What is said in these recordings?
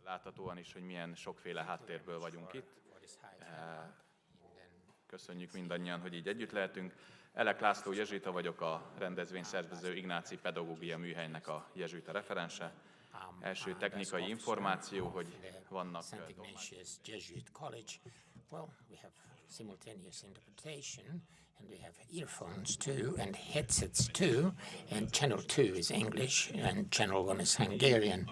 Láthatóan is, hogy milyen sokféle háttérből vagyunk itt. Köszönjük mindannyian, hogy így együtt lehetünk. Elek László jezsuita vagyok, a rendezvényszervező Ignáci Pedagógia Műhelynek a jezsuita referense. Első technikai információ, hogy vannak Well, we have simultaneous interpretation, and we have earphones too, and headsets too, and channel 2 is English, and channel 1 is Hungarian.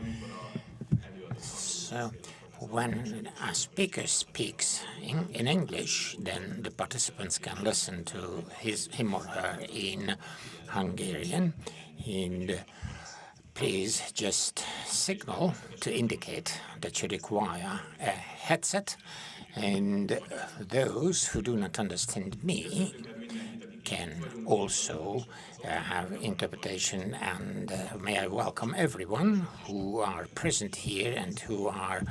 So when a speaker speaks in English, then the participants can listen to him or her in Hungarian, and please just signal to indicate that you require a headset, and those who do not understand me can also have interpretation. And may I welcome everyone who are present here and who are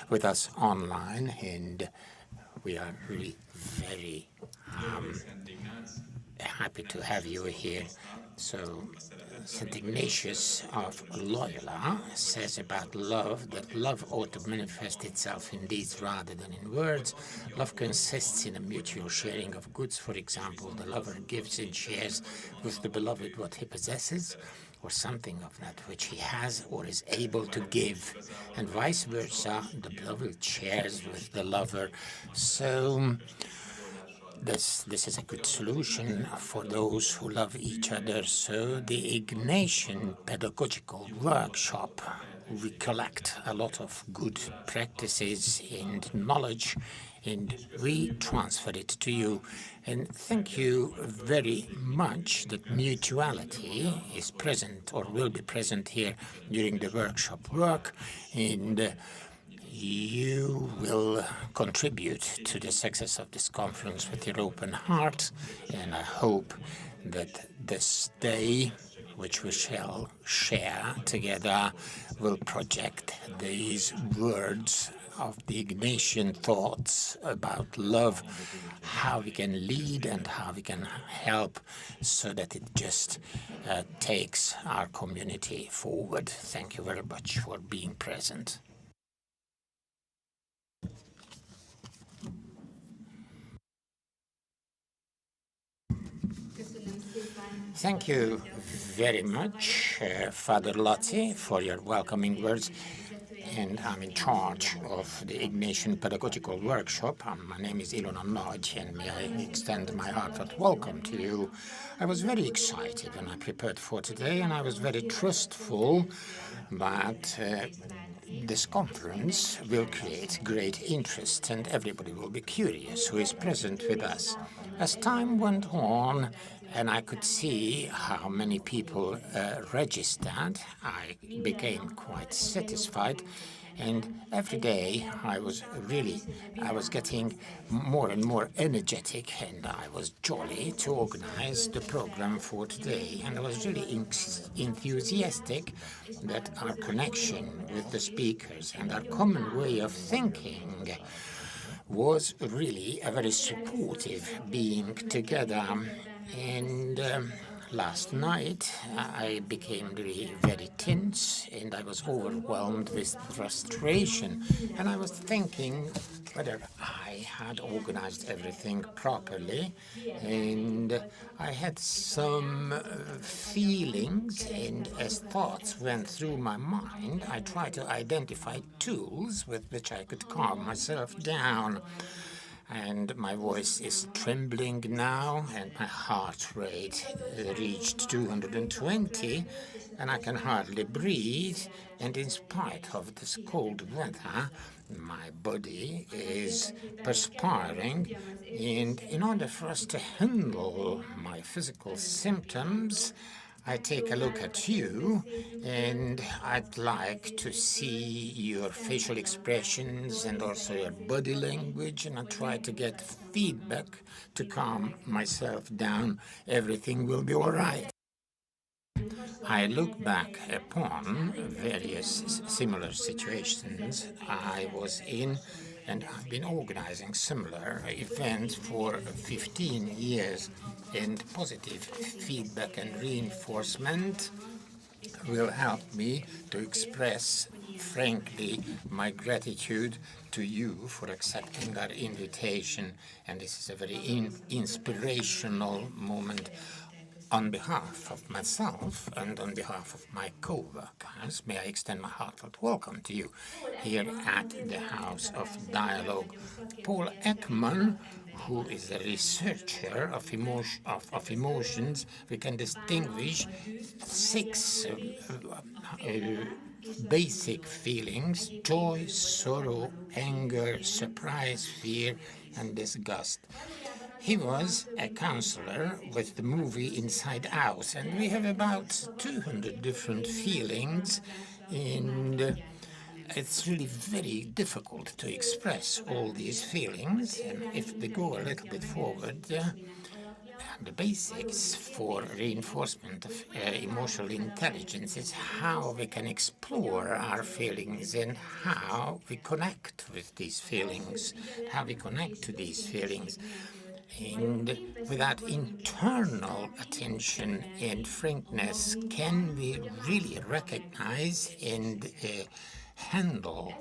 with us online, and we are really very happy to have you here. So St. Ignatius of Loyola says about love that love ought to manifest itself in deeds rather than in words. Love consists in a mutual sharing of goods. For example, the lover gives and shares with the beloved what he possesses, or something of that which he has or is able to give, and vice versa, the beloved shares with the lover. So this is a good solution for those who love each other. So the Ignatian pedagogical workshop, we collect a lot of good practices and knowledge, and we transfer it to you. And thank you very much that mutuality is present or will be present here during the workshop work, and you will contribute to the success of this conference with your open heart, and I hope that this day, which we shall share together, will project these words of the Ignatian thoughts about love, how we can lead and how we can help, so that it just takes our community forward. Thank you very much for being present. Thank you very much, Father Lotzi, for your welcoming words. And I'm in charge of the Ignatian Pedagogical Workshop. My name is Ilona Nagy, and may I extend my heartfelt welcome to you. I was very excited when I prepared for today, and I was very trustful that this conference will create great interest, and everybody will be curious who is present with us. As time went on, and I could see how many people registered, I became quite satisfied. And every day I was getting more and more energetic, and I was jolly to organize the program for today. And I was really enthusiastic that our connection with the speakers and our common way of thinking was really a very supportive being together. And last night I became really very tense, and I was overwhelmed with frustration, and I was thinking whether I had organized everything properly, and I had some feelings, and as thoughts went through my mind, I tried to identify tools with which I could calm myself down. And my voice is trembling now, and my heart rate reached 220, and I can hardly breathe. And in spite of this cold weather, my body is perspiring. And in order for us to handle my physical symptoms, I take a look at you, and I'd like to see your facial expressions and also your body language, and I try to get feedback to calm myself down. Everything will be all right. I look back upon various similar situations I was in, and I've been organizing similar events for 15 years, and positive feedback and reinforcement will help me to express frankly my gratitude to you for accepting our invitation, and this is a very inspirational moment. On behalf of myself and on behalf of my co-workers, may I extend my heartfelt welcome to you here at the House of Dialogue. Paul Ekman, who is a researcher of emotions, we can distinguish 6 basic feelings: joy, sorrow, anger, surprise, fear, and disgust. He was a counselor with the movie Inside Out, and we have about 200 different feelings, and it's really very difficult to express all these feelings. And if we go a little bit forward, the basics for reinforcement of emotional intelligence is how we can explore our feelings and how we connect with these feelings, how we connect to these feelings. And without internal attention and frankness, can we really recognize and handle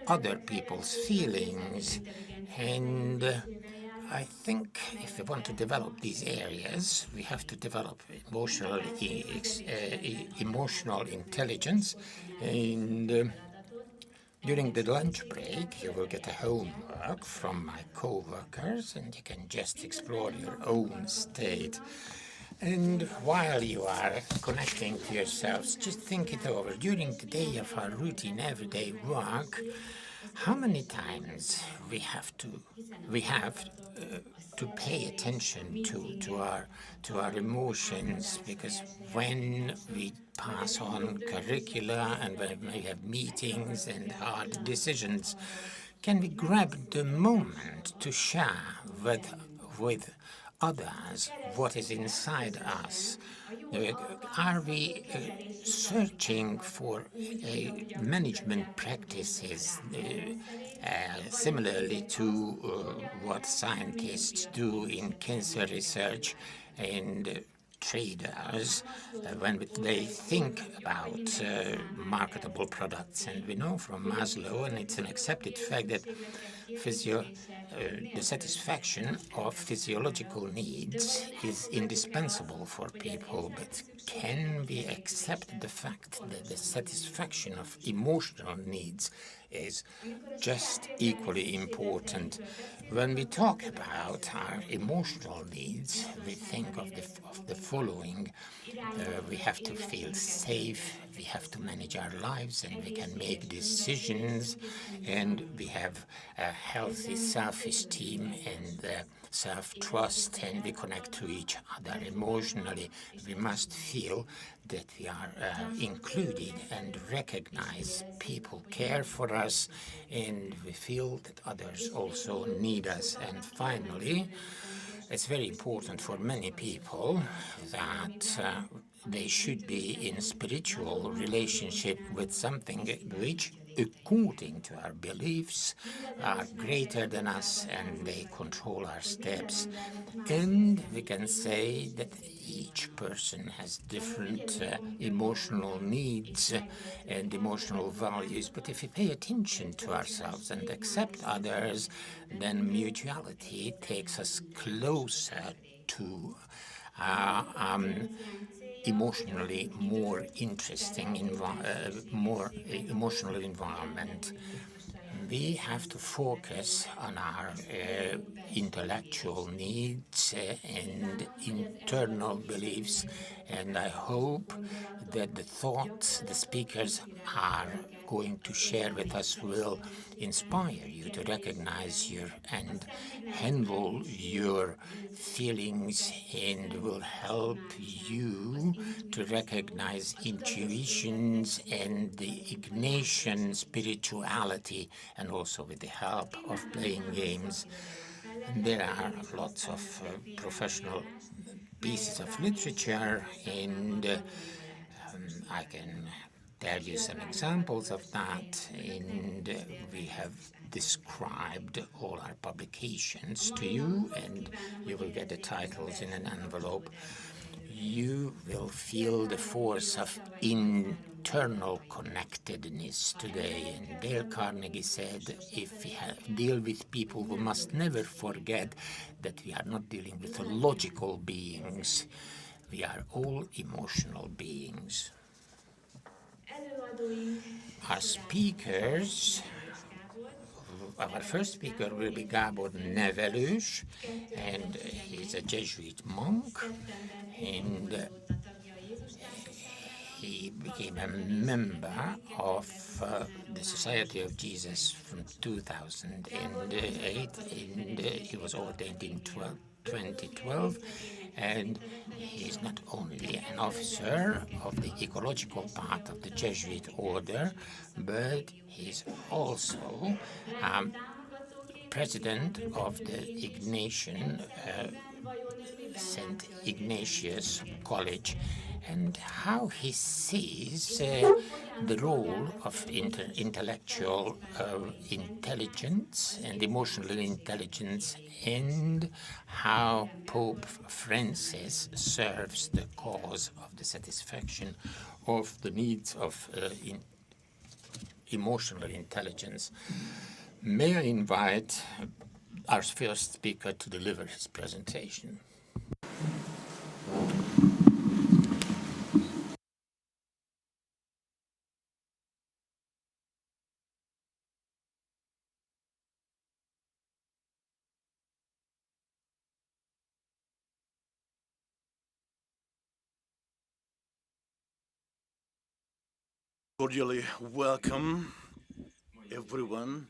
other people's feelings? And I think if we want to develop these areas, we have to develop emotional intelligence. And during the lunch break, you will get a homework from my co-workers, and you can just explore your own state. And while you are connecting to yourselves, just think it over. During the day of our routine everyday work, how many times we have to pay attention to our emotions, because when we pass on curricula and when we have meetings and hard decisions, can we grab the moment to share with others what is inside us? Are we searching for management practices similarly to what scientists do in cancer research and traders when they think about marketable products? And we know from Maslow, and it's an accepted fact, that the satisfaction of physiological needs is indispensable for people, but can we accept the fact that the satisfaction of emotional needs is just equally important? When we talk about our emotional needs, we think of the following. We have to feel safe, we have to manage our lives, and we can make decisions, and we have a healthy self-esteem and self-trust, and we connect to each other emotionally. We must feel that we are included and recognize people care for us, and we feel that others also need us. And finally, it's very important for many people that they should be in spiritual relationship with something which, according to our beliefs, are greater than us, and they control our steps. And we can say that each person has different emotional needs and emotional values, but if we pay attention to ourselves and accept others, then mutuality takes us closer to emotionally more interesting, more emotional environment. We have to focus on our intellectual needs and internal beliefs, and I hope that the thoughts the speakers are going to share with us will inspire you to recognize and handle your feelings, and will help you to recognize intuitions and the Ignatian spirituality, and also with the help of playing games. There are lots of professional pieces of literature, and I can tell you some examples of that, and we have described all our publications to you, and you will get the titles in an envelope. you will feel the force of internal connectedness today. And Dale Carnegie said, if we deal with people, we must never forget that we are not dealing with logical beings. We are all emotional beings. Our speakers, our first speaker will be Gábor Nevelős, and he's a Jesuit monk, and he became a member of the Society of Jesus from 2008, and he was ordained in 2012. And he's not only an officer of the ecological part of the Jesuit order, but he's also president of the Ignatian St. Ignatius College, and how he sees the role of intellectual intelligence and emotional intelligence, and how Pope Francis serves the cause of the satisfaction of the needs of emotional intelligence. May I invite our first speaker to deliver his presentation. Cordially welcome everyone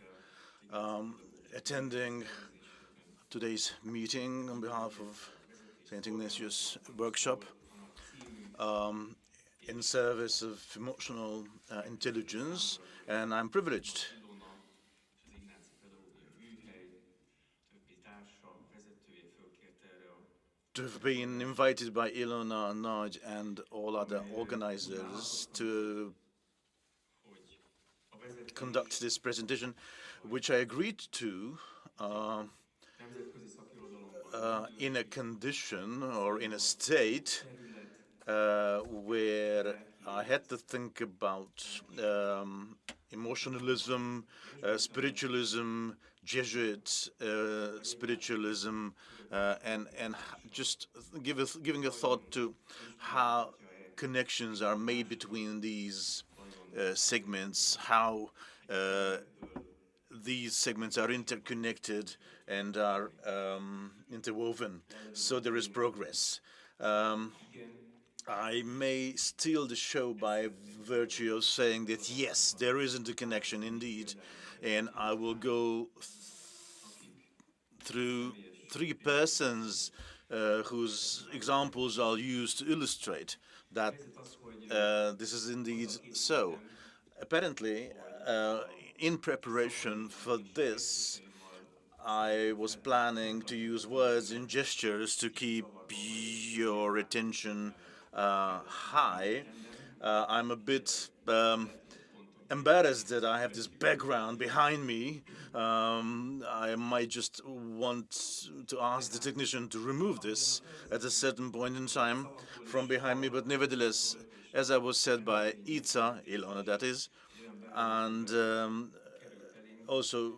attending today's meeting on behalf of St. Ignatius workshop in service of emotional intelligence, and I'm privileged to have been invited by Ilona, Nagy, and all other organizers to conduct this presentation, which I agreed to in a condition or in a state where I had to think about emotionalism, spiritualism, Jesuit spiritualism, and just giving a thought to how connections are made between these segments, how these segments are interconnected and are interwoven, so there is progress. I may steal the show by virtue of saying that yes, there is interconnection indeed, and I will go through three persons whose examples I'll use to illustrate that this is indeed so. Apparently, in preparation for this, I was planning to use words and gestures to keep your attention high. I'm a bit embarrassed that I have this background behind me. I might just want to ask the technician to remove this at a certain point in time from behind me, but nevertheless, as I was said by Ilona that is, and also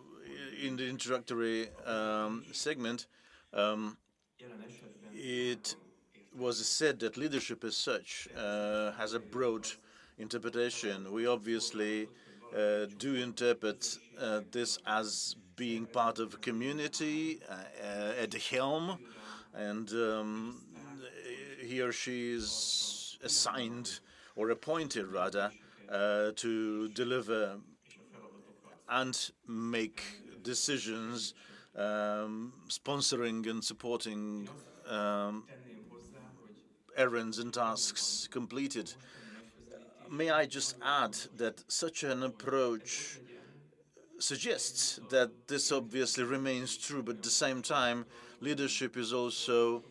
in the introductory segment, it was said that leadership as such has a broad interpretation. We obviously do interpret this as being part of a community at the helm, and he or she is assigned or appointed rather to deliver and make decisions, sponsoring and supporting errands and tasks completed. May I just add that such an approach suggests that this obviously remains true, but at the same time, leadership is also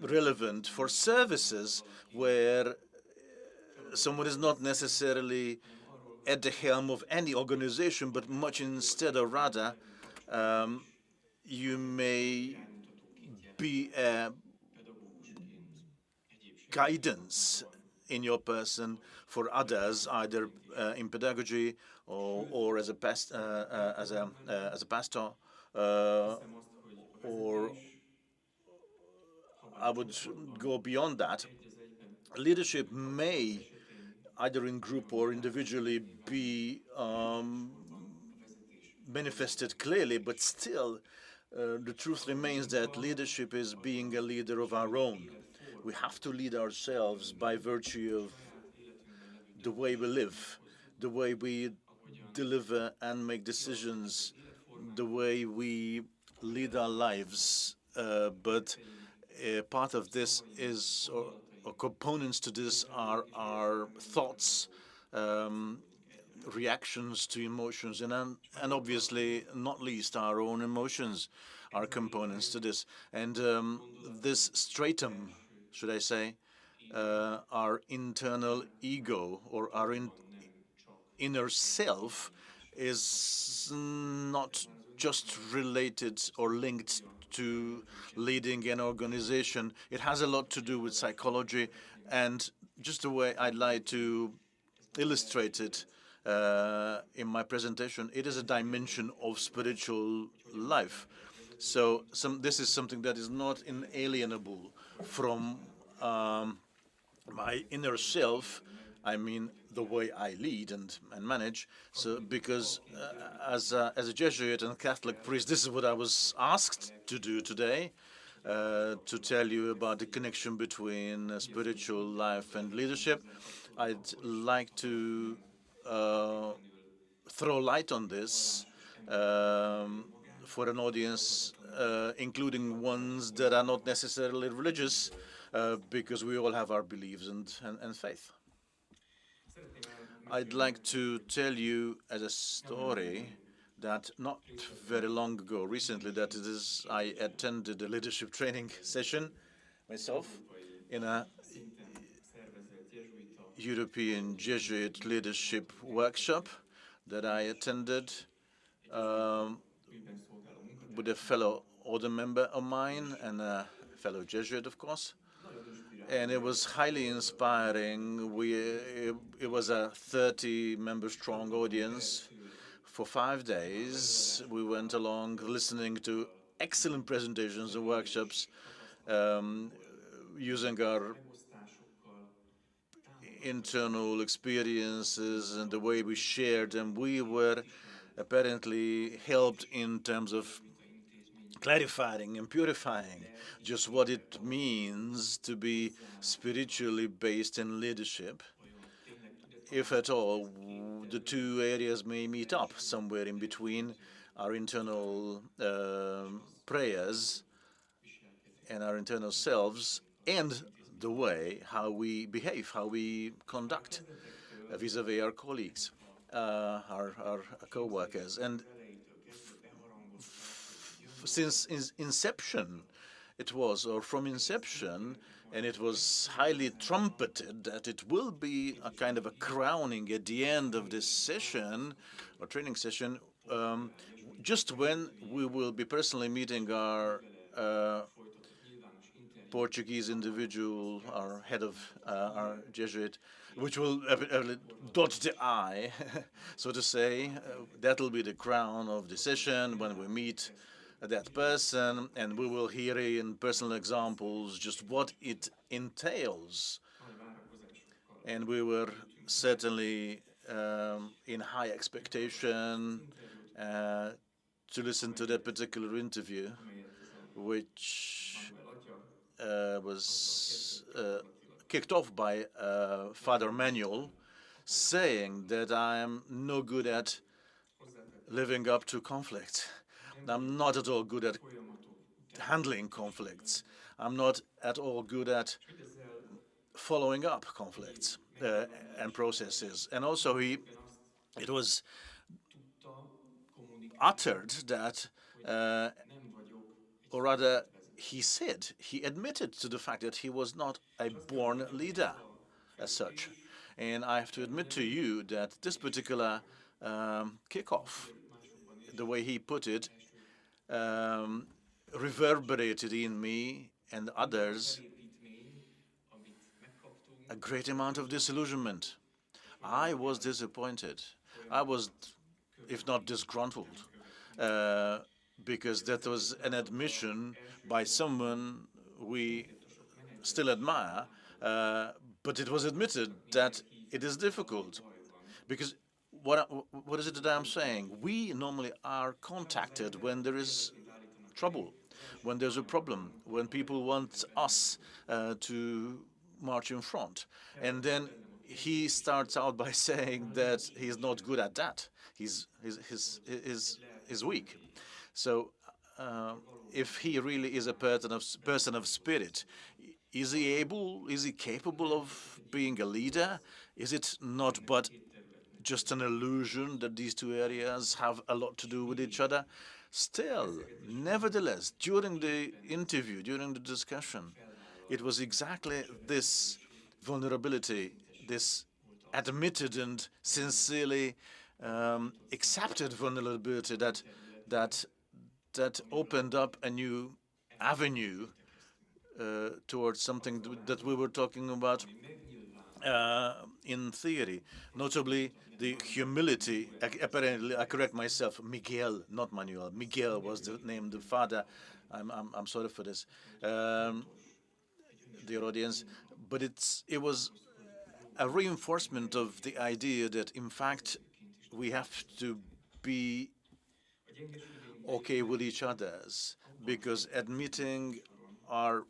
relevant for services where someone is not necessarily at the helm of any organization, but much instead, or rather, you may be a guidance in your person for others, either in pedagogy or as a as a pastor, or I would go beyond that. Leadership may, either in group or individually, be manifested clearly, but still the truth remains that leadership is being a leader of our own. We have to lead ourselves by virtue of the way we live, the way we deliver and make decisions, the way we lead our lives. But part of this is, or components to this are our thoughts, reactions to emotions, and obviously, not least, our own emotions are components to this. And this stratum, should I say, our internal ego or our inner self is not just related or linked to leading an organization. It has a lot to do with psychology, and just the way I'd like to illustrate it in my presentation, it is a dimension of spiritual life. So this is something that is not inalienable from my inner self. I mean, the way I lead and manage. So, because as a Jesuit and Catholic priest, this is what I was asked to do today, to tell you about the connection between spiritual life and leadership. I'd like to throw light on this for an audience, including ones that are not necessarily religious, because we all have our beliefs and faith. I'd like to tell you as a story that not very long ago, recently, that it is, I attended a leadership training session myself in a European Jesuit leadership workshop that I attended with a fellow order member of mine and a fellow Jesuit, of course. And it was highly inspiring. It was a 30-member strong audience. For 5 days, we went along listening to excellent presentations and workshops, using our internal experiences and the way we shared them. We were apparently helped in terms of clarifying and purifying just what it means to be spiritually based in leadership. If at all, the two areas may meet up somewhere in between our internal prayers and our internal selves and the way how we behave, how we conduct vis-a-vis our colleagues, our co-workers. And since inception, it was, or from inception, and it was highly trumpeted that it will be a kind of a crowning at the end of this session, or training session, just when we will be personally meeting our Portuguese individual, our head of our Jesuit, which will dot the I, so to say. That'll be the crown of the session when we meet that person, and we will hear in personal examples just what it entails. And we were certainly in high expectation to listen to that particular interview, which was kicked off by Father Manuel, saying that I am no good at living up to conflict. I'm not at all good at handling conflicts. I'm not at all good at following up conflicts and processes. And also it was uttered that, or rather, he admitted to the fact that he was not a born leader as such. And I have to admit to you that this particular kickoff, the way he put it, reverberated in me and others a great amount of disillusionment. I was disappointed. I was, if not disgruntled, because that was an admission by someone we still admire, but it was admitted that it is difficult. Because what is it that I'm saying? We normally are contacted when there is trouble, when there's a problem, when people want us to march in front. And then he starts out by saying that he's not good at that. He's weak. So if he really is a person of spirit, is he capable of being a leader? Is it not but just an illusion that these two areas have a lot to do with each other? Still, nevertheless, during the interview, during the discussion, it was exactly this vulnerability, this admitted and sincerely accepted vulnerability that opened up a new avenue towards something that we were talking about in theory, notably the humility. Apparently, I correct myself. Miguel, not Manuel. Miguel was the name. The father. I'm sorry for this, dear audience, but it was a reinforcement of the idea that in fact we have to be okay with each other's, because admitting our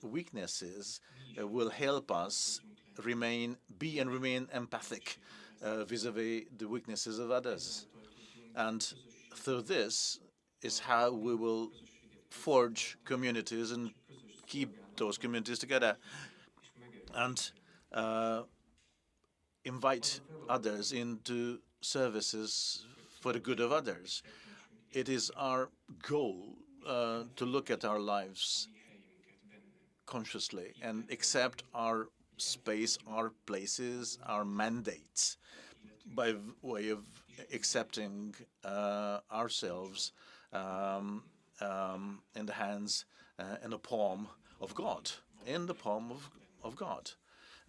weaknesses will help us remain empathic vis-a-vis the weaknesses of others. And through this is how we will forge communities and keep those communities together and invite others into services for the good of others. It is our goal to look at our lives consciously and accept our space, our places, our mandates by way of accepting ourselves in the hands, in the palm of God, in the palm of God,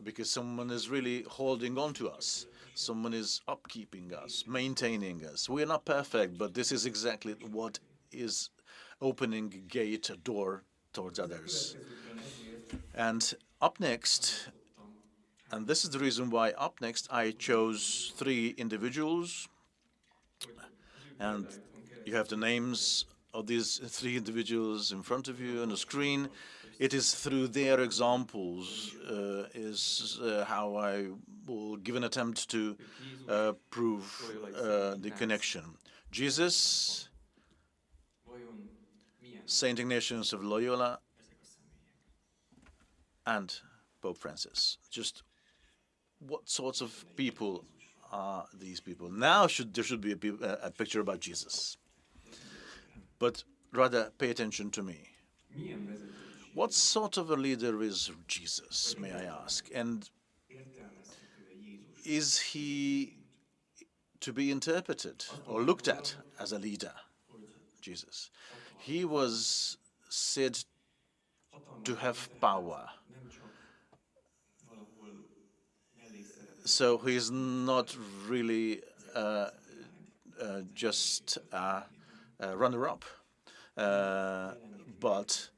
because someone is really holding on to us. Someone is upkeeping us, maintaining us. We are not perfect, but this is exactly what is opening a gate, a door towards others. And up next, and this is the reason why up next I chose 3 individuals, and you have the names of these 3 individuals in front of you on the screen. It is through their examples how I will give an attempt to prove the connection. Jesus, Saint Ignatian of Loyola, and Pope Francis. Just what sorts of people are these people? Now there should be a picture about Jesus. But rather pay attention to me. What sort of a leader is Jesus, may I ask? And is he to be interpreted or looked at as a leader, Jesus? He was said to have power. So he's not really just a runner-up, but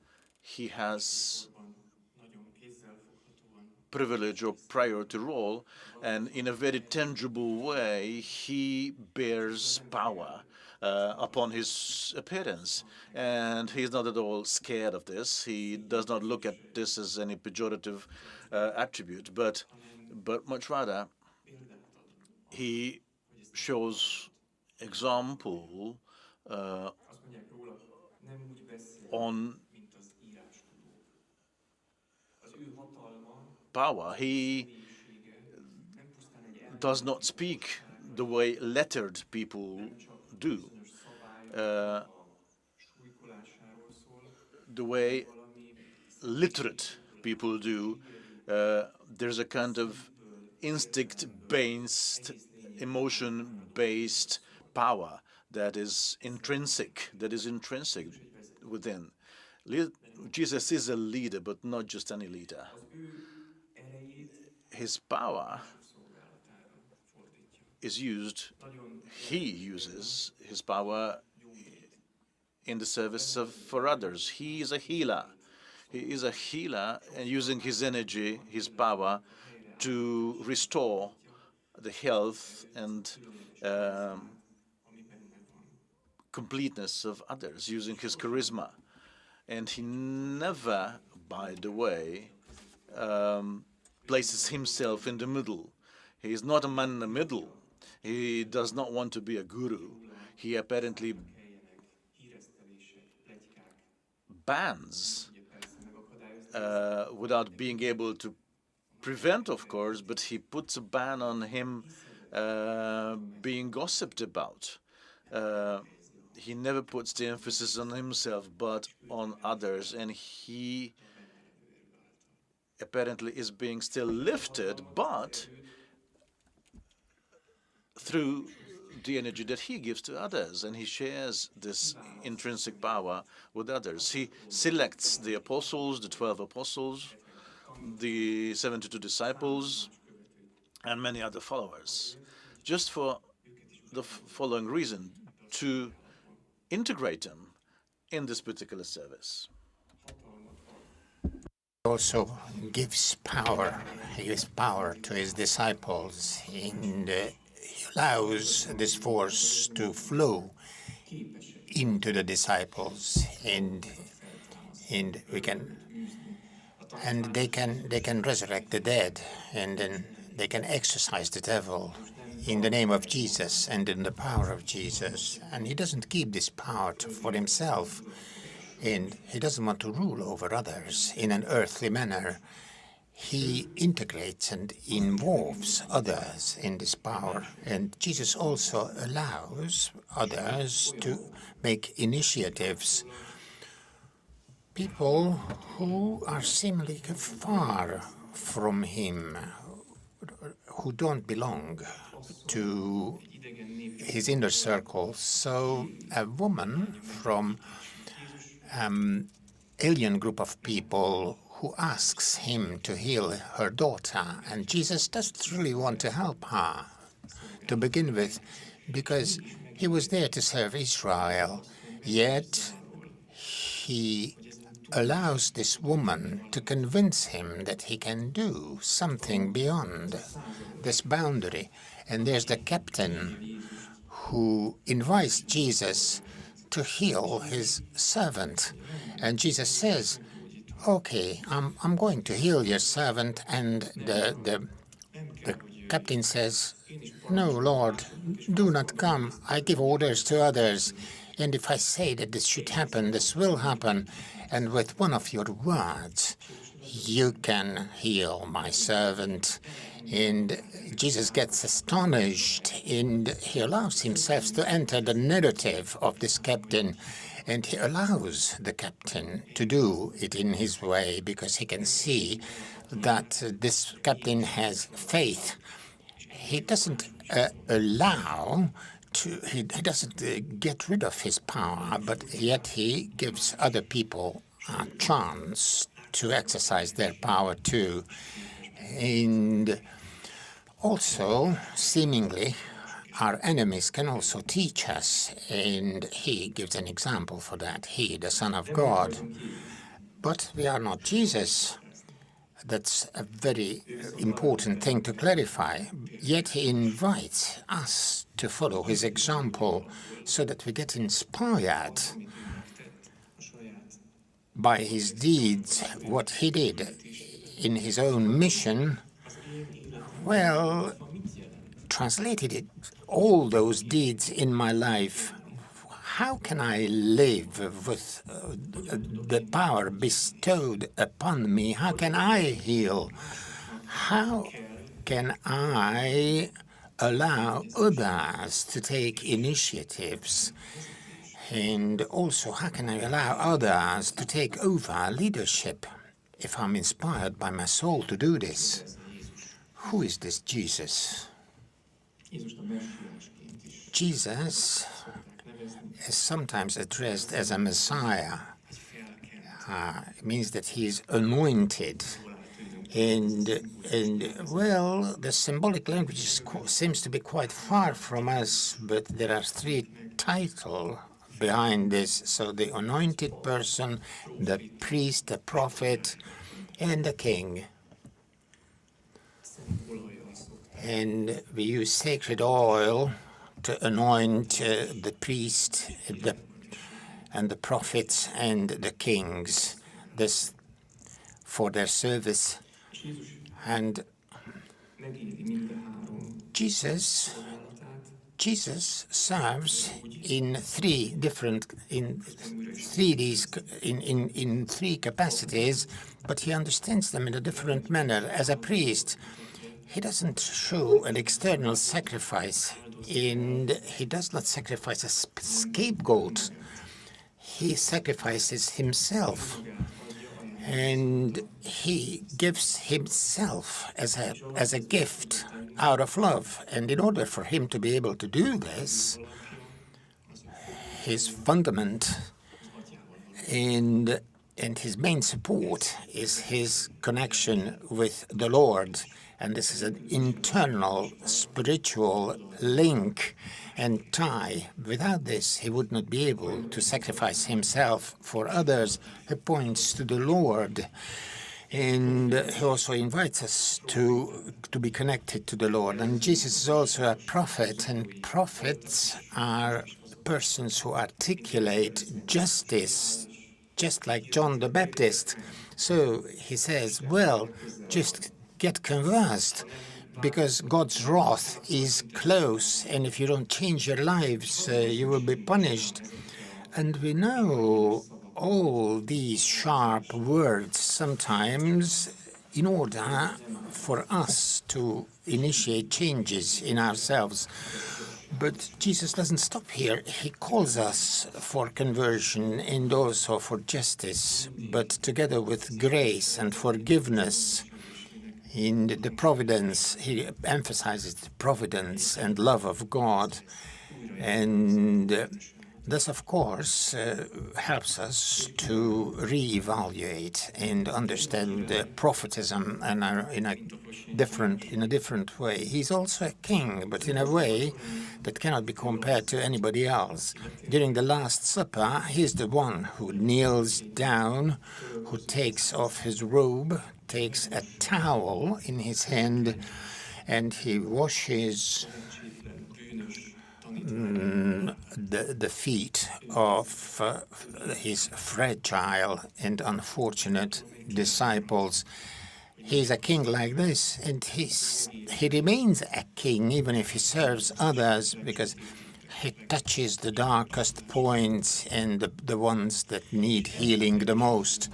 he has privilege or priority role, and in a very tangible way, he bears power upon his appearance. And he's not at all scared of this. He does not look at this as any pejorative attribute, but much rather, he shows example on power. He does not speak the way lettered people do, the way literate people do. There's a kind of instinct-based, emotion-based power that is intrinsic within. Jesus is a leader, but not just any leader. his power is used, he uses his power in the service for others. He is a healer. He is a healer and using his energy, his power to restore the health and completeness of others, using his charisma. And he never, by the way, places himself in the middle. He is not a man in the middle. He does not want to be a guru. He apparently bans without being able to prevent, of course, but he puts a ban on him being gossiped about. He never puts the emphasis on himself, but on others, and he apparently is being still lifted, but through the energy that he gives to others, and he shares this intrinsic power with others. He selects the apostles, the 12 apostles, the 72 disciples, and many other followers, just for the following reason: to integrate them in this particular service. Also gives power. He gives power to his disciples, and he allows this force to flow into the disciples, and they can resurrect the dead, and then they can exorcise the devil in the name of Jesus and in the power of Jesus. And he doesn't keep this power for himself, and he doesn't want to rule over others in an earthly manner. He integrates and involves others in this power. And Jesus also allows others to make initiatives. People who are seemingly far from him, who don't belong to his inner circle. So a woman from alien group of people who asks him to heal her daughter, and Jesus doesn't really want to help her to begin with, because he was there to serve Israel, yet he allows this woman to convince him that he can do something beyond this boundary. And there's the captain who invites Jesus to heal his servant. And Jesus says, okay, I'm going to heal your servant. And the captain says, no, Lord, do not come. I give orders to others. And if I say that this should happen, this will happen. And with one of your words, you can heal my servant. And Jesus gets astonished, and he allows himself to enter the narrative of this captain. And he allows the captain to do it in his way, because he can see that this captain has faith. He doesn't he doesn't get rid of his power, but yet he gives other people a chance to exercise their power too. And also, seemingly, our enemies can also teach us, and he gives an example for that. He, the Son of God. But we are not Jesus. That's a very important thing to clarify. Yet he invites us to follow his example so that we get inspired by his deeds, what he did in his own mission. Well, translated it, all those deeds in my life. How can I live with the power bestowed upon me? How can I heal? How can I allow others to take initiatives? And also, how can I allow others to take over leadership if I'm inspired by my soul to do this? Who is this Jesus? Jesus is sometimes addressed as a Messiah. It means that he is anointed. And well, the symbolic language seems to be quite far from us, but there are three titles behind this. So the anointed person, the priest, the prophet, and the king. And we use sacred oil to anoint the priest and the prophets and the kings this for their service. And Jesus serves in three capacities, but he understands them in a different manner. As a priest, he doesn't show an external sacrifice, and he does not sacrifice a scapegoat. He sacrifices himself, and he gives himself as a gift out of love. And in order for him to be able to do this, his fundament and his main support is his connection with the Lord. And this is an internal spiritual link and tie. Without this, he would not be able to sacrifice himself for others. He points to the Lord. And he also invites us to be connected to the Lord. And Jesus is also a prophet, and prophets are persons who articulate justice, just like John the Baptist. So he says, well, just get conversed, because God's wrath is close, and if you don't change your lives, you will be punished. And we know all these sharp words sometimes in order for us to initiate changes in ourselves. But Jesus doesn't stop here. He calls us for conversion and also for justice, but together with grace and forgiveness. In the providence, he emphasizes the providence and love of God. And this, of course, helps us to reevaluate and understand prophetism in a different way. He's also a king, but in a way that cannot be compared to anybody else. During the Last Supper, he's the one who kneels down, who takes off his robe, takes a towel in his hand, and he washes the feet of his fragile and unfortunate disciples. He's a king like this, and he remains a king even if he serves others, because he touches the darkest points and the ones that need healing the most.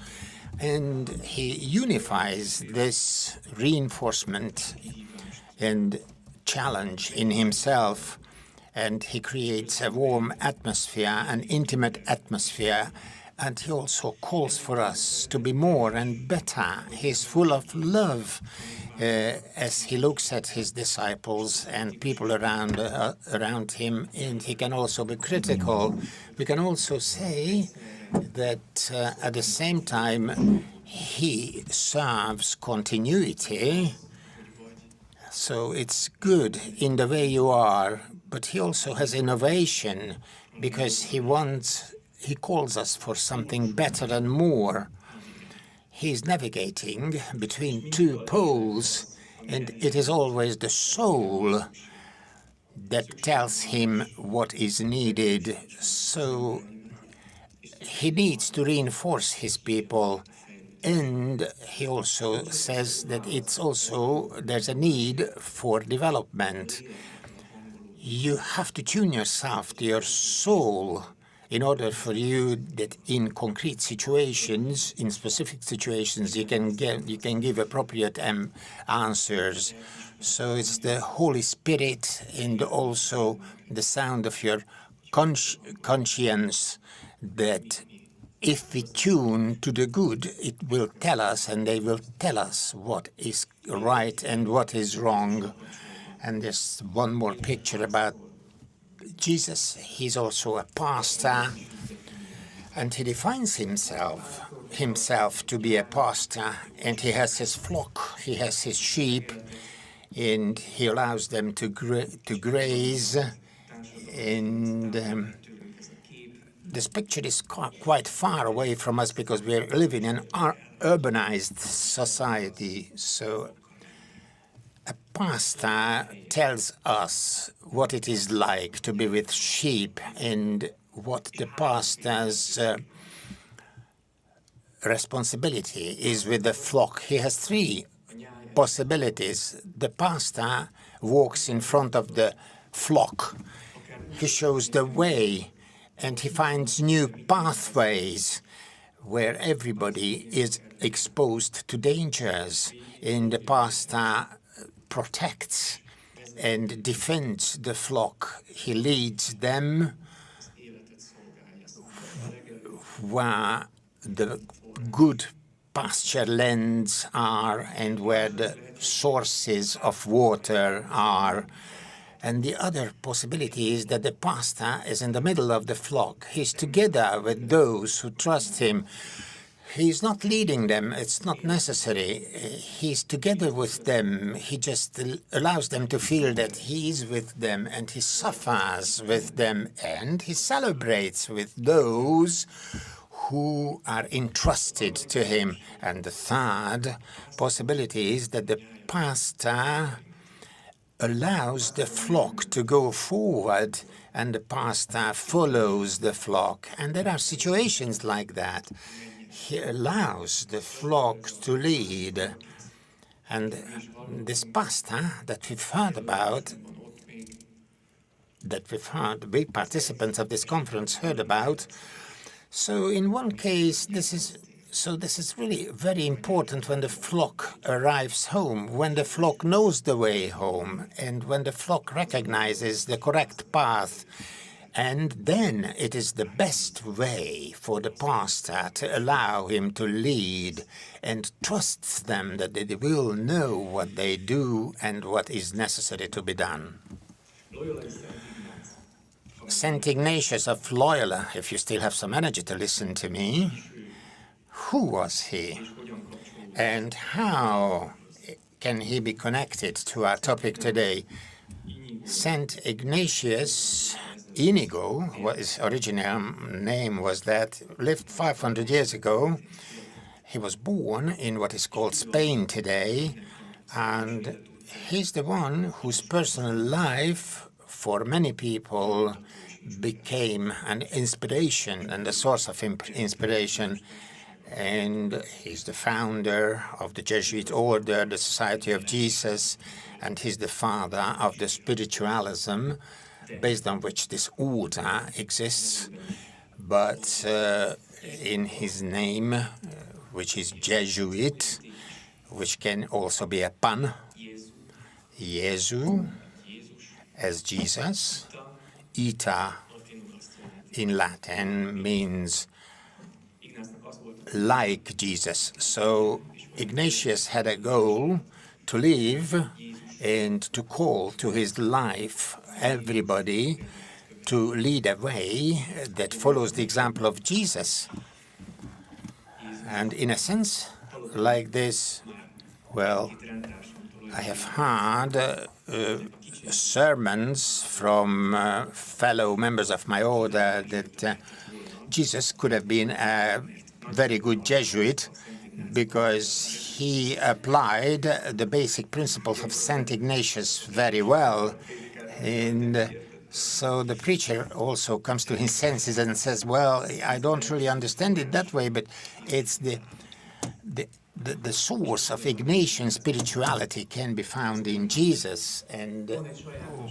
And he unifies this reinforcement and challenge in himself, and he creates a warm atmosphere, an intimate atmosphere, and he also calls for us to be more and better. He's full of love as he looks at his disciples and people around him, and he can also be critical. We can also say that at the same time he serves continuity. So it's good in the way you are, but he also has innovation, because he calls us for something better and more. He's navigating between two poles, and it is always the soul that tells him what is needed. So he needs to reinforce his people, and he also says that there's a need for development. You have to tune yourself to your soul in order for you that in concrete situations, in specific situations, you can give appropriate answers. So it's the Holy Spirit and also the sound of your conscience that if we tune to the good, it will tell us, and they will tell us what is right and what is wrong. And there's one more picture about Jesus. He's also a pastor, And he defines himself to be a pastor, and he has his flock, he has his sheep, and he allows them to graze. And this picture is quite far away from us because we live in an urbanized society. So a pastor tells us what it is like to be with sheep and what the pastor's responsibility is with the flock. He has three possibilities. The pastor walks in front of the flock. He shows the way, and he finds new pathways where everybody is exposed to dangers. And the pastor protects and defends the flock. He leads them where the good pasture lands are and where the sources of water are. And the other possibility is that the pastor is in the middle of the flock. He's together with those who trust him. He's not leading them. It's not necessary. He's together with them. He just allows them to feel that he is with them, and he suffers with them, and he celebrates with those who are entrusted to him. And the third possibility is that the pastor allows the flock to go forward, and the pastor follows the flock. And there are situations like that. He allows the flock to lead. And this pastor that we've heard about, we participants of this conference heard about. So in one case, this is really very important when the flock arrives home, when the flock knows the way home, and when the flock recognizes the correct path. And then it is the best way for the pastor to allow him to lead and trusts them that they will know what they do and what is necessary to be done. St. Ignatius of Loyola, if you still have some energy to listen to me, who was he? And how can he be connected to our topic today? St. Ignatius, Inigo, what his original name was, that lived 500 years ago. He was born in what is called Spain today, and he's the one whose personal life for many people became an inspiration and a source of inspiration. And he's the founder of the Jesuit order, the Society of Jesus, and he's the father of the spiritualism based on which this order exists. But in his name, which is Jesuit, which can also be a pun, Jesu, as Jesus, ita in Latin means like Jesus. So Ignatius had a goal to live and to call to his life everybody to lead a way that follows the example of Jesus. And in a sense like this, well, I have heard sermons from fellow members of my order that Jesus could have been a very good Jesuit because he applied the basic principles of St. Ignatius very well. And so the preacher also comes to his senses and says, well, I don't really understand it that way, but it's the source of Ignatian spirituality can be found in Jesus. And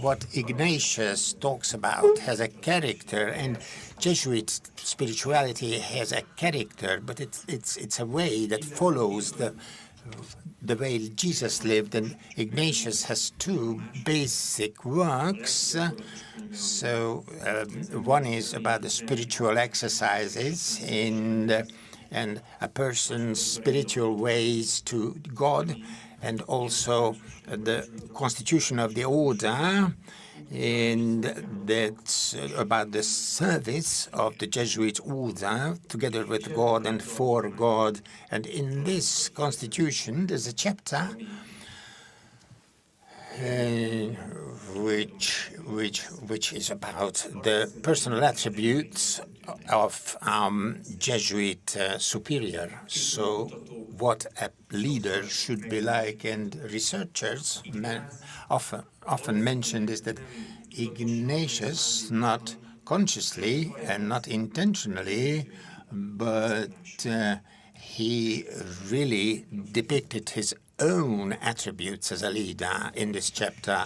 what Ignatius talks about has a character, and Jesuit spirituality has a character, but it's a way that follows the way Jesus lived. And Ignatius has two basic works. So one is about the spiritual exercises and a person's spiritual ways to God, and also the constitution of the order. and that's about the service of the Jesuit order together with God and for God. And in this constitution, there's a chapter which is about the personal attributes of Jesuit superior. So what a leader should be like, and researchers often mentioned is that Ignatius, not consciously and not intentionally, but he really depicted his own attributes as a leader in this chapter.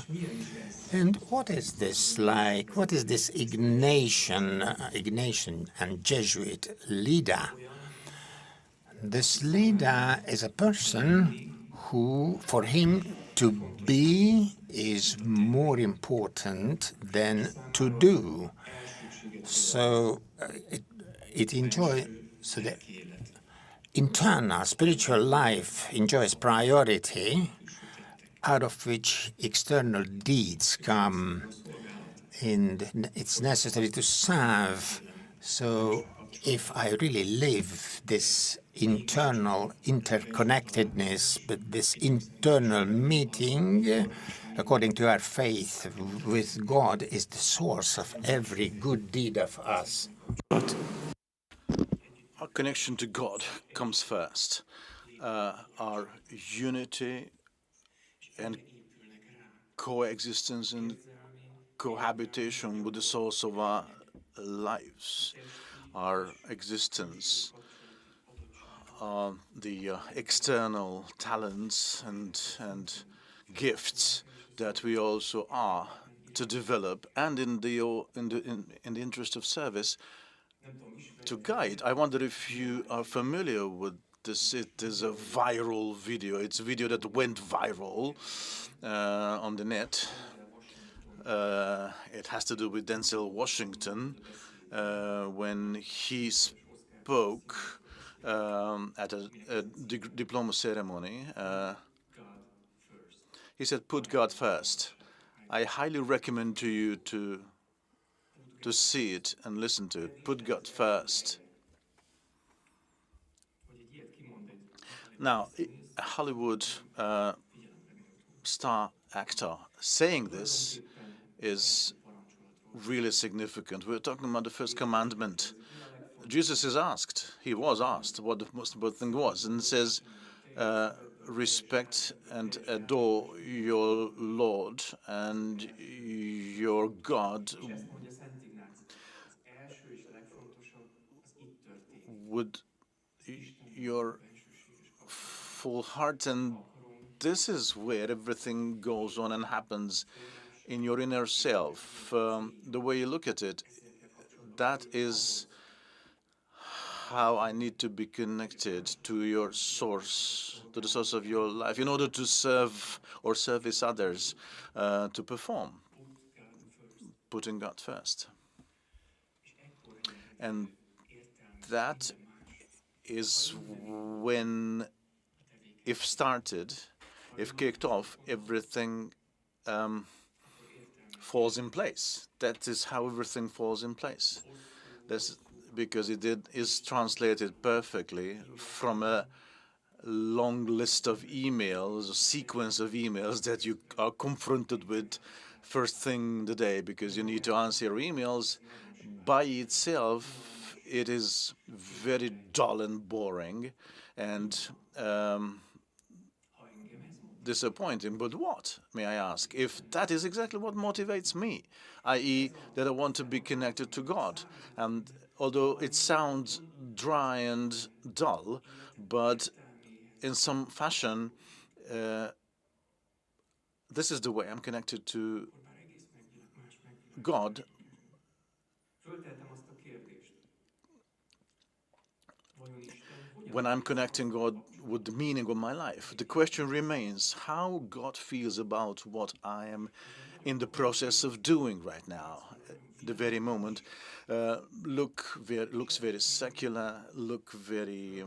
And what is this like? What is this Ignatian and Jesuit leader? This leader is a person who, for him, to be is more important than to do. So so the internal spiritual life enjoys priority, out of which external deeds come, and it's necessary to serve. So if I really live this internal interconnectedness, but this internal meeting, according to our faith with God, is the source of every good deed of us. Our connection to God comes first. Our unity and coexistence and cohabitation with the source of our lives, our existence, the external talents and gifts that we also are to develop, and in the interest of service, to guide. I wonder if you are familiar with this. It is a viral video. It's a video that went viral on the net. It has to do with Denzel Washington when he spoke at a diploma ceremony. He said, "Put God first." I highly recommend to you to see it and listen to it. Put God first. Now, a Hollywood star actor saying this is really significant. We're talking about the first commandment. Jesus is asked, he was asked what the most important thing was, and it says, respect and adore your Lord and your God with your full heart. And this is where everything goes on and happens in your inner self. The way you look at it, that is how I need to be connected to your source, to the source of your life, in order to serve or service others, to perform, putting God first. And that is when, if started, if kicked off, everything falls in place. That is how everything falls in place. That's because it is translated perfectly from a long list of emails, a sequence of emails that you are confronted with first thing in the day, because you need to answer your emails. By itself, it is very dull and boring and disappointing. But what, may I ask, if that is exactly what motivates me, i.e. that I want to be connected to God? And although it sounds dry and dull, but in some fashion, this is the way I'm connected to God. When I'm connecting God with the meaning of my life, the question remains how God feels about what I am in the process of doing right now, the very moment. Looks very secular, look very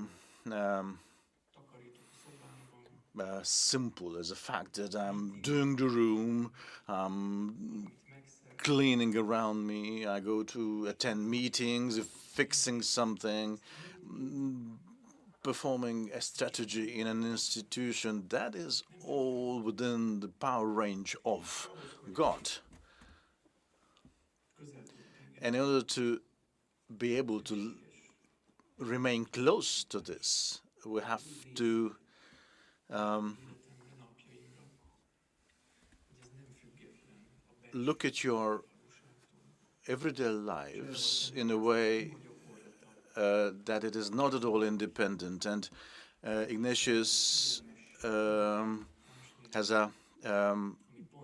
simple, as a fact that I'm doing the room, cleaning around me. I go to attend meetings, fixing something, performing a strategy in an institution. That is all within the power range of God. And in order to be able to remain close to this, we have to look at your everyday lives in a way that it is not at all independent. And Ignatius has a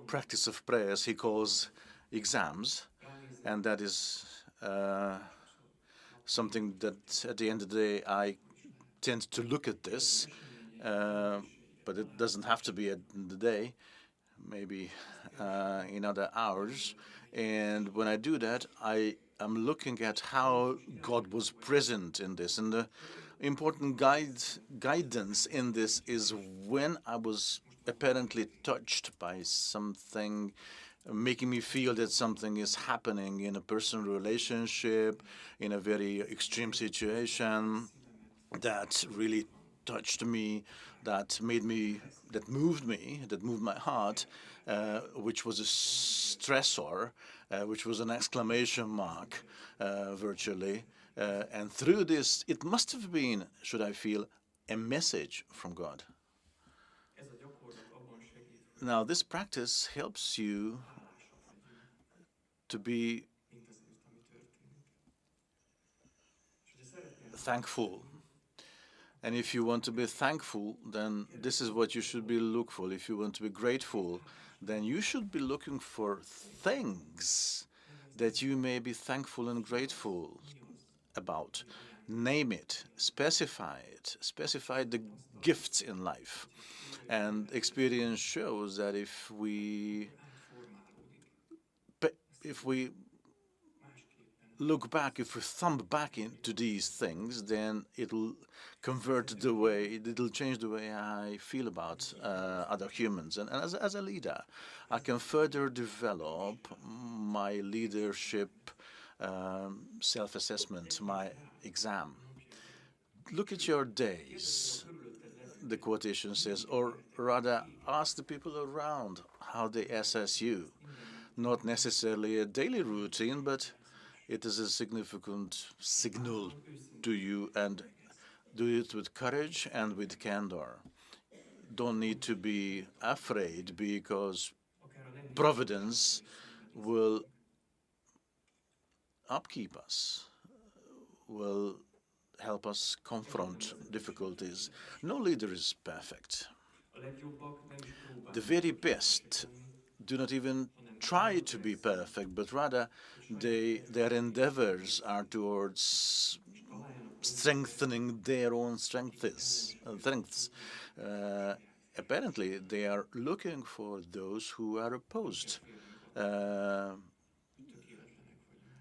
practice of prayers he calls exams, and that is something that at the end of the day I tend to look at this, but it doesn't have to be at the day, maybe in other hours. And when I do that, I am looking at how God was present in this. And the important guidance in this is when I was apparently touched by something, making me feel that something is happening in a personal relationship, in a very extreme situation that really touched me, that moved me, that moved my heart, which was a stressor, which was an exclamation mark, virtually. And through this, it must have been, should I feel, a message from God. Now, this practice helps you to be thankful. And if you want to be thankful, then this is what you should be looking for. If you want to be grateful, then you should be looking for things that you may be thankful and grateful about. Name it, specify the gifts in life. And experience shows that if we look back, if we thumb back into these things, then it'll it'll change the way I feel about other humans. And as a leader, I can further develop my leadership self-assessment, my exam. Look at your days, the quotation says, or rather ask the people around how they assess you. Not necessarily a daily routine, but it is a significant signal to you, and do it with courage and with candor. Don't need to be afraid, because providence will upkeep us, will help us confront difficulties. No leader is perfect. The very best do not even try to be perfect, but rather their endeavors are towards strengthening their own strengths. Apparently, they are looking for those who are opposed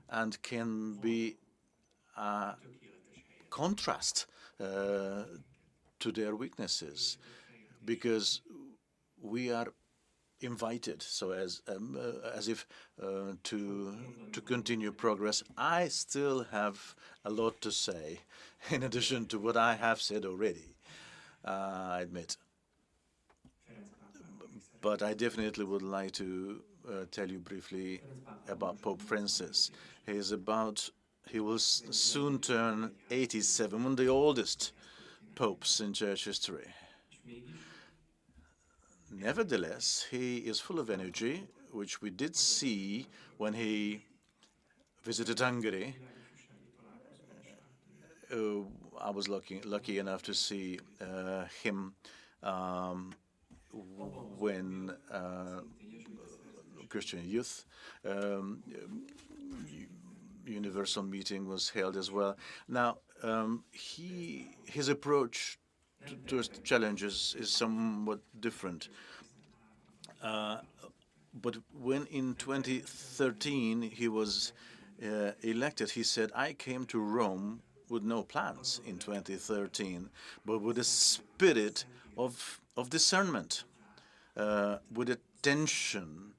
and can be a contrast to their weaknesses, because we are invited, so as if to continue progress. I still have a lot to say, in addition to what I have said already, I admit. But I definitely would like to tell you briefly about Pope Francis. He will soon turn 87, one of the oldest popes in church history. Nevertheless, he is full of energy, which we did see when he visited Hungary. I was lucky enough to see him when Christian Youth Universal Meeting was held as well. Now, his approach to challenges is somewhat different. But when in 2013 he was elected, he said, "I came to Rome with no plans in 2013, but with a spirit of discernment, with attention,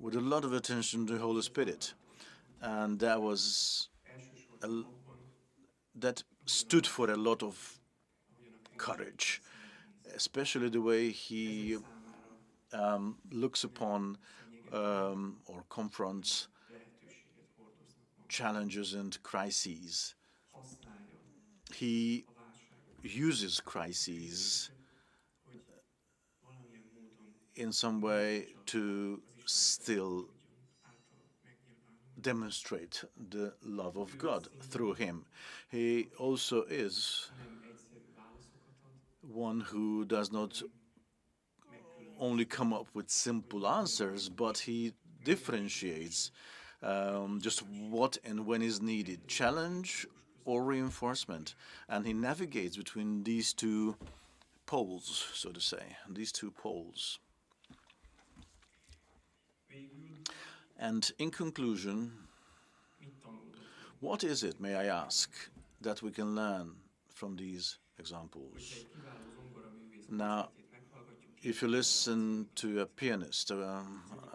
with a lot of attention to the Holy Spirit. And that stood for a lot of courage, especially the way he looks upon or confronts challenges and crises. He uses crises in some way to still demonstrate the love of God through him. He also is one who does not only come up with simple answers, but he differentiates just what and when is needed, challenge or reinforcement. And he navigates between these two poles, so to say, these two poles. And in conclusion, what is it, may I ask, that we can learn from these examples? Now, if you listen to a pianist, a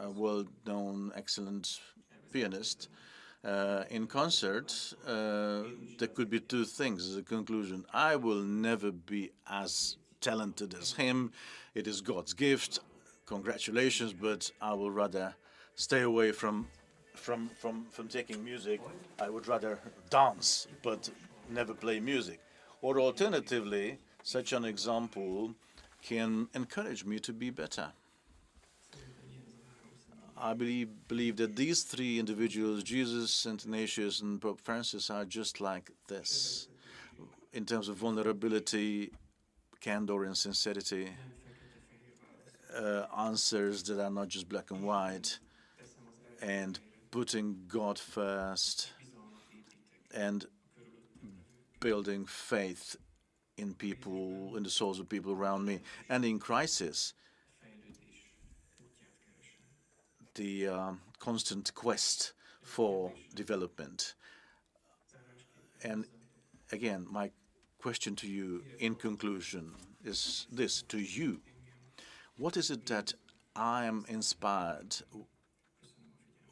well-known, excellent pianist, in concert, there could be two things as a conclusion. I will never be as talented as him. It is God's gift. Congratulations, but I will rather stay away from taking music. I would rather dance, but never play music. Or alternatively, such an example can encourage me to be better. I believe that these three individuals, Jesus, St. Ignatius, and Pope Francis, are just like this in terms of vulnerability, candor, and sincerity. Answers that are not just black and white, and putting God first, and building faith in people, in the souls of people around me, and in crisis, the constant quest for development. And again, my question to you in conclusion is this, to you. What is it that I am inspired?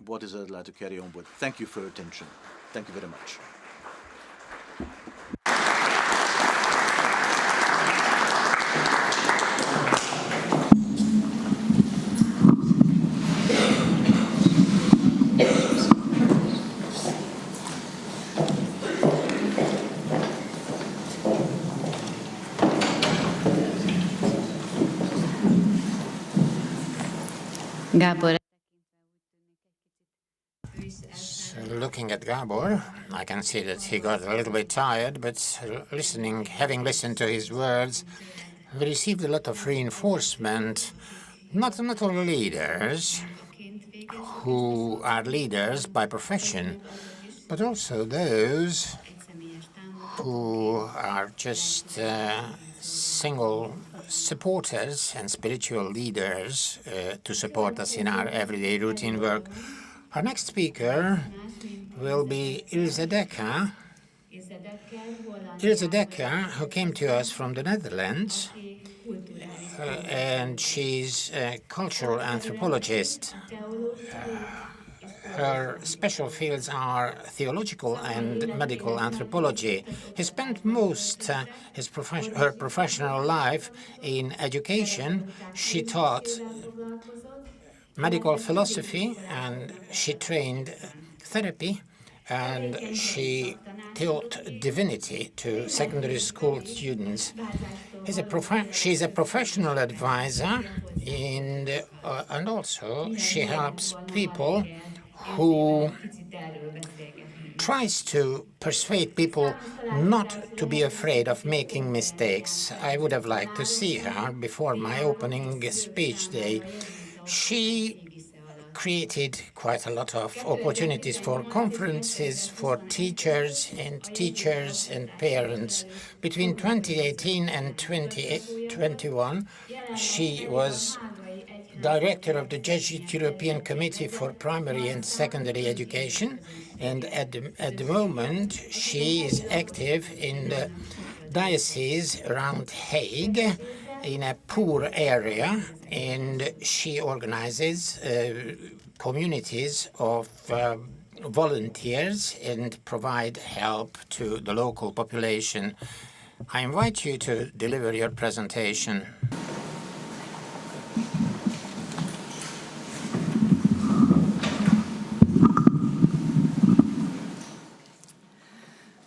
What is it I'd like to carry on with? Thank you for your attention. Thank you very much. Gábor. So looking at Gabor, I can see that he got a little bit tired, but having listened to his words, we received a lot of reinforcement, not all leaders who are leaders by profession, but also those who are just single supporters and spiritual leaders to support us in our everyday routine work. Our next speaker will be Ilse Dekker. Ilse Dekker, who came to us from the Netherlands, and she's a cultural anthropologist. Her special fields are theological and medical anthropology. He spent most her professional life in education. She taught medical philosophy and she trained therapy, and she taught divinity to secondary school students. She's a professional advisor, and also she helps people who tries to persuade people not to be afraid of making mistakes. I would have liked to see her before my opening speech day. She created quite a lot of opportunities for conferences for teachers and parents. Between 2018 and 2021, she was director of the Jesuit European Committee for Primary and Secondary Education, and at the moment she is active in the diocese around Hague in a poor area, and she organizes communities of volunteers and provide help to the local population. I invite you to deliver your presentation.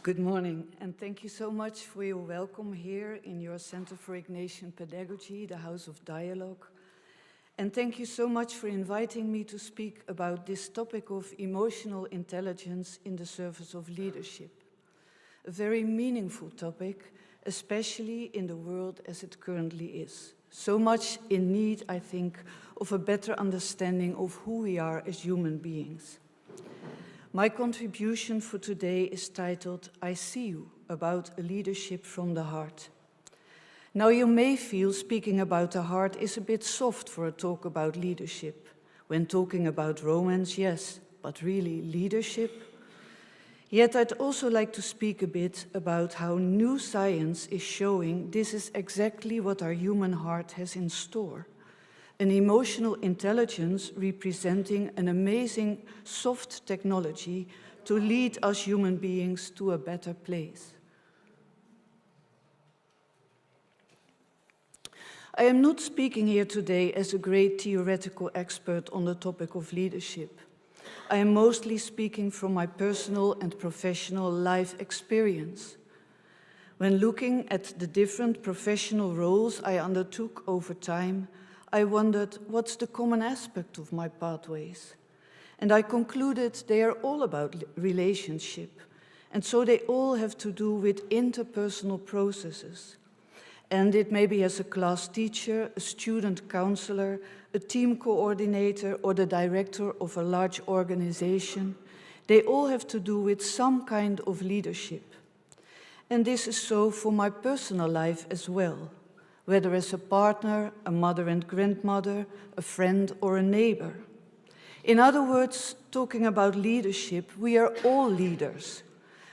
Good morning, and thank you so much for your welcome here in your Center for Ignatian Pedagogy, the House of Dialogue. And thank you so much for inviting me to speak about this topic of emotional intelligence in the service of leadership. A very meaningful topic, especially in the world as it currently is. So much in need, I think, of a better understanding of who we are as human beings. My contribution for today is titled, I See You, about a leadership from the heart. Now you may feel speaking about the heart is a bit soft for a talk about leadership. When talking about romance, yes, but really leadership? Yet I'd also like to speak a bit about how new science is showing this is exactly what our human heart has in store. An emotional intelligence representing an amazing soft technology to lead us human beings to a better place. I am not speaking here today as a great theoretical expert on the topic of leadership. I am mostly speaking from my personal and professional life experience. When looking at the different professional roles I undertook over time, I wondered what's the common aspect of my pathways. And I concluded they are all about relationship, and so they all have to do with interpersonal processes. And it may be as a class teacher, a student counselor, a team coordinator, or the director of a large organization. They all have to do with some kind of leadership. And this is so for my personal life as well, whether as a partner, a mother and grandmother, a friend, or a neighbor. In other words, talking about leadership, we are all leaders.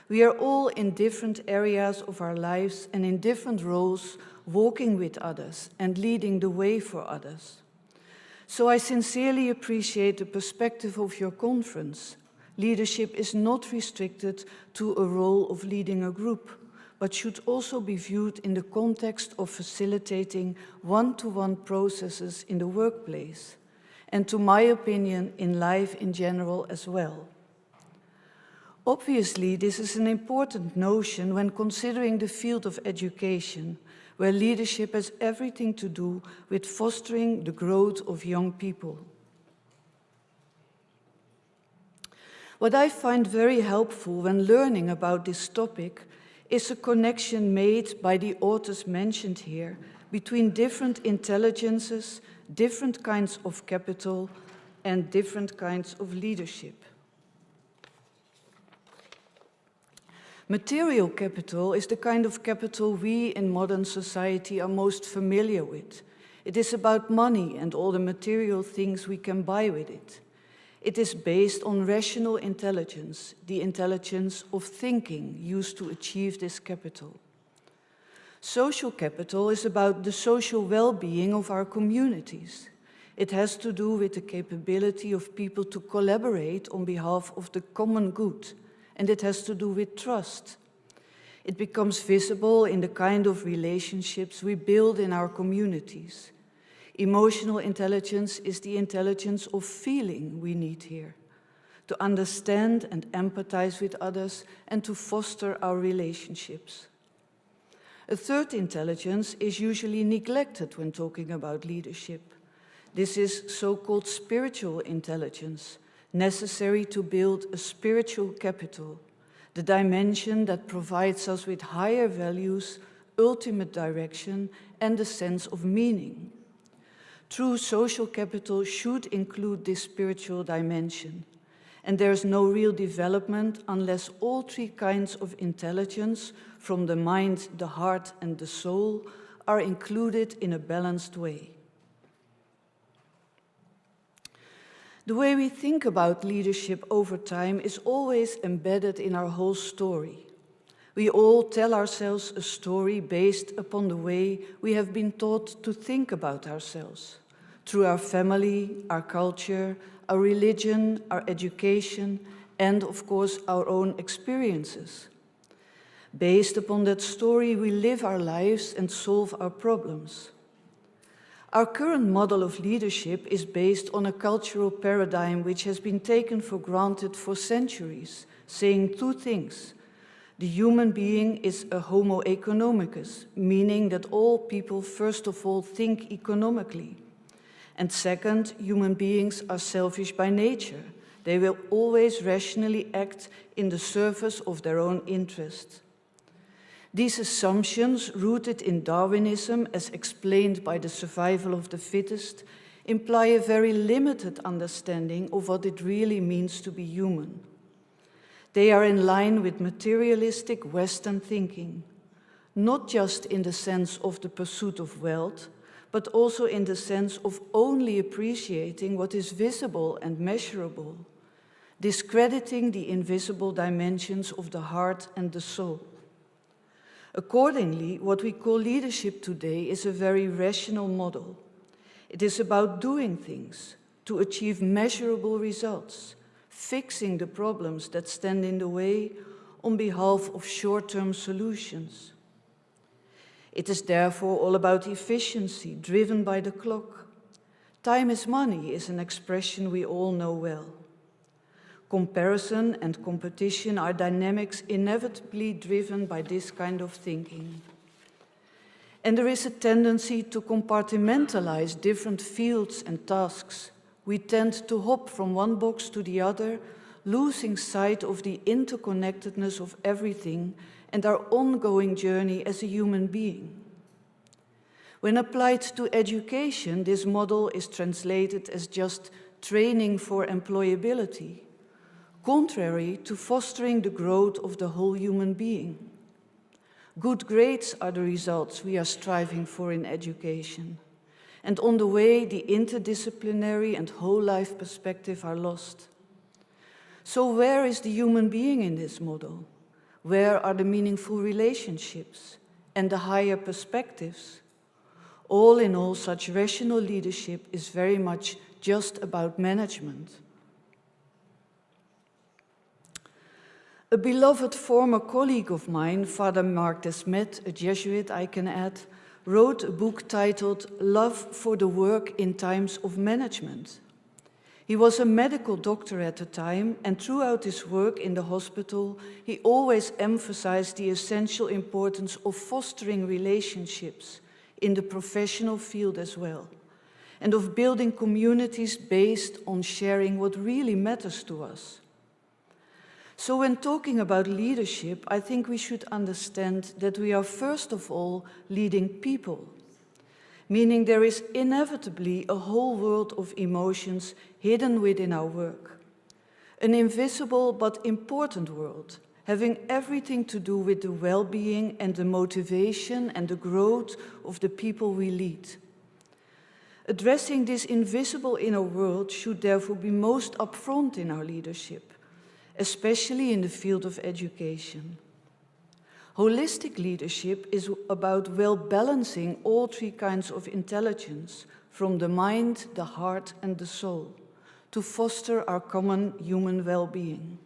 We are all in different areas of our lives and in different roles, walking with others and leading the way for others. So I sincerely appreciate the perspective of your conference. Leadership is not restricted to a role of leading a group, but should also be viewed in the context of facilitating one-to-one processes in the workplace, and to my opinion, in life in general as well. Obviously, this is an important notion when considering the field of education, where leadership has everything to do with fostering the growth of young people. What I find very helpful when learning about this topic is a connection made by the authors mentioned here between different intelligences, different kinds of capital, and different kinds of leadership. Material capital is the kind of capital we in modern society are most familiar with. It is about money and all the material things we can buy with it. It is based on rational intelligence, the intelligence of thinking used to achieve this capital. Social capital is about the social well-being of our communities. It has to do with the capability of people to collaborate on behalf of the common good, and it has to do with trust. It becomes visible in the kind of relationships we build in our communities. Emotional intelligence is the intelligence of feeling we need here, to understand and empathize with others and to foster our relationships. A third intelligence is usually neglected when talking about leadership. This is so-called spiritual intelligence, necessary to build a spiritual capital, the dimension that provides us with higher values, ultimate direction, and a sense of meaning. True social capital should include this spiritual dimension, and there is no real development unless all three kinds of intelligence, from the mind, the heart, and the soul, are included in a balanced way. The way we think about leadership over time is always embedded in our whole story. We all tell ourselves a story based upon the way we have been taught to think about ourselves, through our family, our culture, our religion, our education, and of course our own experiences. Based upon that story, we live our lives and solve our problems. Our current model of leadership is based on a cultural paradigm which has been taken for granted for centuries, saying two things. The human being is a homo economicus, meaning that all people first of all think economically. And second, human beings are selfish by nature. They will always rationally act in the service of their own interest. These assumptions, rooted in Darwinism as explained by the survival of the fittest, imply a very limited understanding of what it really means to be human. They are in line with materialistic Western thinking, not just in the sense of the pursuit of wealth, but also in the sense of only appreciating what is visible and measurable, discrediting the invisible dimensions of the heart and the soul. Accordingly, what we call leadership today is a very rational model. It is about doing things to achieve measurable results, fixing the problems that stand in the way on behalf of short-term solutions. It is therefore all about efficiency, driven by the clock. Time is money is an expression we all know well. Comparison and competition are dynamics inevitably driven by this kind of thinking. And there is a tendency to compartmentalize different fields and tasks. We tend to hop from one box to the other, losing sight of the interconnectedness of everything and our ongoing journey as a human being. When applied to education, this model is translated as just training for employability, contrary to fostering the growth of the whole human being. Good grades are the results we are striving for in education, and on the way the interdisciplinary and whole life perspective are lost. So where is the human being in this model? Where are the meaningful relationships and the higher perspectives? All in all, such rational leadership is very much just about management. A beloved former colleague of mine, Father Marc Desmet, a Jesuit I can add, wrote a book titled Love for the Work in Times of Management. He was a medical doctor at the time, and throughout his work in the hospital, he always emphasized the essential importance of fostering relationships in the professional field as well, and of building communities based on sharing what really matters to us. So when talking about leadership, I think we should understand that we are first of all leading people, meaning there is inevitably a whole world of emotions hidden within our work. An invisible but important world, having everything to do with the well-being and the motivation and the growth of the people we lead. Addressing this invisible inner world should therefore be most upfront in our leadership, especially in the field of education. Holistic leadership is about well-balancing all three kinds of intelligence, from the mind, the heart, and the soul, to foster our common human well-being.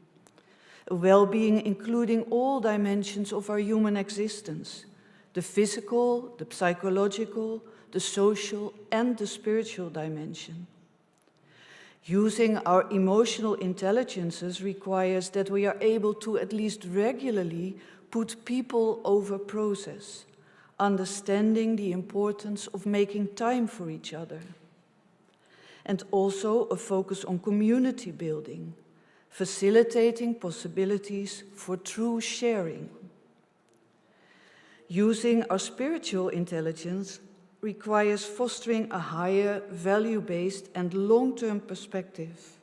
A well-being including all dimensions of our human existence, the physical, the psychological, the social, and the spiritual dimension. Using our emotional intelligences requires that we are able to at least regularly put people over process, understanding the importance of making time for each other. And also a focus on community building, facilitating possibilities for true sharing. Using our spiritual intelligence requires fostering a higher, value-based and long-term perspective.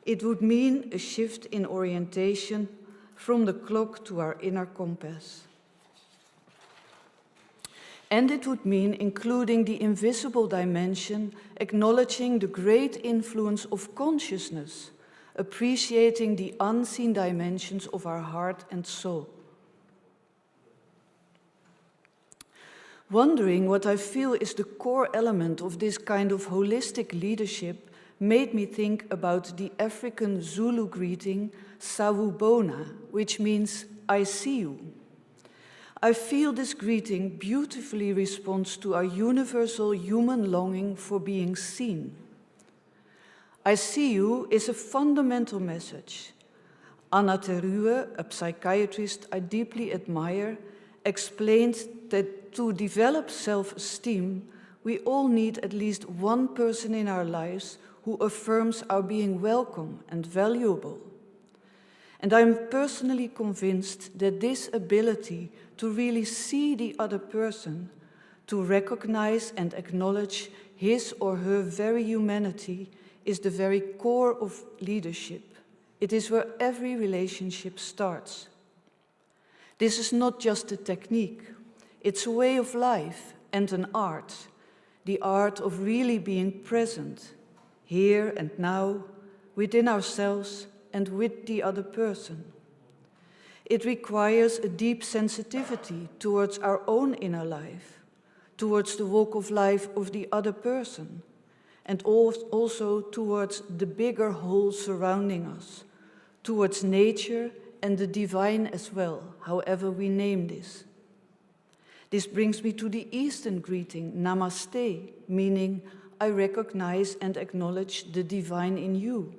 It would mean a shift in orientation from the clock to our inner compass. And it would mean including the invisible dimension, acknowledging the great influence of consciousness, appreciating the unseen dimensions of our heart and soul. Wondering what I feel is the core element of this kind of holistic leadership made me think about the African Zulu greeting, Sawubona, which means, I see you. I feel this greeting beautifully responds to our universal human longing for being seen. I see you is a fundamental message. Anna Terue, a psychiatrist I deeply admire, explained that to develop self-esteem, we all need at least one person in our lives who affirms our being welcome and valuable. And I'm personally convinced that this ability to really see the other person, to recognize and acknowledge his or her very humanity, is the very core of leadership. It is where every relationship starts. This is not just a technique, it's a way of life and an art, the art of really being present, here and now, within ourselves and with the other person. It requires a deep sensitivity towards our own inner life, towards the walk of life of the other person, and also towards the bigger whole surrounding us, towards nature and the divine as well, however we name this. This brings me to the Eastern greeting, Namaste, meaning I recognize and acknowledge the divine in you.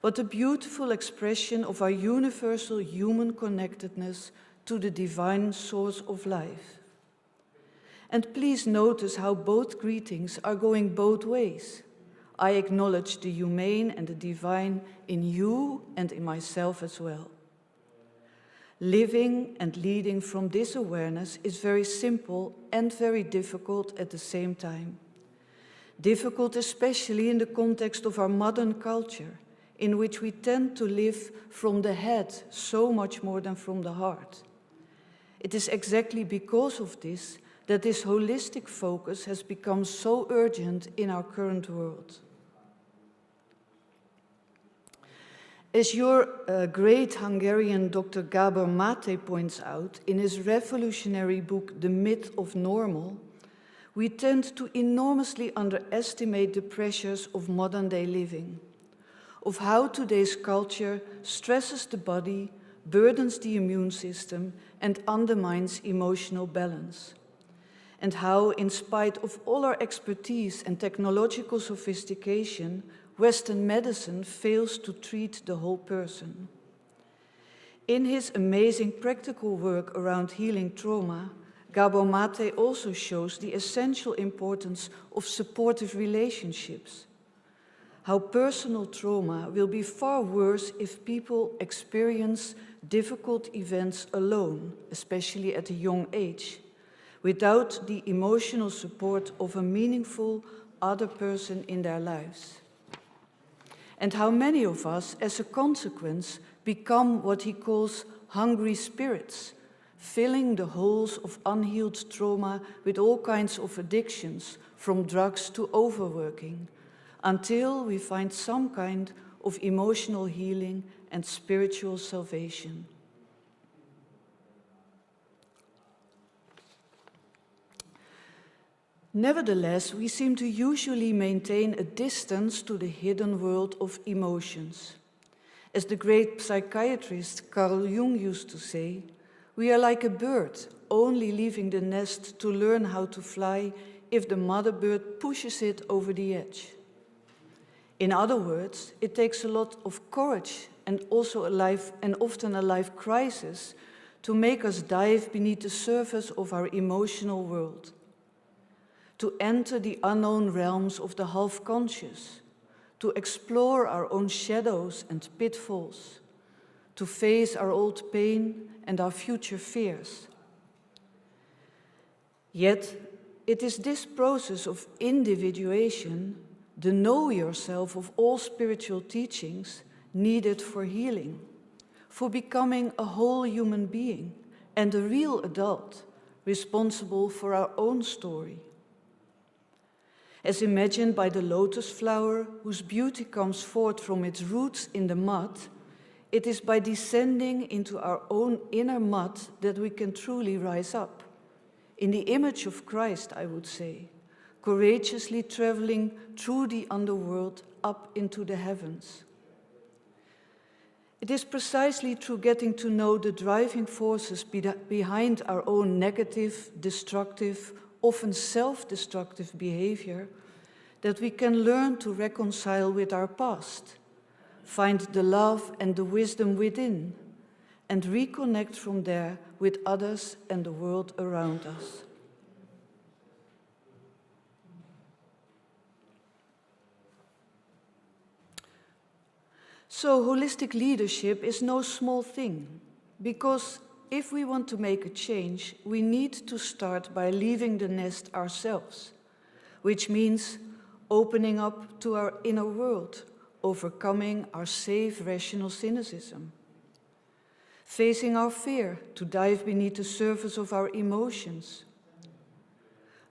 What a beautiful expression of our universal human connectedness to the divine source of life. And please notice how both greetings are going both ways. I acknowledge the humane and the divine in you and in myself as well. Living and leading from this awareness is very simple and very difficult at the same time. Difficult especially in the context of our modern culture, in which we tend to live from the head so much more than from the heart. It is exactly because of this that this holistic focus has become so urgent in our current world. As your great Hungarian Dr. Gábor Máté points out in his revolutionary book, The Myth of Normal, we tend to enormously underestimate the pressures of modern-day living, of how today's culture stresses the body, burdens the immune system, and undermines emotional balance. And how, in spite of all our expertise and technological sophistication, Western medicine fails to treat the whole person. In his amazing practical work around healing trauma, Gábor Máté also shows the essential importance of supportive relationships. How personal trauma will be far worse if people experience difficult events alone, especially at a young age, without the emotional support of a meaningful other person in their lives. And how many of us, as a consequence, become what he calls hungry spirits, filling the holes of unhealed trauma with all kinds of addictions, from drugs to overworking, until we find some kind of emotional healing and spiritual salvation. Nevertheless, we seem to usually maintain a distance to the hidden world of emotions. As the great psychiatrist Carl Jung used to say, we are like a bird, only leaving the nest to learn how to fly if the mother bird pushes it over the edge. In other words, it takes a lot of courage and also often a life crisis to make us dive beneath the surface of our emotional world, to enter the unknown realms of the half-conscious, to explore our own shadows and pitfalls, to face our old pain and our future fears. Yet, it is this process of individuation, the know yourself of all spiritual teachings, needed for healing, for becoming a whole human being and a real adult, responsible for our own story. As imagined by the lotus flower, whose beauty comes forth from its roots in the mud, it is by descending into our own inner mud that we can truly rise up. in the image of Christ, I would say, courageously traveling through the underworld up into the heavens. It is precisely through getting to know the driving forces behind our own negative, destructive, often self-destructive behavior that we can learn to reconcile with our past, find the love and the wisdom within, and reconnect from there with others and the world around us. So, holistic leadership is no small thing, because if we want to make a change, we need to start by leaving the nest ourselves, which means opening up to our inner world, overcoming our safe, rational cynicism, facing our fear to dive beneath the surface of our emotions,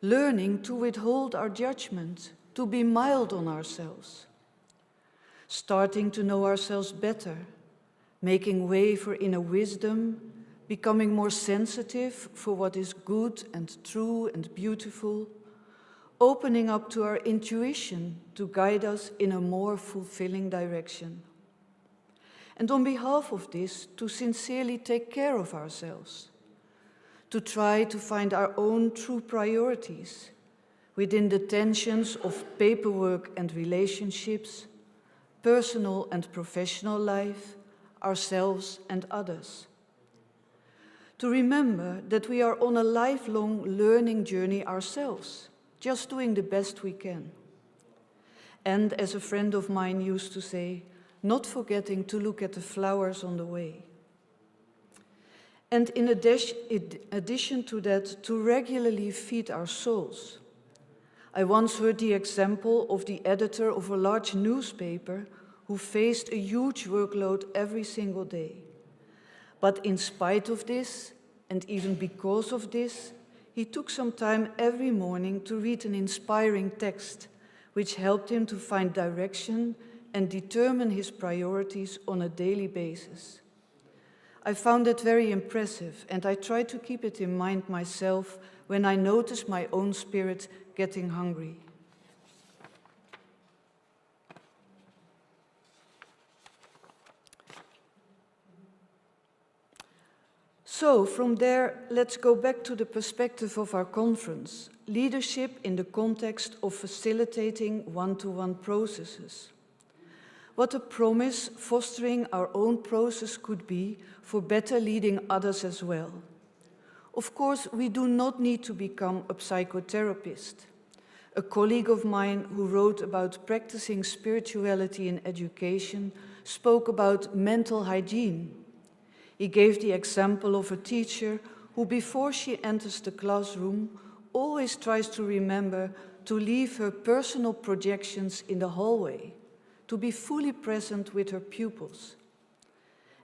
learning to withhold our judgment, to be mild on ourselves, starting to know ourselves better, making way for inner wisdom, becoming more sensitive for what is good and true and beautiful, opening up to our intuition to guide us in a more fulfilling direction. And on behalf of this, to sincerely take care of ourselves, to try to find our own true priorities within the tensions of paperwork and relationships, personal and professional life, ourselves and others. To remember that we are on a lifelong learning journey ourselves, just doing the best we can. And as a friend of mine used to say, not forgetting to look at the flowers on the way. And in addition to that, to regularly feed our souls. I once heard the example of the editor of a large newspaper who faced a huge workload every single day. But in spite of this, and even because of this, he took some time every morning to read an inspiring text, which helped him to find direction and determine his priorities on a daily basis. I found that very impressive, and I try to keep it in mind myself when I notice my own spirit getting hungry. So, from there, let's go back to the perspective of our conference, leadership in the context of facilitating one-to-one processes. What a promise fostering our own process could be for better leading others as well. Of course, we do not need to become a psychotherapist. A colleague of mine who wrote about practicing spirituality in education spoke about mental hygiene. He gave the example of a teacher who, before she enters the classroom, always tries to remember to leave her personal projections in the hallway, to be fully present with her pupils.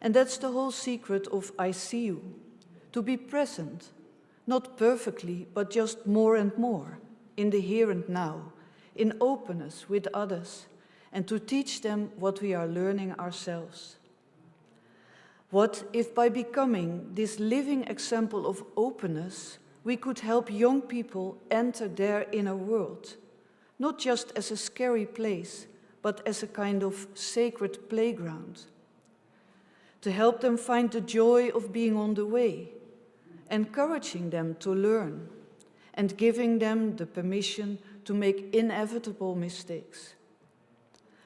And that's the whole secret of I See You, to be present, not perfectly, but just more and more, in the here and now, in openness with others, and to teach them what we are learning ourselves. What if by becoming this living example of openness, we could help young people enter their inner world, not just as a scary place, but as a kind of sacred playground, to help them find the joy of being on the way, encouraging them to learn, and giving them the permission to make inevitable mistakes.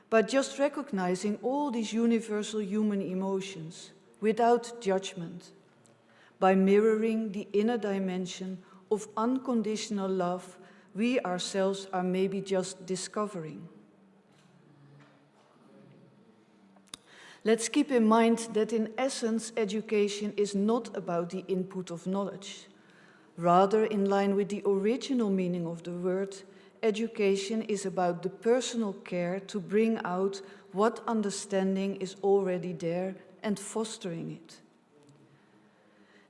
By just recognizing all these universal human emotions without judgment, by mirroring the inner dimension of unconditional love we ourselves are maybe just discovering. Let's keep in mind that in essence, education is not about the input of knowledge. Rather, in line with the original meaning of the word, education is about the personal care to bring out what understanding is already there and fostering it.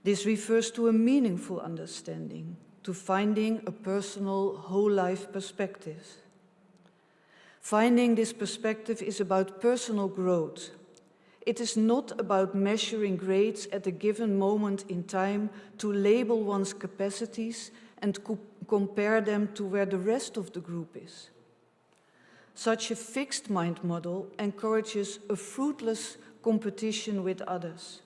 This refers to a meaningful understanding, to finding a personal whole life perspective. Finding this perspective is about personal growth. it is not about measuring grades at a given moment in time to label one's capacities and compare them to where the rest of the group is. Such a fixed mind model encourages a fruitless competition with others.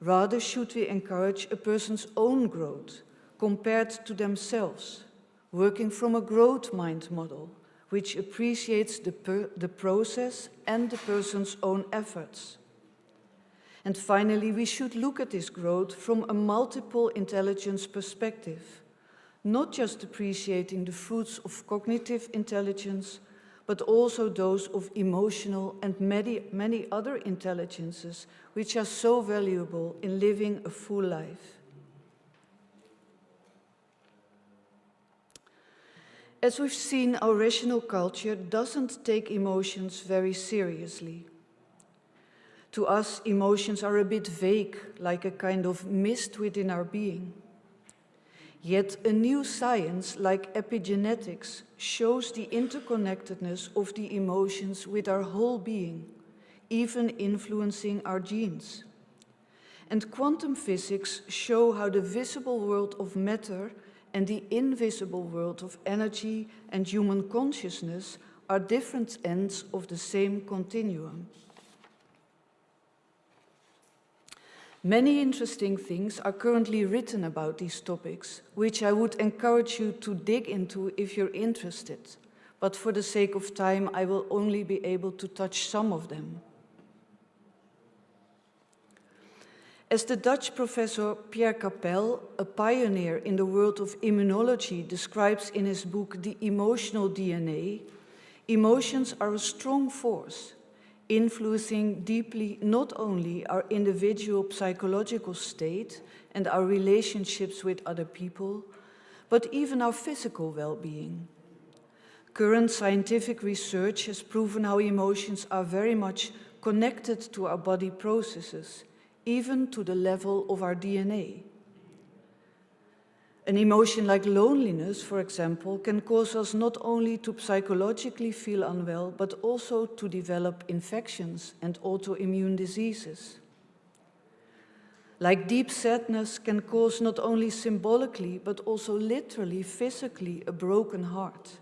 Rather, should we encourage a person's own growth compared to themselves, working from a growth mind model, which appreciates the process and the person's own efforts. And finally, we should look at this growth from a multiple intelligence perspective, not just appreciating the fruits of cognitive intelligence, but also those of emotional and many other intelligences which are so valuable in living a full life. As we've seen, our rational culture doesn't take emotions very seriously. To us, emotions are a bit vague, like a kind of mist within our being. Yet a new science, like epigenetics, shows the interconnectedness of the emotions with our whole being, even influencing our genes. And quantum physics show how the visible world of matter and the invisible world of energy and human consciousness are different ends of the same continuum. Many interesting things are currently written about these topics, which I would encourage you to dig into if you're interested. But for the sake of time, I will only be able to touch some of them. As the Dutch professor Pierre Capelle, a pioneer in the world of immunology, describes in his book The Emotional DNA, emotions are a strong force, influencing deeply not only our individual psychological state and our relationships with other people, but even our physical well-being. Current scientific research has proven how emotions are very much connected to our body processes, even to the level of our DNA. An emotion like loneliness, for example, can cause us not only to psychologically feel unwell, but also to develop infections and autoimmune diseases. Like deep sadness can cause not only symbolically, but also literally, physically, a broken heart.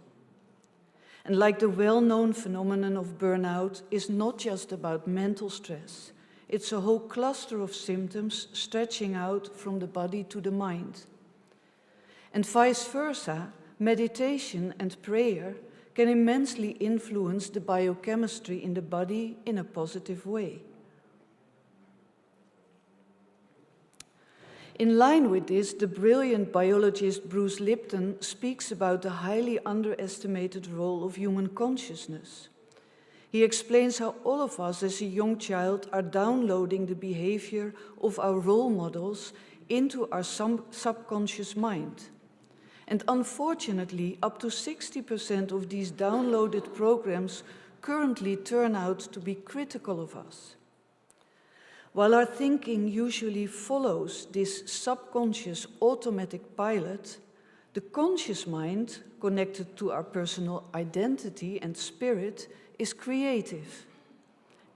And like the well-known phenomenon of burnout is not just about mental stress, it's a whole cluster of symptoms stretching out from the body to the mind. And vice versa, meditation and prayer can immensely influence the biochemistry in the body in a positive way. In line with this, the brilliant biologist Bruce Lipton speaks about the highly underestimated role of human consciousness. He explains how all of us as a young child are downloading the behavior of our role models into our subconscious mind. And unfortunately, up to 60% of these downloaded programs currently turn out to be critical of us. While our thinking usually follows this subconscious automatic pilot, the conscious mind, connected to our personal identity and spirit, is creative.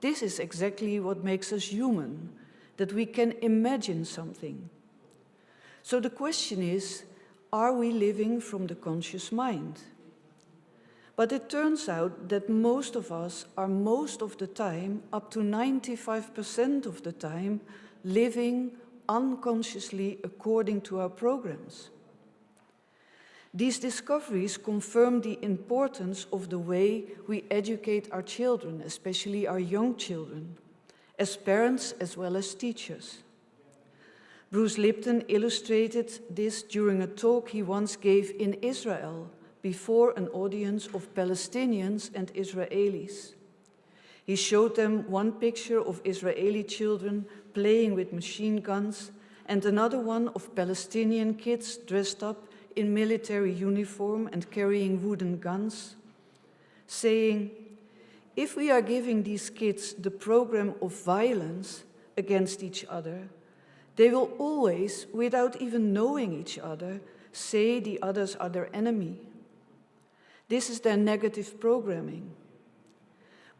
This is exactly what makes us human, that we can imagine something. So the question is, are we living from the conscious mind? But it turns out that most of us are most of the time, up to 95% of the time, living unconsciously according to our programs. These discoveries confirm the importance of the way we educate our children, especially our young children, as parents as well as teachers. Bruce Lipton illustrated this during a talk he once gave in Israel before an audience of Palestinians and Israelis. He showed them one picture of Israeli children playing with machine guns and another one of Palestinian kids dressed up in military uniform and carrying wooden guns, saying, if we are giving these kids the program of violence against each other, they will always, without even knowing each other, say the others are their enemy. This is their negative programming.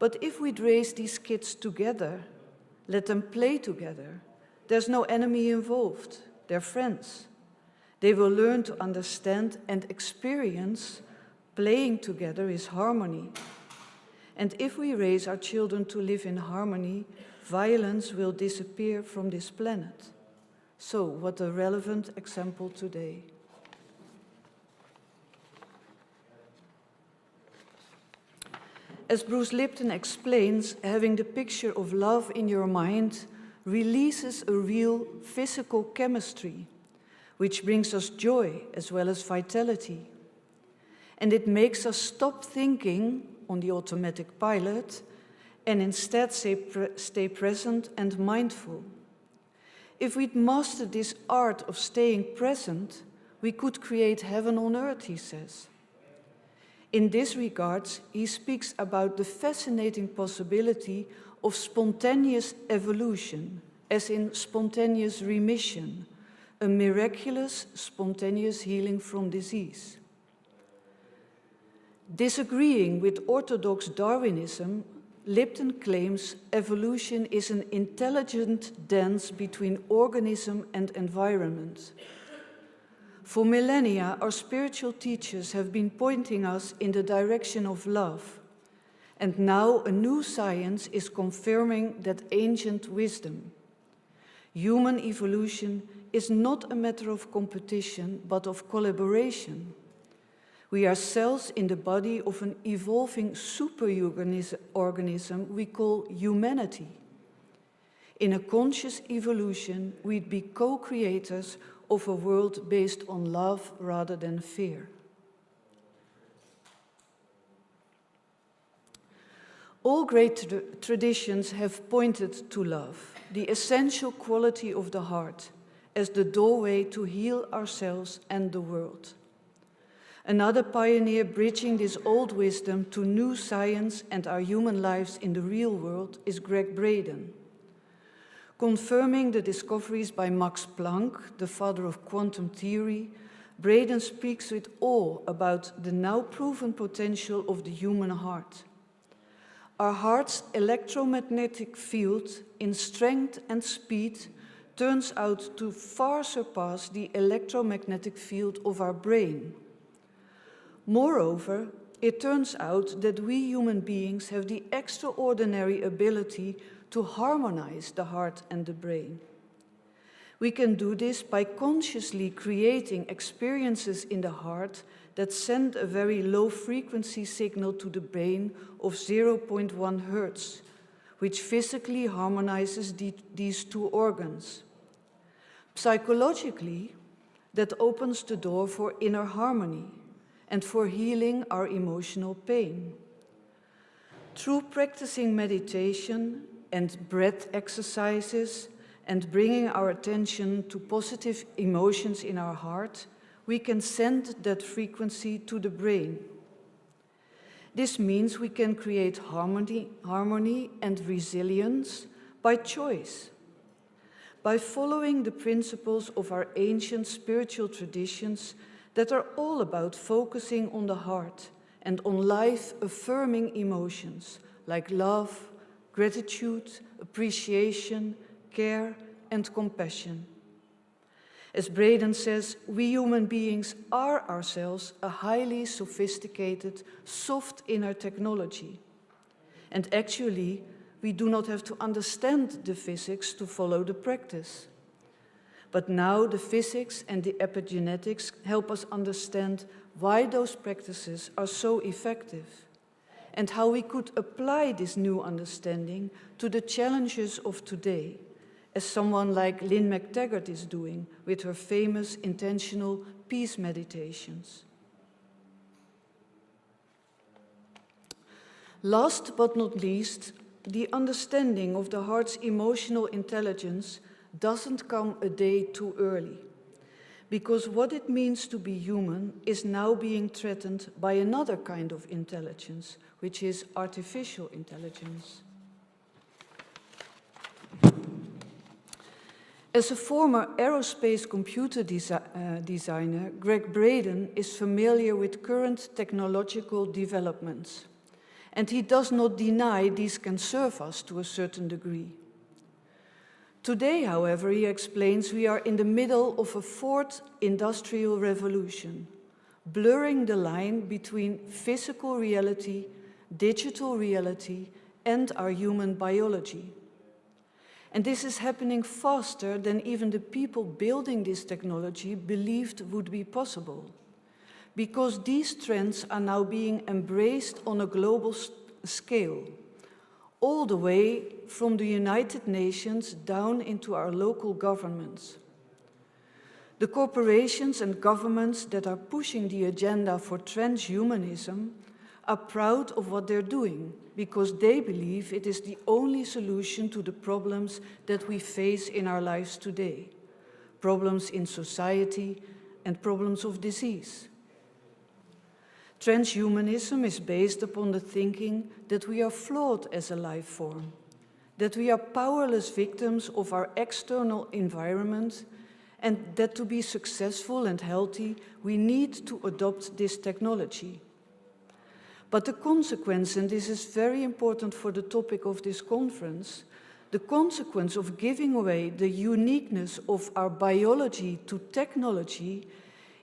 But if we'd raise these kids together, let them play together, there's no enemy involved, they're friends. They will learn to understand and experience playing together is harmony. And if we raise our children to live in harmony, violence will disappear from this planet. So, what a relevant example today. As Bruce Lipton explains, having the picture of love in your mind releases a real physical chemistry, which brings us joy as well as vitality. And it makes us stop thinking on the automatic pilot and instead stay present and mindful. If we'd mastered this art of staying present, we could create heaven on earth, he says. In this regard, he speaks about the fascinating possibility of spontaneous evolution, as in spontaneous remission, a miraculous spontaneous healing from disease. Disagreeing with orthodox Darwinism, Lipton claims evolution is an intelligent dance between organism and environment. For millennia, our spiritual teachers have been pointing us in the direction of love, and now a new science is confirming that ancient wisdom. Human evolution is not a matter of competition, but of collaboration. We are cells in the body of an evolving superorganism we call humanity. In a conscious evolution, we'd be co-creators of a world based on love rather than fear. All great traditions have pointed to love, the essential quality of the heart, as the doorway to heal ourselves and the world. Another pioneer bridging this old wisdom to new science and our human lives in the real world is Greg Braden. Confirming the discoveries by Max Planck, the father of quantum theory, Braden speaks with awe about the now proven potential of the human heart. Our heart's electromagnetic field, in strength and speed, turns out to far surpass the electromagnetic field of our brain. Moreover, it turns out that we human beings have the extraordinary ability to harmonize the heart and the brain. We can do this by consciously creating experiences in the heart that send a very low frequency signal to the brain of 0.1 Hertz, which physically harmonizes these two organs. Psychologically, that opens the door for inner harmony and for healing our emotional pain. Through practicing meditation and breath exercises and bringing our attention to positive emotions in our heart, we can send that frequency to the brain. This means we can create harmony and resilience by choice, by following the principles of our ancient spiritual traditions that are all about focusing on the heart and on life-affirming emotions like love, gratitude, appreciation, care, and compassion. As Braden says, we human beings are ourselves a highly sophisticated, soft inner technology. And actually, we do not have to understand the physics to follow the practice. But now the physics and the epigenetics help us understand why those practices are so effective and how we could apply this new understanding to the challenges of today, as someone like Lynn McTaggart is doing with her famous intentional peace meditations. Last but not least, the understanding of the heart's emotional intelligence doesn't come a day too early, because what it means to be human is now being threatened by another kind of intelligence, which is artificial intelligence. As a former aerospace computer designer, Greg Braden is familiar with current technological developments. and he does not deny these can serve us to a certain degree. Today, however, he explains, we are in the middle of a fourth industrial revolution, blurring the line between physical reality, digital reality, and our human biology. And this is happening faster than even the people building this technology believed would be possible, because these trends are now being embraced on a global scale, all the way from the United Nations down into our local governments. The corporations and governments that are pushing the agenda for transhumanism are proud of what they're doing because they believe it is the only solution to the problems that we face in our lives today, problems in society and problems of disease. Transhumanism is based upon the thinking that we are flawed as a life form, that we are powerless victims of our external environment, and that to be successful and healthy, we need to adopt this technology. But the consequence, and this is very important for the topic of this conference, the consequence of giving away the uniqueness of our biology to technology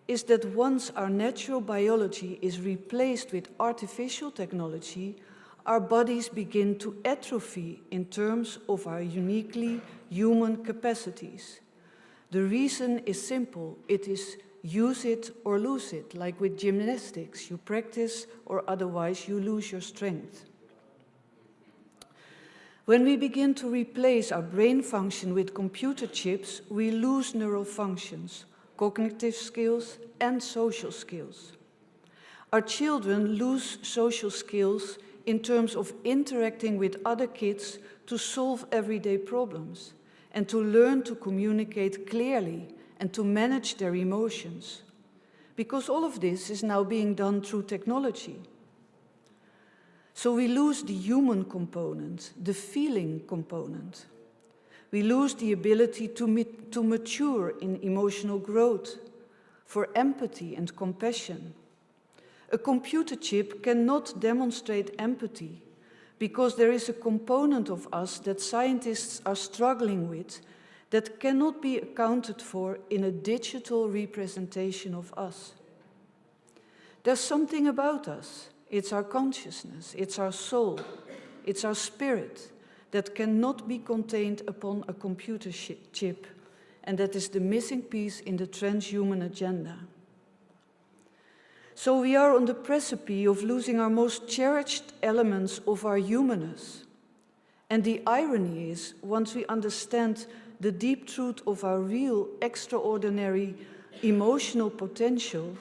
is that once our natural biology is replaced with artificial technology, our bodies begin to atrophy in terms of our uniquely human capacities. The reason is simple. It is use it or lose it, like with gymnastics. You practice or otherwise you lose your strength. When we begin to replace our brain function with computer chips, we lose neural functions, cognitive skills, and social skills. Our children lose social skills in terms of interacting with other kids to solve everyday problems and to learn to communicate clearly and to manage their emotions, because all of this is now being done through technology. So we lose the human component, the feeling component. We lose the ability to mature in emotional growth, for empathy and compassion. A computer chip cannot demonstrate empathy because there is a component of us that scientists are struggling with that cannot be accounted for in a digital representation of us. There's something about us. It's our consciousness, it's our soul, it's our spirit that cannot be contained upon a computer chip, and that is the missing piece in the transhuman agenda. So we are on the precipice of losing our most cherished elements of our humanness. And the irony is, once we understand the deep truth of our real, extraordinary emotional potential,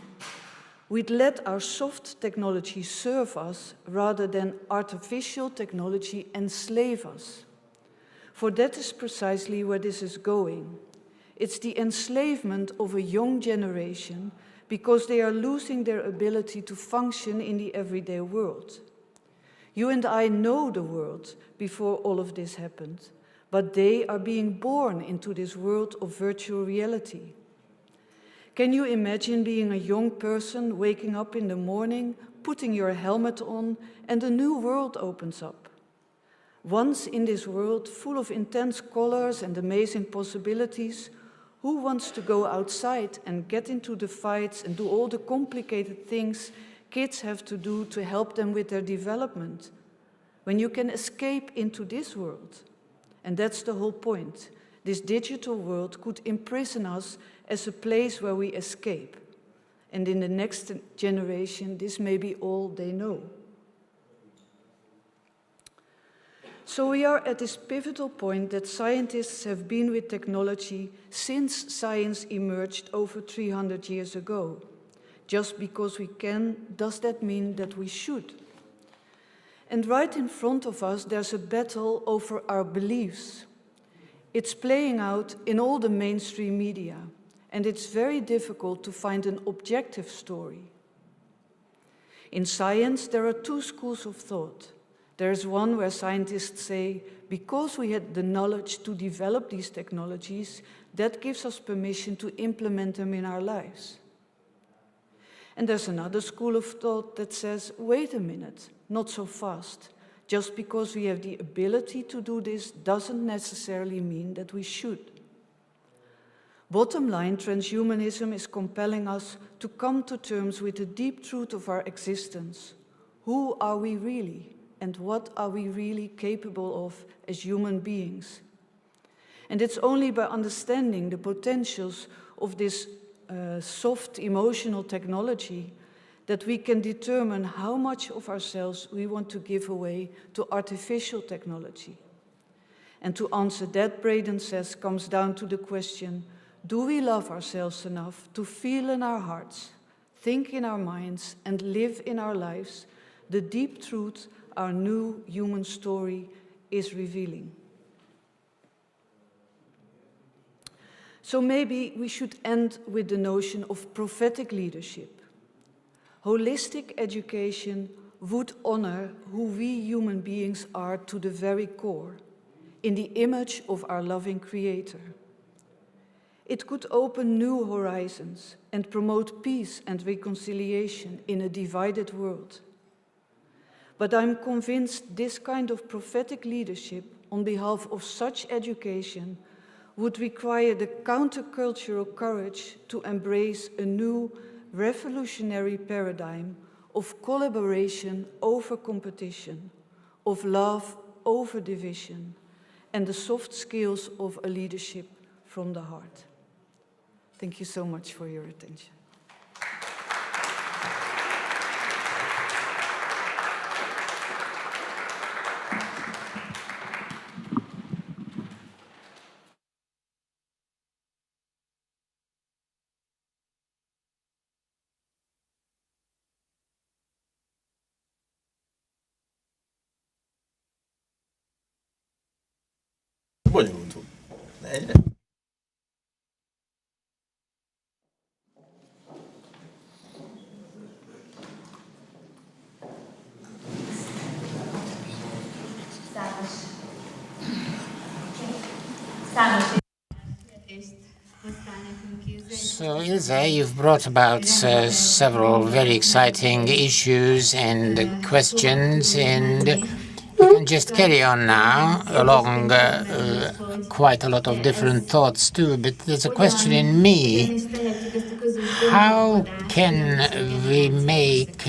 we'd let our soft technology serve us rather than artificial technology enslave us. For that is precisely where this is going. It's the enslavement of a young generation because they are losing their ability to function in the everyday world. You and I know the world before all of this happened, but they are being born into this world of virtual reality. Can you imagine being a young person, waking up in the morning, putting your helmet on, and a new world opens up? Once in this world full of intense colors and amazing possibilities, who wants to go outside and get into the fights and do all the complicated things kids have to do to help them with their development, when you can escape into this world? And that's the whole point. This digital world could imprison us as a place where we escape. And in the next generation, this may be all they know. So we are at this pivotal point that scientists have been with technology since science emerged over 300 years ago. Just because we can, does that mean that we should? And right in front of us, there's a battle over our beliefs. It's playing out in all the mainstream media, and it's very difficult to find an objective story. In science, there are two schools of thought. There's one where scientists say, because we had the knowledge to develop these technologies, that gives us permission to implement them in our lives. And there's another school of thought that says, wait a minute, not so fast. Just because we have the ability to do this doesn't necessarily mean that we should. Bottom line, transhumanism is compelling us to come to terms with the deep truth of our existence. Who are we really? And what are we really capable of as human beings? And it's only by understanding the potentials of this soft emotional technology that we can determine how much of ourselves we want to give away to artificial technology. And to answer that, Braden says, comes down to the question, do we love ourselves enough to feel in our hearts, think in our minds, and live in our lives the deep truth our new human story is revealing? So maybe we should end with the notion of prophetic leadership. Holistic education would honor who we human beings are to the very core, in the image of our loving Creator. It could open new horizons and promote peace and reconciliation in a divided world. But I'm convinced this kind of prophetic leadership on behalf of such education would require the countercultural courage to embrace a new revolutionary paradigm of collaboration over competition, of love over division, and the soft skills of a leadership from the heart. Thank you so much for your attention. Bonyolult. Egyre? So, Ilse, you've brought about several very exciting issues and questions, and we can just carry on now along quite a lot of different thoughts too. But there's a question in me: how can we make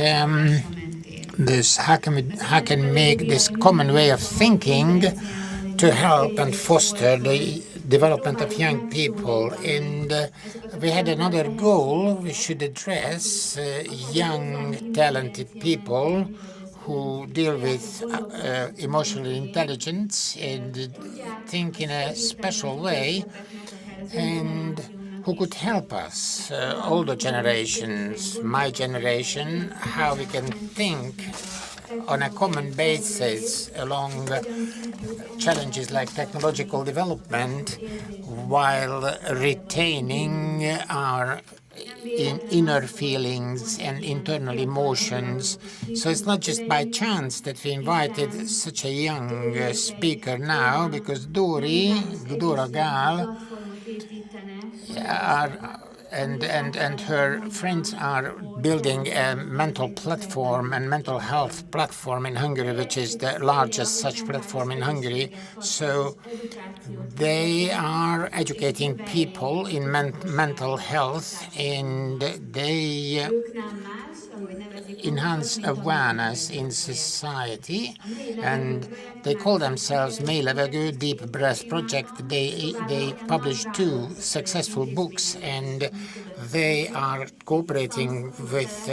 this? How can make this common way of thinking to help and foster the development of young people? And we had another goal we should address: young, talented people who deal with emotional intelligence and think in a special way, and who could help us, older generations, my generation, how we can think on a common basis along challenges like technological development while retaining our inner feelings and internal emotions. So it's not just by chance that we invited such a young speaker now, because Dora Gál, and her friends are building a mental platform and mental health platform in Hungary, which is the largest such platform in Hungary. So they are educating people in mental health, and they enhance awareness in society, and they call themselves Mélylevegő Deep Breath Project. They published 2 successful books, and they are cooperating with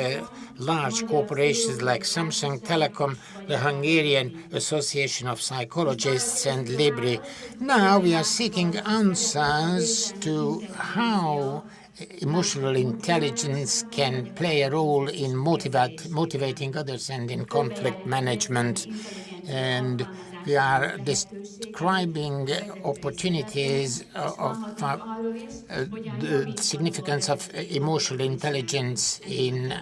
large corporations like Samsung Telecom, the Hungarian Association of Psychologists, and Libri. Now we are seeking answers to how emotional intelligence can play a role in motivating others and in conflict management. And we are describing opportunities of the significance of emotional intelligence in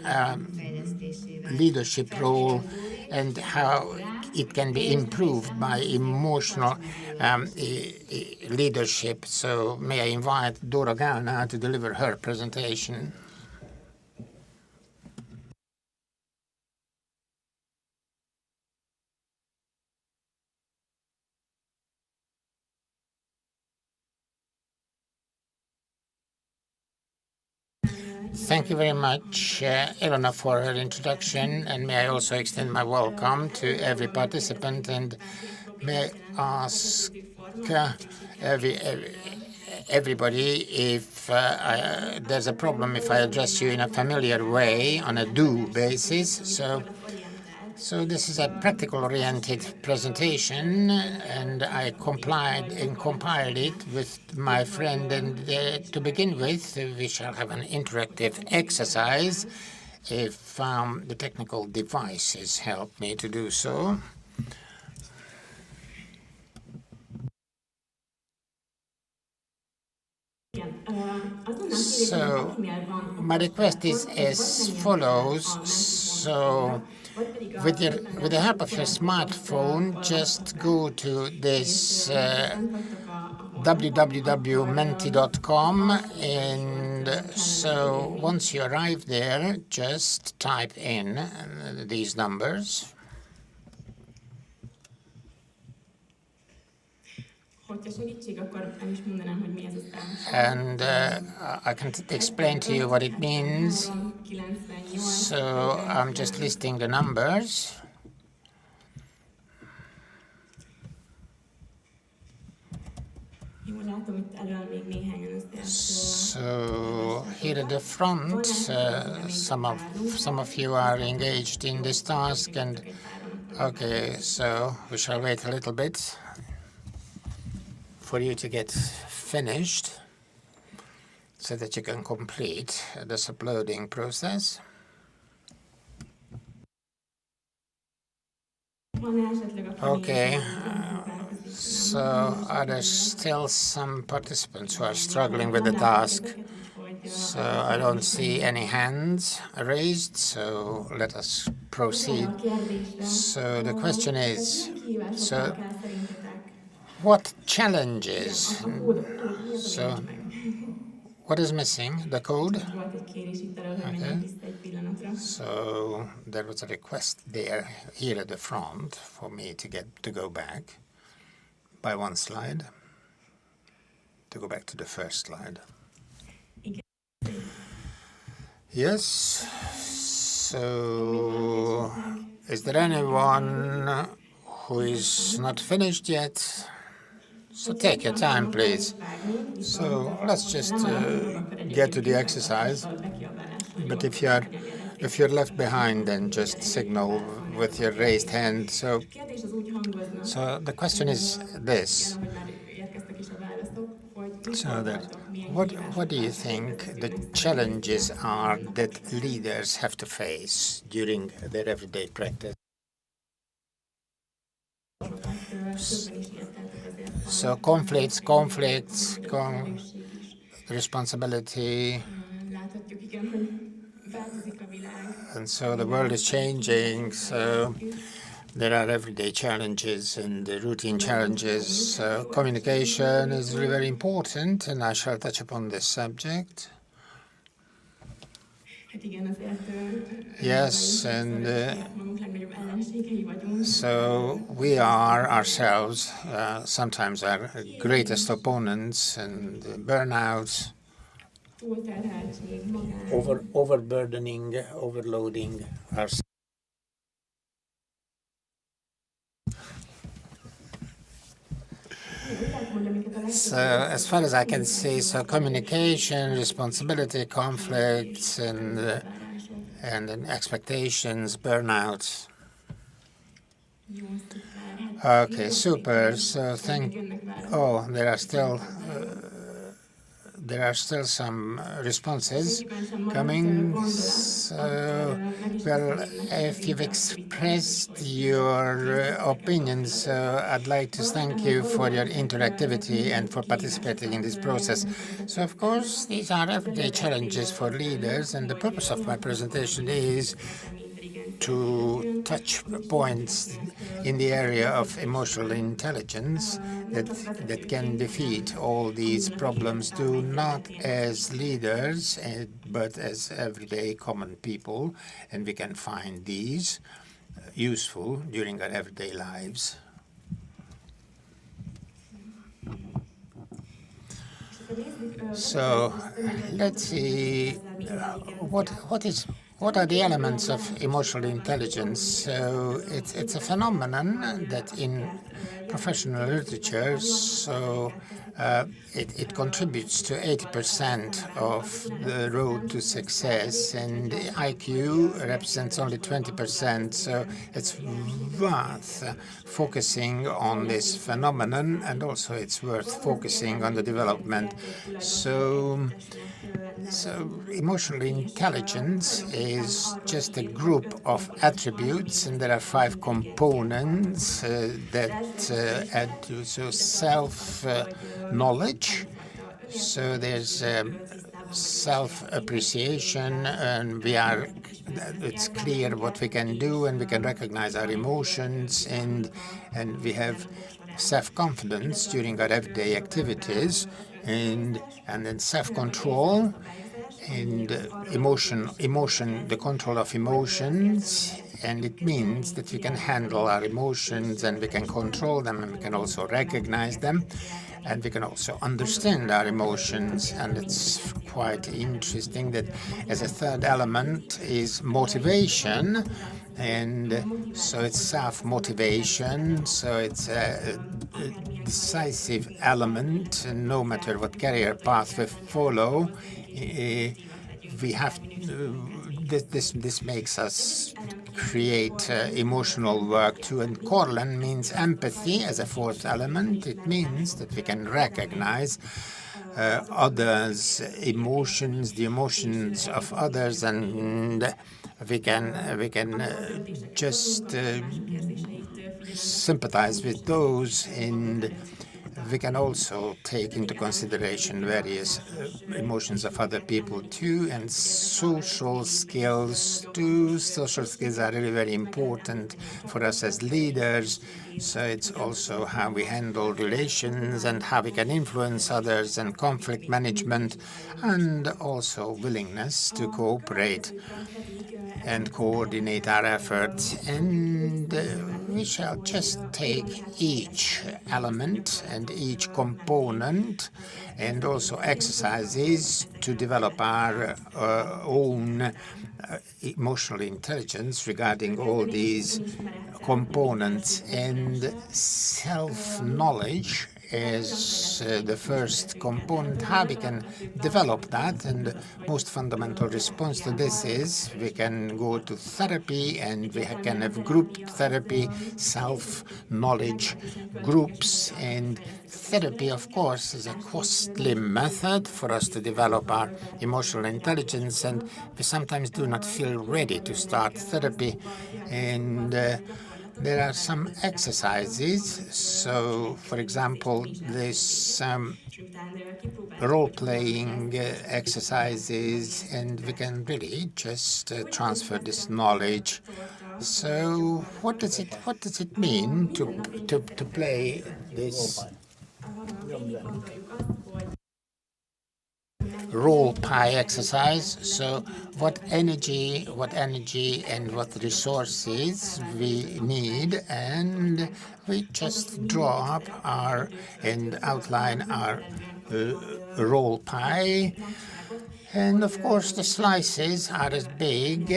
leadership role and how it can be improved by emotional leadership. So may I invite Dora Gál now to deliver her presentation. Thank you very much, Elena, for her introduction, and may I also extend my welcome to every participant, and may I ask everybody if there's a problem if I address you in a familiar way on a do basis. So this is a practical-oriented presentation, and I compiled it with my friend. And to begin with, we shall have an interactive exercise if the technical devices help me to do so. So my request is as follows. So with the help of your smartphone, just go to this www.menti.com, and so once you arrive there, just type in these numbers. And I can explain to you what it means. So I'm just listing the numbers. So here at the front, some of you are engaged in this task, and okay, so we shall wait a little bit for you to get finished so that you can complete this uploading process. Okay, so are there still some participants who are struggling with the task? So I don't see any hands raised, so let us proceed. So the question is, so what challenges? So what is missing? The code? Okay. So there was a request there, here at the front, for me to go back by one slide, to go back to the first slide. Yes. So is there anyone who is not finished yet? So take your time, please. So let's just get to the exercise. But if you're left behind, then just signal with your raised hand. So the question is this: so that what do you think the challenges are that leaders have to face during their everyday practice? So conflicts, responsibility, and so the world is changing, so there are everyday challenges and routine challenges. So communication is really very important, and I shall touch upon this subject. Yes, and so we are ourselves sometimes our greatest opponents, and burnout, overburdening, overloading ourselves. So as far as I can see, so communication, responsibility, conflicts, and then expectations, burnout. Okay, super. So there are still some responses coming. So, well, if you've expressed your opinions, I'd like to thank you for your interactivity and for participating in this process. So, of course, these are everyday challenges for leaders, and the purpose of my presentation is to touch points in the area of emotional intelligence that can defeat all these problems, not as leaders, but as everyday common people, and we can find these useful during our everyday lives. So let's see what are the elements of emotional intelligence. So it's a phenomenon that in professional literature, so it contributes to 80% of the road to success, and IQ represents only 20%. So it's worth focusing on this phenomenon, and also it's worth focusing on the development. So emotional intelligence is just a group of attributes, and there are 5 components that add to self-knowledge. So there's self-appreciation, and it's clear what we can do, and we can recognize our emotions, and we have self-confidence during our everyday activities, and then self-control, and the control of emotions, and it means that we can handle our emotions, and we can control them, and we can also recognize them, and we can also understand our emotions. And it's quite interesting that as a third element is motivation, and so it's self-motivation, so it's a decisive element, and no matter what career path we follow, we have this makes us create emotional work too. And Corlan means empathy as a 4th element. It means that we can recognize others' emotions, the emotions of others, and we can just sympathize with those, and we can also take into consideration various emotions of other people too, and social skills too. Social skills are really very important for us as leaders. So it's also how we handle relations and how we can influence others, and conflict management, and also willingness to cooperate and coordinate our efforts. And we shall just take each element and each component, and also exercises to develop our own emotional intelligence regarding all these components. And self-knowledge is the first component, how we can develop that. And the most fundamental response to this is we can go to therapy, and we can have group therapy, self-knowledge groups. And therapy, of course, is a costly method for us to develop our emotional intelligence, and we sometimes do not feel ready to start therapy. And there are some exercises. So, for example, there's role-playing exercises, and we can really just transfer this knowledge. So, what does it mean to play this role play exercise? So what energy and what resources we need, and we just draw up and outline our role play. And of course the slices are as big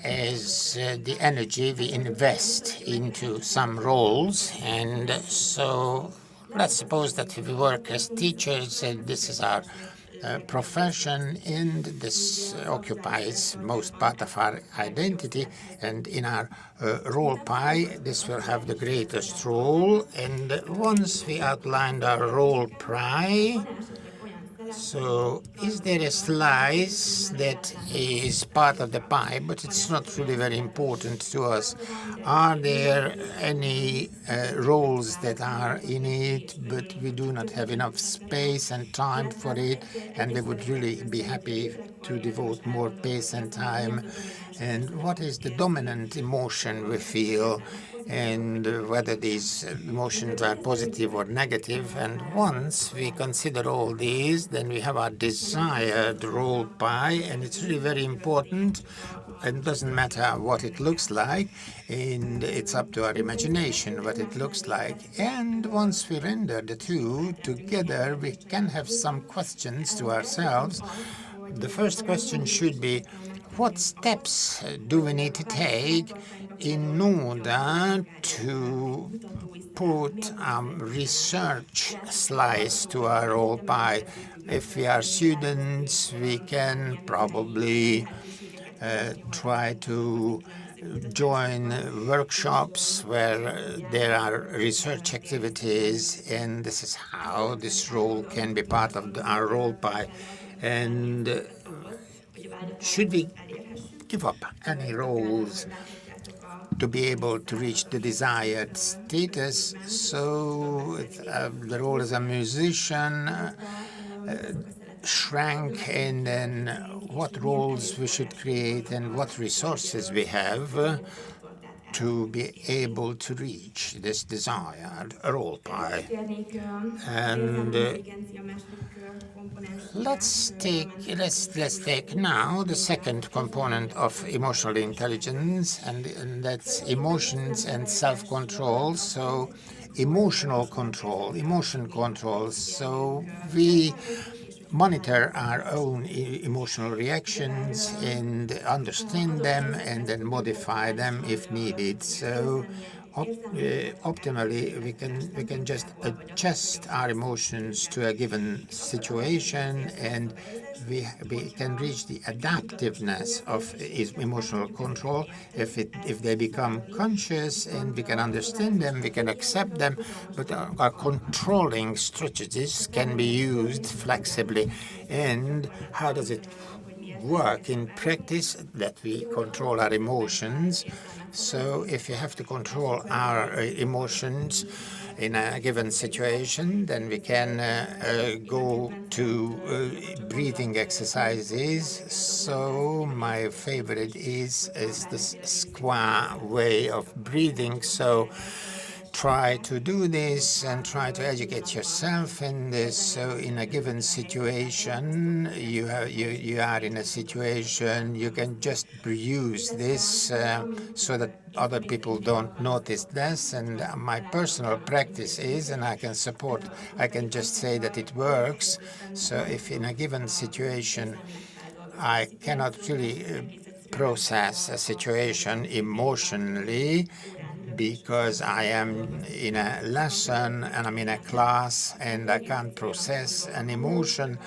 as the energy we invest into some roles. And so let's suppose that we work as teachers, and this is our profession, and this occupies most part of our identity, and in our role play this will have the greatest role. And once we outlined our role play, so is there a slice that is part of the pie, but it's not really very important to us? Are there any roles that are in it, but we do not have enough space and time for it, and we would really be happy to devote more space and time? And what is the dominant emotion we feel? and whether these emotions are positive or negative. And once we consider all these, then we have our desired role pie, and it's really very important. It doesn't matter what it looks like, and it's up to our imagination what it looks like. And once we render the two together, we can have some questions to ourselves. The first question should be, what steps do we need to take in order to put research slice to our role pie? If we are students, we can probably try to join workshops where there are research activities, and this is how this role can be part of our role pie. And should we give up any roles to be able to reach the desired status? So the role as a musician shrank, and then what roles we should create and what resources we have to be able to reach this desired role pie. And let's take now the second component of emotional intelligence, and that's emotions and self-control. So emotional control, emotion control. So we monitor our own emotional reactions and understand them and then modify them if needed. So optimally, we can just adjust our emotions to a given situation, and we can reach the adaptiveness of emotional control if they become conscious, and we can understand them, we can accept them, but our controlling strategies can be used flexibly. And how does it work in practice? That we control our emotions. So if you have to control our emotions in a given situation, then we can go to breathing exercises. So my favorite is this square way of breathing. So try to do this and try to educate yourself in this. So in a given situation, you are in a situation, you can just use this so that other people don't notice this. And my personal practice is, and I can just say that it works. So if in a given situation I cannot really process a situation emotionally, because I am in a lesson and I'm in a class and I can't process an emotion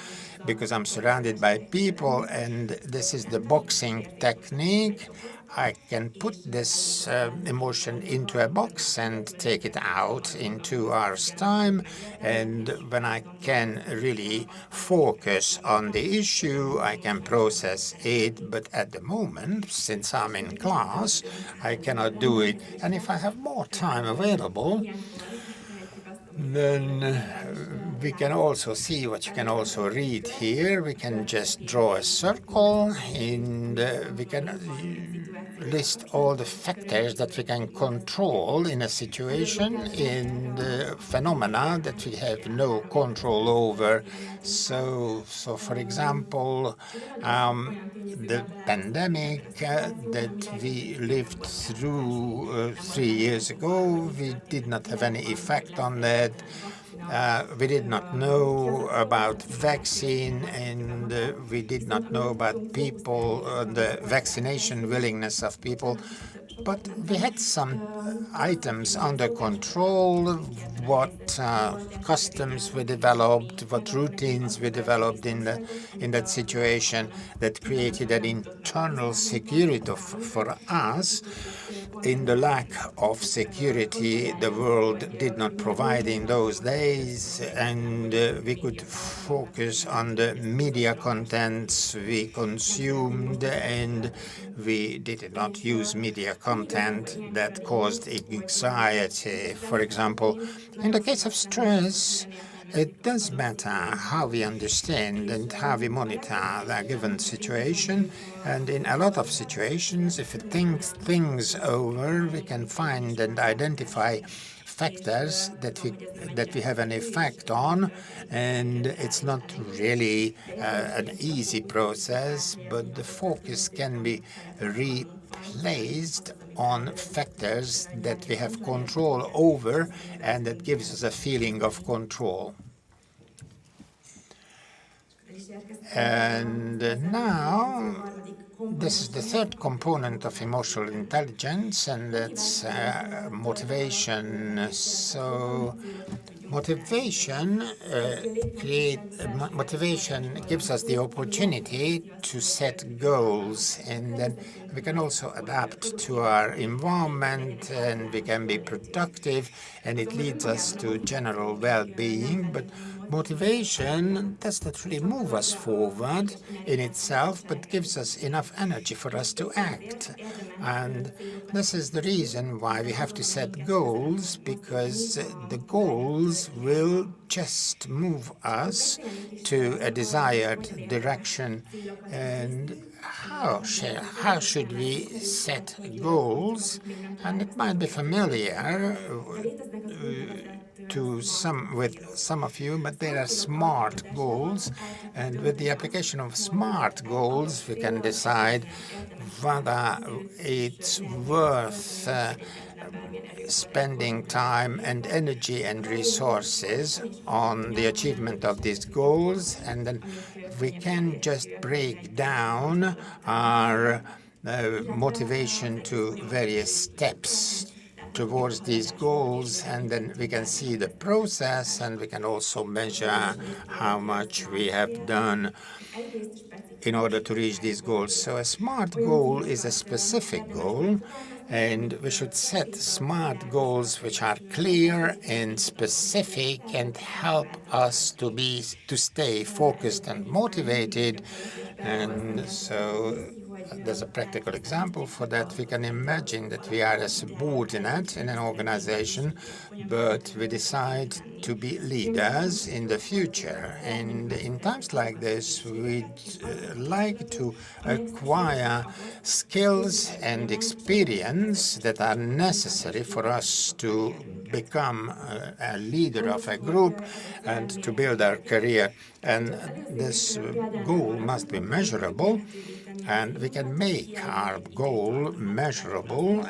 because I'm surrounded by people, and this is the boxing technique. I can put this emotion into a box and take it out in 2 hours' time. And when I can really focus on the issue, I can process it. But at the moment, since I'm in class, I cannot do it. And if I have more time available, then we can also see what you can also read here. We can just draw a circle, and we can list all the factors that we can control in a situation, and phenomena that we have no control over. So for example, the pandemic that we lived through 3 years ago, we did not have any effect on that. We did not know about vaccine, and we did not know about people, the vaccination willingness of people. But we had some items under control, what customs we developed, what routines we developed in that situation that created an internal security for us. In the lack of security the world did not provide in those days, and we could focus on the media contents we consumed, and we did not use media content that caused anxiety. For example, in the case of stress, it does matter how we understand and how we monitor the given situation. And in a lot of situations, if we think things over, we can find and identify factors that we have an effect on, and it's not really an easy process, but the focus can be replaced on factors that we have control over, and that gives us a feeling of control. And now, this is the third component of emotional intelligence, and that's motivation. So motivation gives us the opportunity to set goals, and then we can also adapt to our environment, and we can be productive, and it leads us to general well-being. But motivation does not really move us forward in itself, but gives us enough energy for us to act. And this is the reason why we have to set goals, because the goals will just move us to a desired direction. And how should we set goals? And it might be familiar with some of you, but there are SMART goals, and with the application of SMART goals, we can decide whether it's worth spending time and energy and resources on the achievement of these goals, and then we can just break down our motivation to various steps towards these goals, and then we can see the process, and we can also measure how much we have done in order to reach these goals. So a SMART goal is a specific goal, and we should set SMART goals which are clear and specific and help us to stay focused and motivated. And so there's a practical example for that. We can imagine that we are a subordinate in an organization, but we decide to be leaders in the future. And in times like this, we'd like to acquire skills and experience that are necessary for us to become a leader of a group and to build our career. And this goal must be measurable, and we can make our goal measurable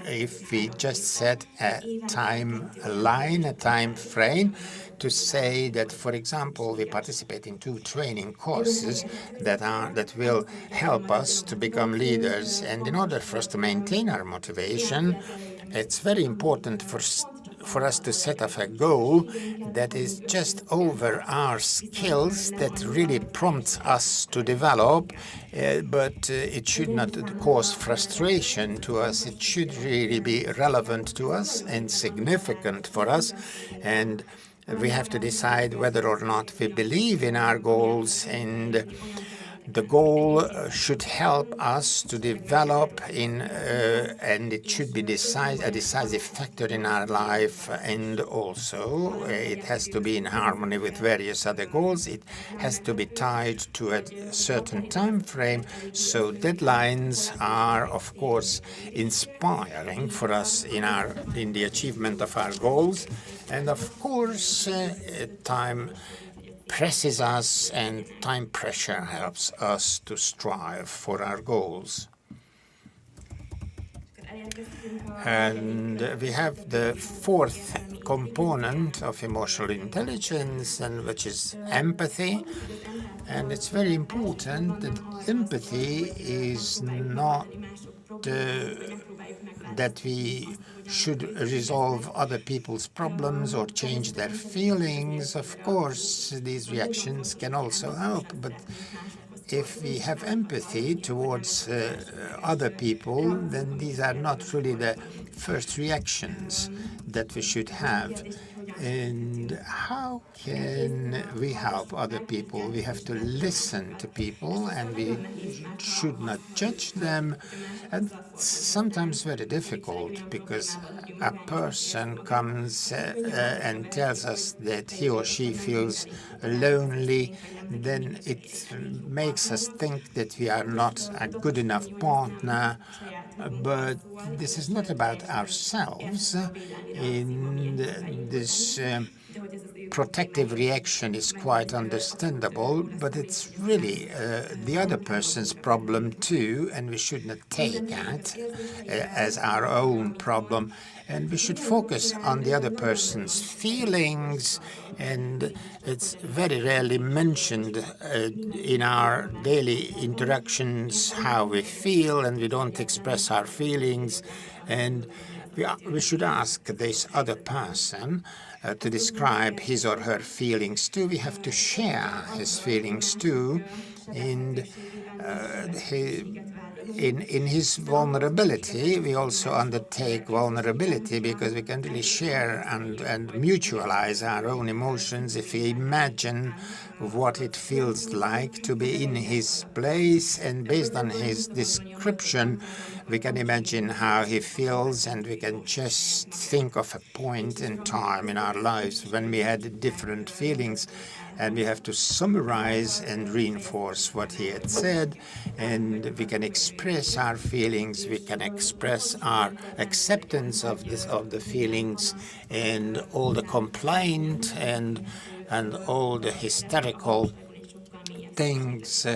if we just set a timeline, a time frame, to say that, for example, we participate in 2 training courses that will help us to become leaders. And in order for us to maintain our motivation, it's very important for us to set up a goal that is just over our skills, that really prompts us to develop, but it should not cause frustration to us. It should really be relevant to us and significant for us, and we have to decide whether or not we believe in our goals, and the goal should help us to develop and it should be a decisive factor in our life, and also it has to be in harmony with various other goals. It has to be tied to a certain time frame. So deadlines are, of course, inspiring for us in the achievement of our goals, and of course, time presses us, and time pressure helps us to strive for our goals. And we have the fourth component of emotional intelligence, and which is empathy. And it's very important that empathy is not that we should resolve other people's problems or change their feelings. Of course, these reactions can also help, but if we have empathy towards other people, then these are not really the first reactions that we should have. And how can we help other people? We have to listen to people, and we should not judge them. And it's sometimes very difficult because a person comes and tells us that he or she feels lonely, then it makes us think that we are not a good enough partner. But this is not about ourselves. In this protective reaction is quite understandable, but it's really the other person's problem too, and we should not take that as our own problem. And we should focus on the other person's feelings, and it's very rarely mentioned in our daily interactions how we feel, and we don't express our feelings. And we should ask this other person to describe his or her feelings too. We have to share his feelings too, and in his vulnerability, we also undertake vulnerability because we can really share and mutualize our own emotions if we imagine what it feels like to be in his place, and based on his description, we can imagine how he feels, and we can just think of a point in time in our lives when we had different feelings, and we have to summarize and reinforce what he had said, and we can express our feelings, we can express our acceptance of the feelings, and all the complaint and all the hysterical things,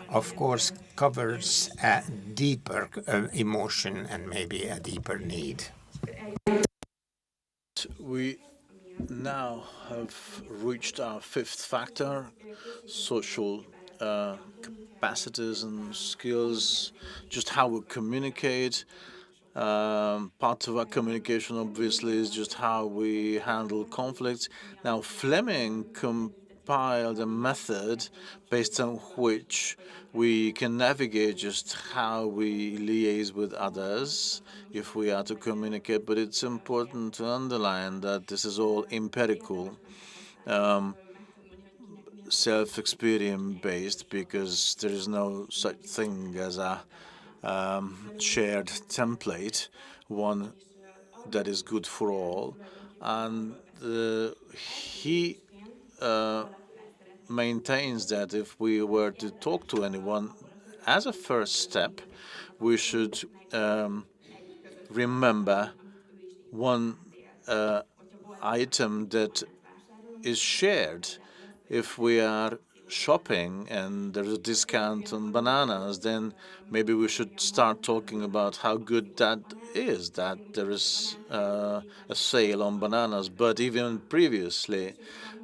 of course, covers a deeper emotion and maybe a deeper need. We now have reached our fifth factor, social capacities and skills, just how we communicate. Part of our communication, obviously, is just how we handle conflicts. Now, Fleming compiled a method based on which we can navigate just how we liaise with others if we are to communicate, but it's important to underline that this is all empirical, self-experience based, because there is no such thing as a shared template, one that is good for all. And he maintains that if we were to talk to anyone, as a first step, we should remember one item that is shared. If we are shopping and there's a discount on bananas, then maybe we should start talking about how good that is, that there is a sale on bananas. But even previously,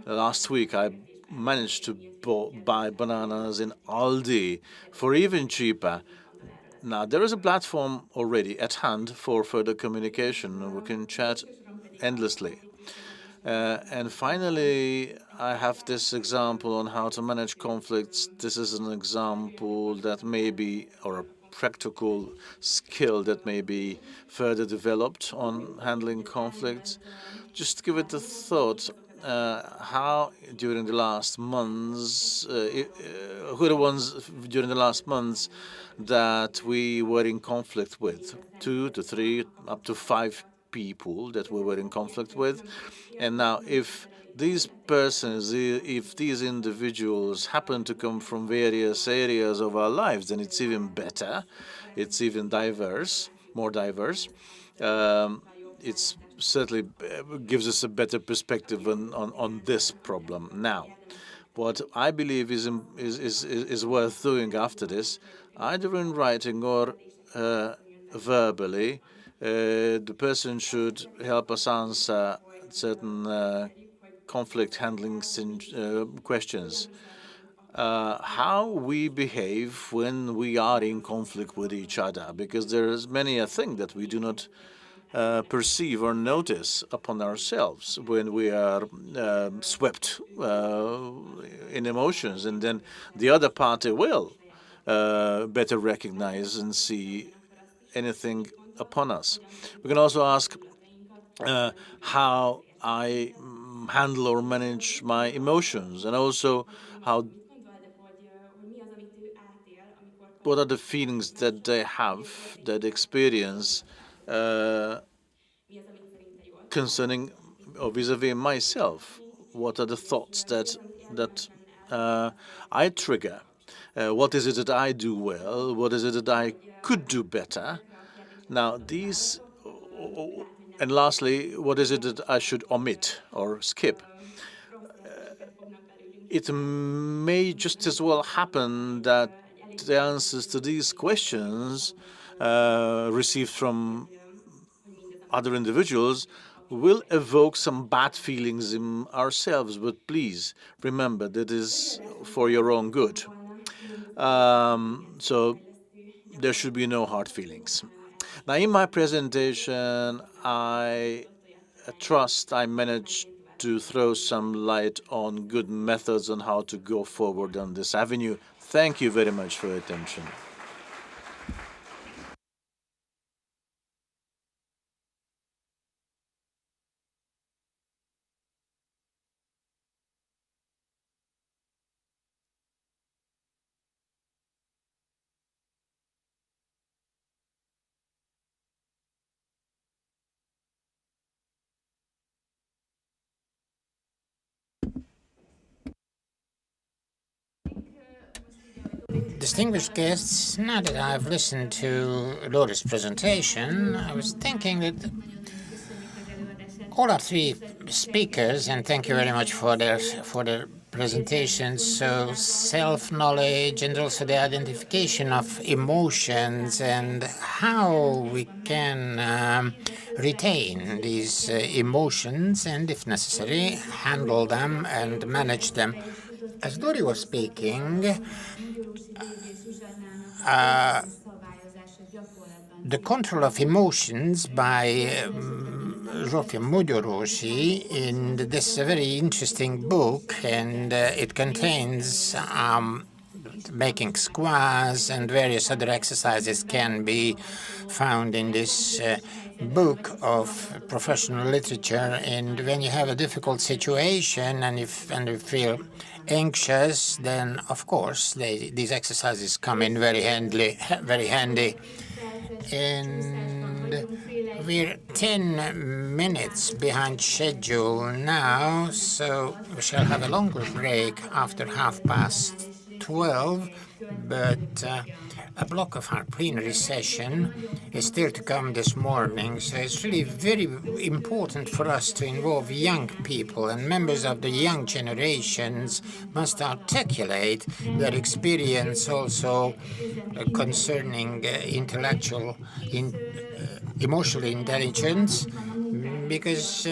last week, I managed to buy bananas in Aldi for even cheaper. Now, there is a platform already at hand for further communication. We can chat endlessly. And finally, I have this example on how to manage conflicts. This is an example that may be, or a practical skill that may be further developed on handling conflicts. Just give it a thought. How during the last months, who are the ones during the last months that we were in conflict with? 2 to 3, up to 5 people that we were in conflict with. And now, if these persons, if these individuals happen to come from various areas of our lives, then it's even better. It's even diverse, more diverse. It's certainly gives us a better perspective on this problem. Now, what I believe is worth doing after this, either in writing or verbally, the person should help us answer certain conflict handling questions. How we behave when we are in conflict with each other, because there is many a thing that we do not perceive or notice upon ourselves when we are swept in emotions, and then the other party will better recognize and see anything upon us. We can also ask how I handle or manage my emotions, and also what are the feelings that they have, that they experience concerning or vis-a-vis myself. What are the thoughts that I trigger? What is it that I do well? What is it that I could do better? Now, these, and lastly, what is it that I should omit or skip? It may just as well happen that the answers to these questions received from other individuals will evoke some bad feelings in ourselves, but please remember that is for your own good. So there should be no hard feelings. Now, in my presentation, I trust I managed to throw some light on good methods on how to go forward on this avenue. Thank you very much for your attention. Distinguished guests, now that I've listened to Laura's presentation, I was thinking that all our three speakers, and thank you very much for their presentations, so self-knowledge and also the identification of emotions and how we can retain these emotions and, if necessary, handle them and manage them. As Dori was speaking, the control of emotions by Zsófia Magyarósi, and this is a very interesting book, and it contains making squares and various other exercises can be found in this book of professional literature. And when you have a difficult situation and you feel anxious, then of course these exercises come in very handy. And we're 10 minutes behind schedule now, so we shall have a longer break after 12:30, but a block of our plenary session is still to come this morning, so it's really very important for us to involve young people, and members of the young generations must articulate their experience also concerning intellectual, emotional intelligence, because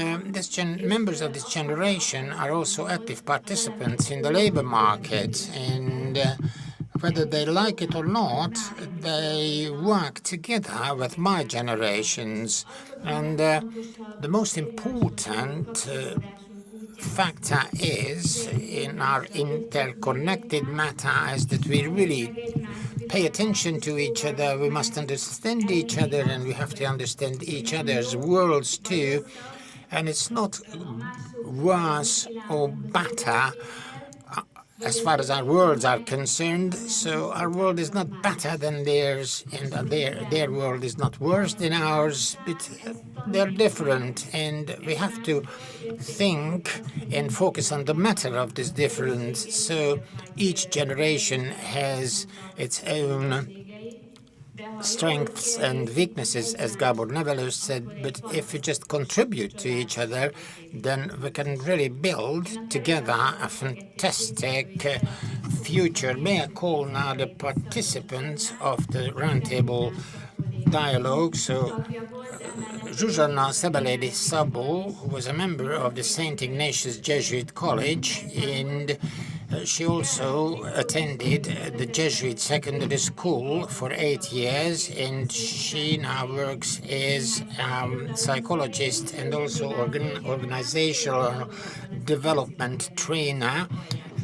members of this generation are also active participants in the labor market, and whether they like it or not, they work together with my generations. And the most important factor is in our interconnected matter is that we really pay attention to each other. We must understand each other, and we have to understand each other's worlds too. And it's not worse or better as far as our worlds are concerned. So our world is not better than theirs, and their world is not worse than ours, but they're different, and we have to think and focus on the matter of this difference. So each generation has its own strengths and weaknesses, as Gabor Nevelus said, but if we just contribute to each other, then we can really build together a fantastic future. May I call now the participants of the roundtable dialogue? So Zsuzsanna Szebeledi Szabó, who was a member of the St. Ignatius Jesuit College, and she also attended the Jesuit Secondary School for 8 years, and she now works as a psychologist and also organizational development trainer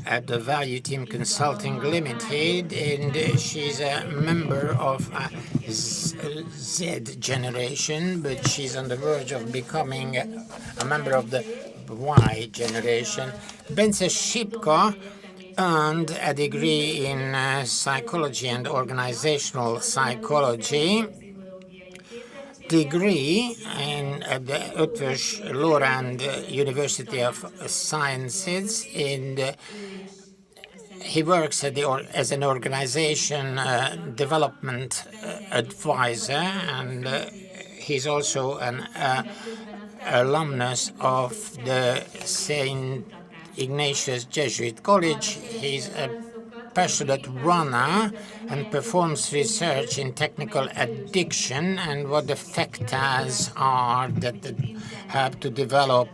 at the Value Team Consulting Limited, and she's a member of Z generation, but she's on the verge of becoming a member of the Y generation. Bence Shipka earned a degree in psychology and organizational psychology, degree at the Eötvös Loránd University of Sciences, and he works as an organization development advisor, and he's also an alumnus of the St. Ignatius Jesuit College. He's a passionate runner and performs research in technical addiction and what the factors are that help to develop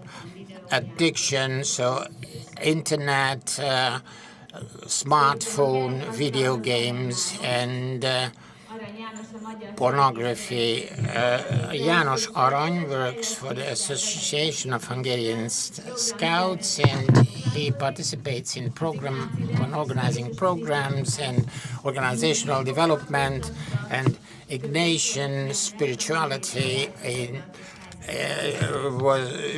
addiction. So internet, smartphone, video games, and pornography. János Arany works for the Association of Hungarian Scouts, and he participates in organizing programs and organizational development and Ignatian spirituality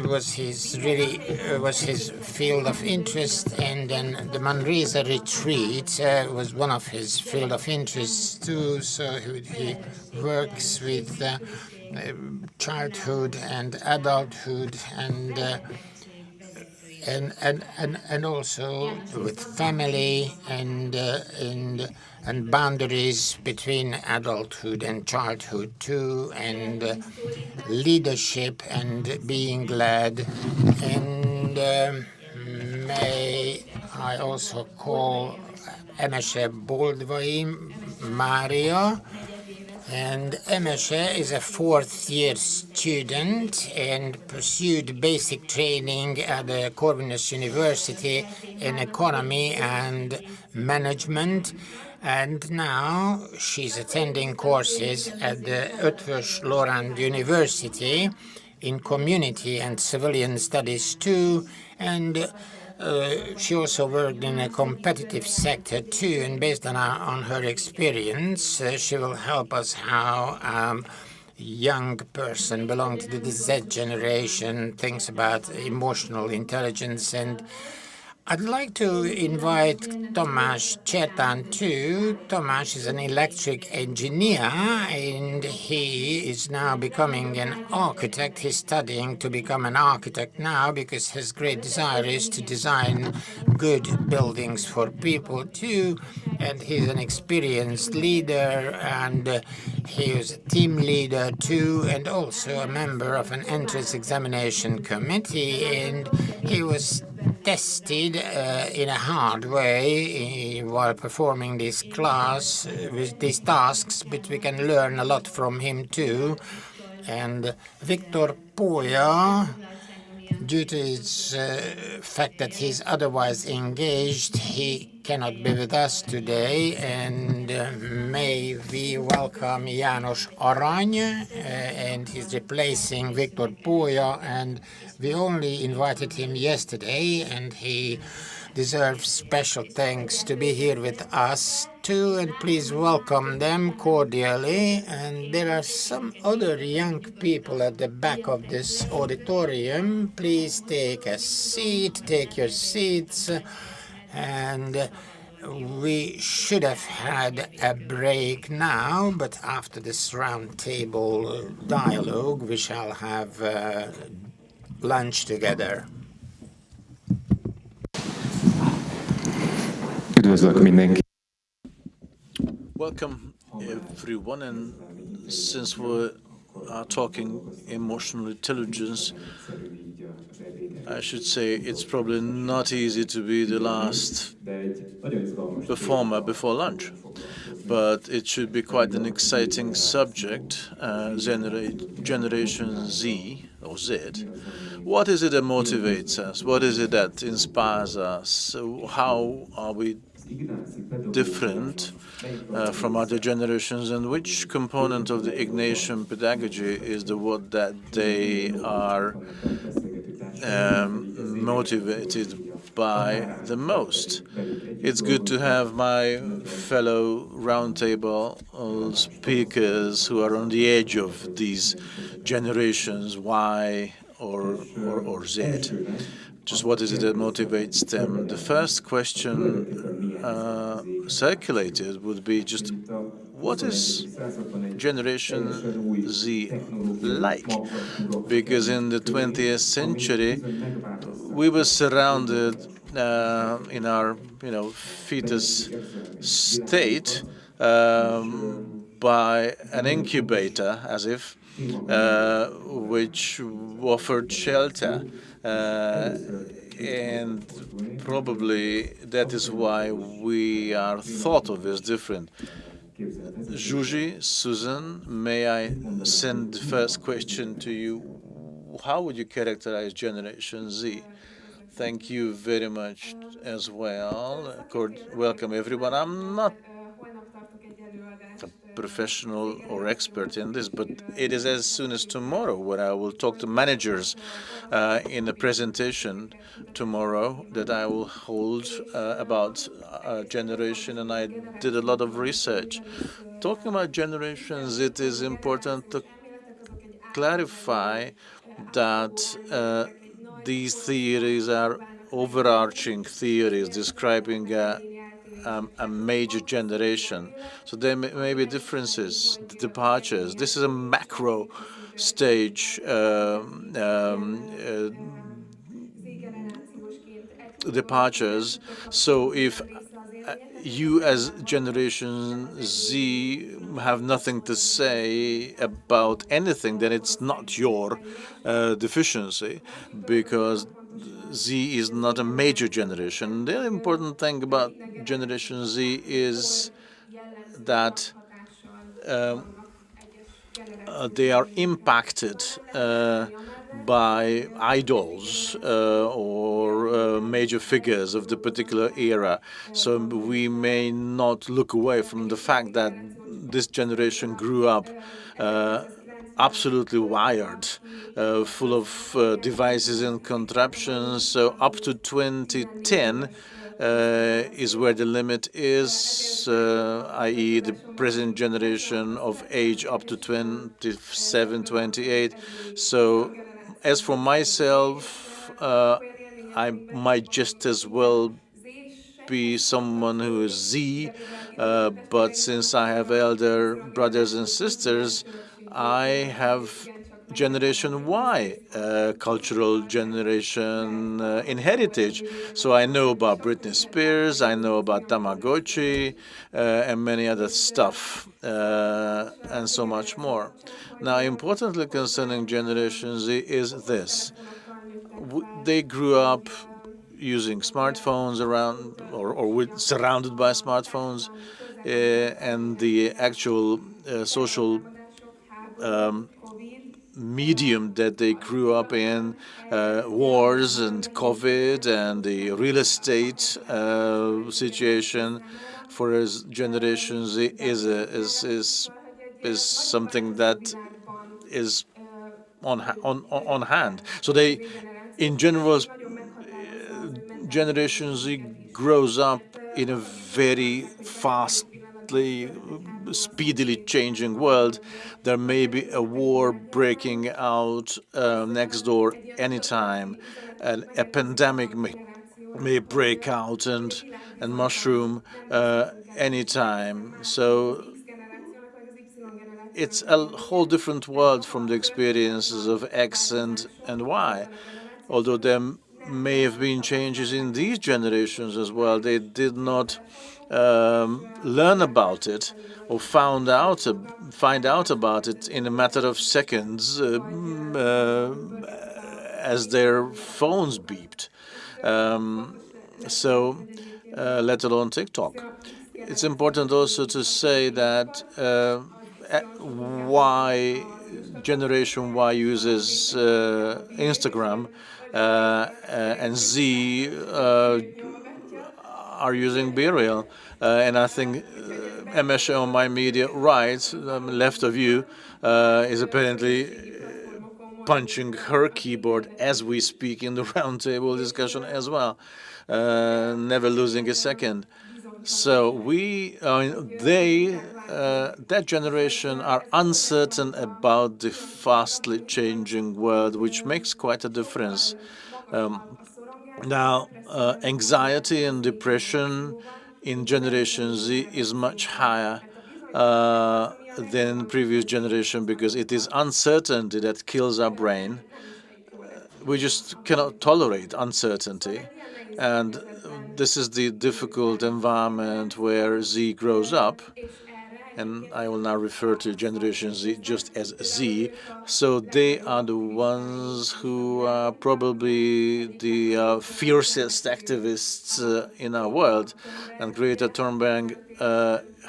was his field of interest, and then the Manresa retreat was one of his field of interests too. So he works with childhood and adulthood and also with family and boundaries between adulthood and childhood too, and leadership and being led. And may I also call Emese Boldvai Mária. And Emese is a fourth-year student and pursued basic training at the Corvinus University in economy and management. And now she's attending courses at the Eötvös Loránd University in community and civilian studies too. And she also worked in a competitive sector too, and based on her experience, she will help us how young person belonging to the Z generation thinks about emotional intelligence. And I'd like to invite Tamás Csertán too. Tamás is an electric engineer and he is now becoming an architect. He's studying to become an architect now because his great desire is to design good buildings for people too. And he's an experienced leader, and he is a team leader too, and also a member of an entrance examination committee. And he was tested in a hard way while performing this class with these tasks, but we can learn a lot from him too. And Viktor Poya, due to his fact that he's otherwise engaged, he cannot be with us today, and may we welcome János Arany, and he's replacing Viktor Poya, and we only invited him yesterday, and he deserves special thanks to be here with us too, and please welcome them cordially. And there are some other young people at the back of this auditorium. Please take a seat, take your seats, and we should have had a break now, but after this round table dialogue, we shall have lunch together. Üdvözlök mindenki! Welcome everyone, and since we are talking emotional intelligence, I should say it's probably not easy to be the last performer before lunch, but it should be quite an exciting subject, Generation Z or Z. What is it that motivates us? What is it that inspires us? How are we different from other generations, and which component of the Ignatian pedagogy is the one that they are motivated by the most? It's good to have my fellow roundtable speakers who are on the edge of these generations, Y or Z? Just what is it that motivates them? The first question circulated would be just what is Generation Z like? Because in the 20th century, we were surrounded in our, fetus state by an incubator, as if, which offered shelter. And probably that is why we are thought of as different. Zsuzsi, Susan, may I send the first question to you? How would you characterize Generation Z? Thank you very much as well. Welcome everyone. I'm not a professional or expert in this, but it is as soon as tomorrow when I will talk to managers in a presentation tomorrow that I will hold about generation, and I did a lot of research. Talking about generations, it is important to clarify that these theories are overarching theories describing a major generation. So there may be differences, departures. This is a macro stage departures. So if you as Generation Z have nothing to say about anything, then it's not your deficiency, because Z is not a major generation. The important thing about Generation Z is that they are impacted by idols or major figures of the particular era. So we may not look away from the fact that this generation grew up absolutely wired, full of devices and contraptions. So up to 2010 is where the limit is, i.e. the present generation of age up to 27, 28. So as for myself, I might just as well be someone who is Z, but since I have elder brothers and sisters, I have Generation Y, cultural generation in heritage. So I know about Britney Spears, I know about Tamagotchi, and many other stuff, and so much more. Now, importantly concerning Generation Z is this. They grew up using smartphones around or surrounded by smartphones, and the actual social medium that they grew up in, wars and COVID and the real estate situation, for as generations is something that is on hand. So they, in general, Generation Z grows up in a very fastly, speedily changing world. There may be a war breaking out next door anytime, and a pandemic may break out and mushroom anytime. So it's a whole different world from the experiences of X and Y. Although there may have been changes in these generations as well, they did not learn about it or find out about it in a matter of seconds as their phones beeped. Let alone TikTok. It's important also to say that Generation Y uses Instagram, and Z are using Burial. And I think Emesha on my media right, left of you, is apparently punching her keyboard as we speak in the roundtable discussion as well, never losing a second. So that generation are uncertain about the fastly changing world, which makes quite a difference. Now, anxiety and depression in Generation Z is much higher than previous generation because it is uncertainty that kills our brain. We just cannot tolerate uncertainty. And this is the difficult environment where Z grows up. And I will now refer to Generation Z just as Z. So they are the ones who are probably the fiercest activists in our world. And Greta Thunberg,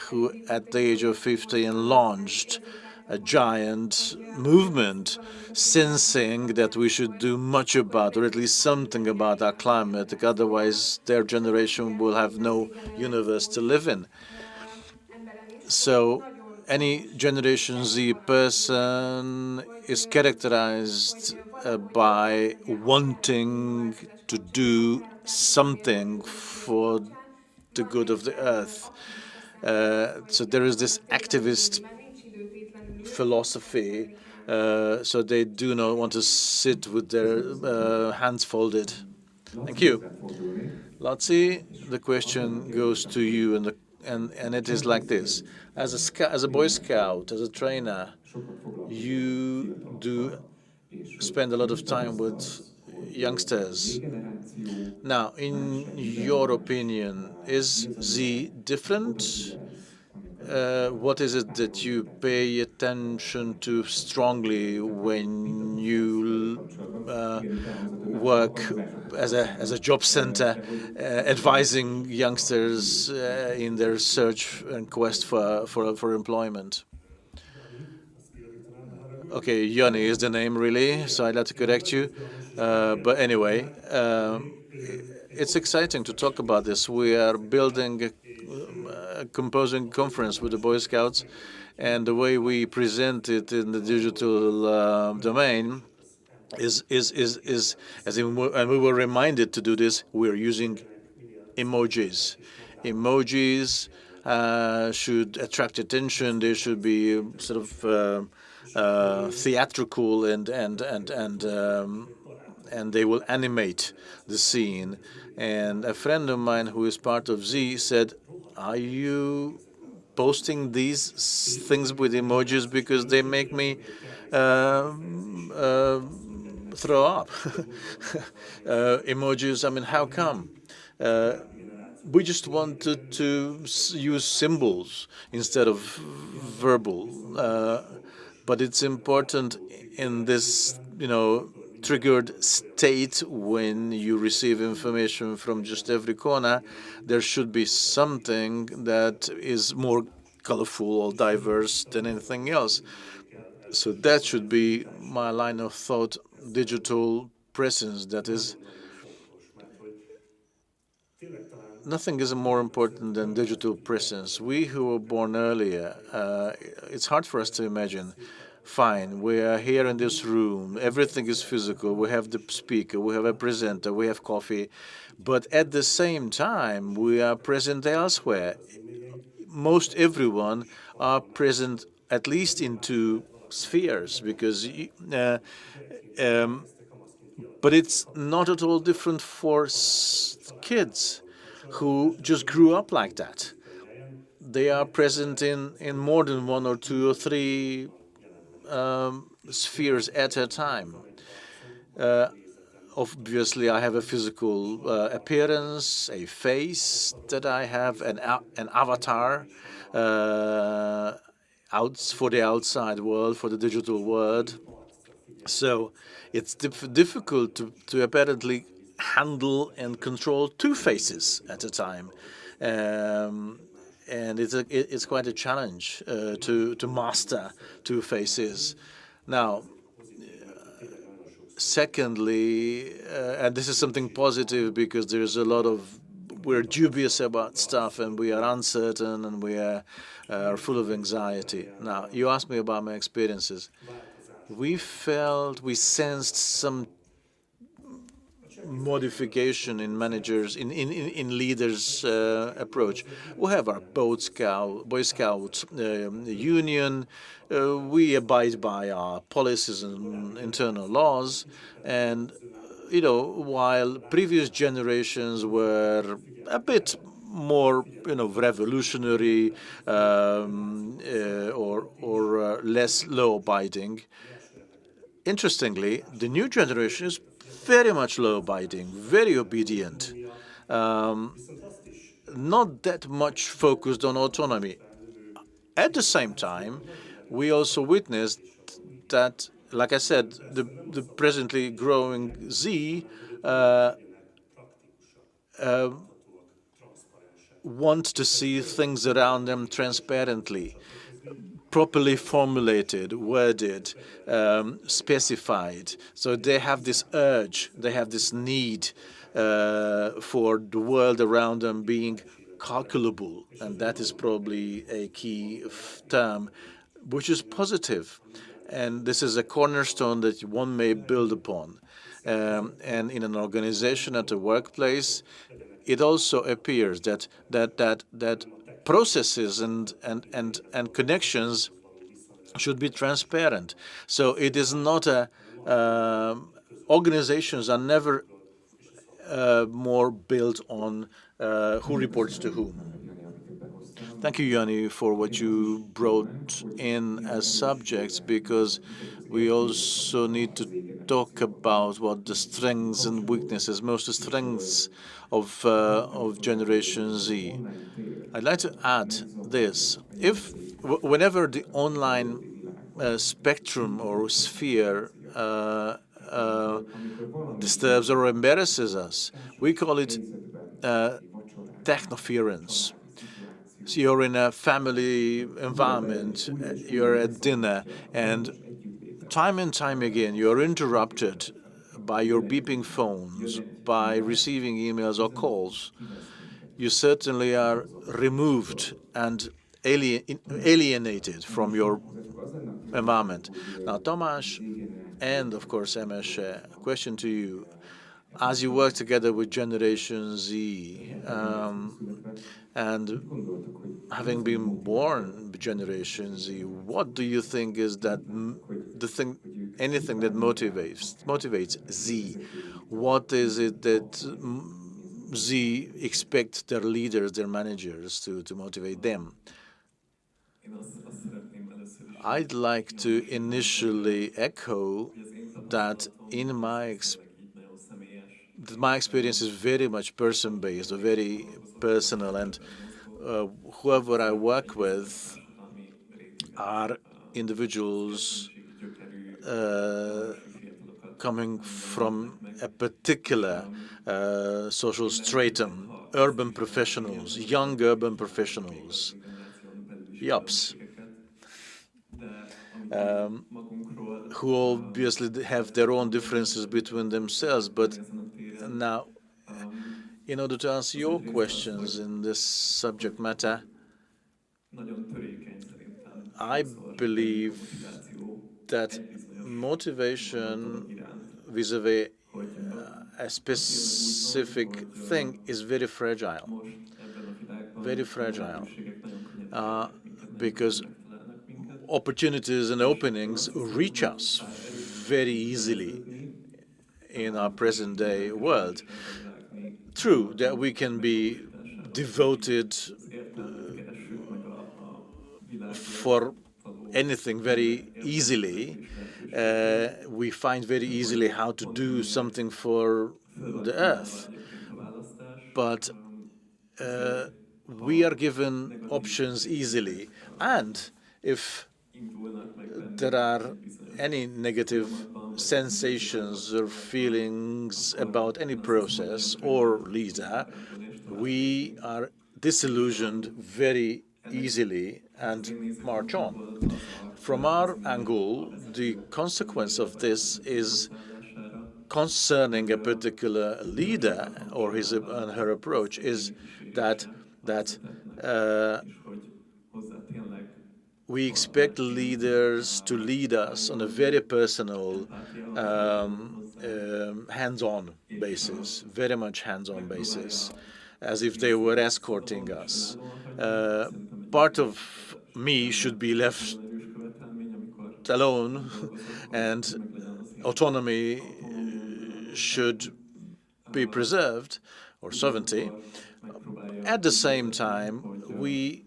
who at the age of 15 launched a giant movement sensing that we should do much about, or at least something about our climate, otherwise their generation will have no universe to live in. So any Generation Z person is characterized by wanting to do something for the good of the earth. So there is this activist philosophy, so they do not want to sit with their hands folded. Thank you. Lotzi, the question goes to you, and it is like this. As a Boy Scout, as a trainer, you do spend a lot of time with youngsters. Now, in your opinion, is Z different? What is it that you pay attention to strongly when you work as a job center, advising youngsters in their search and quest for employment? Okay, Yoni is the name really, so I'd like to correct you. But anyway, it's exciting to talk about this. We are building a composing conference with the Boy Scouts, and the way we present it in the digital domain is and we were reminded to do this. We're using emojis. Emojis should attract attention. They should be sort of theatrical and they will animate the scene. And a friend of mine who is part of Z said, "Are you posting these things with emojis because they make me throw up?" Emojis, I mean, how come? We just wanted to use symbols instead of verbal. But it's important in this, triggered state when you receive information from just every corner, there should be something that is more colorful or diverse than anything else. So that should be my line of thought, digital presence. That is, nothing is more important than digital presence. We who were born earlier, it's hard for us to imagine. Fine, we are here in this room, everything is physical, we have the speaker, we have a presenter, we have coffee, but at the same time, we are present elsewhere. Most everyone are present at least in two spheres, because but it's not at all different for kids who just grew up like that. They are present in more than one or two or three spheres at a time. Obviously, I have a physical appearance, a face that I have, an avatar for the outside world, for the digital world. So it's difficult to apparently handle and control two faces at a time. And it's quite a challenge to master two faces. Now, secondly, and this is something positive because there's a lot of, we're dubious about stuff and we are uncertain and we are full of anxiety. Now, you asked me about my experiences. We sensed some modification in managers, in leaders' approach. We have our Boy Scout union. We abide by our policies and internal laws, and while previous generations were a bit more, revolutionary or less law-abiding. Interestingly, the new generation is very much law-abiding, very obedient, not that much focused on autonomy. At the same time, we also witnessed that, like I said, the presently growing Z want to see things around them transparently, properly formulated, worded, specified. So they have this urge, they have this need for the world around them being calculable, and that is probably a key term, which is positive. And this is a cornerstone that one may build upon. And in an organization, at a workplace, it also appears that processes and connections should be transparent. So it is not organizations are never more built on who reports to whom. Thank you, Yanni, for what you brought in as subjects, because we also need to talk about what the strengths and weaknesses, most the strengths of Generation Z. I'd like to add this. Whenever the online spectrum or sphere disturbs or embarrasses us, we call it technoference. So you're in a family environment, you're at dinner, and time again, you're interrupted by your beeping phones, by receiving emails or calls. You certainly are removed and alienated from your environment. Now, Tomasz and, of course, Emes, a question to you. As you work together with Generation Z, and having been born Generation Z, what do you think is anything that motivates Z? What is it that Z expect their leaders, their managers to motivate them? I'd like to initially echo that in my experience is very much person-based, or very personal, and whoever I work with are individuals coming from a particular social stratum, urban professionals, young urban professionals, YUPs, who obviously have their own differences between themselves. But now, in order to answer your questions in this subject matter, I believe that motivation vis-a-vis a specific thing is very fragile, because opportunities and openings reach us very easily in our present-day world. True that we can be devoted for anything very easily. We find very easily how to do something for the earth. But we are given options easily. And if there are any negative sensations or feelings about any process or leader, we are disillusioned very easily and march on. From our angle, the consequence of this is concerning a particular leader or his and her approach is that we expect leaders to lead us on a very personal, hands-on basis, very much hands-on basis, as if they were escorting us. Part of me should be left alone, and autonomy should be preserved, or sovereignty. At the same time, we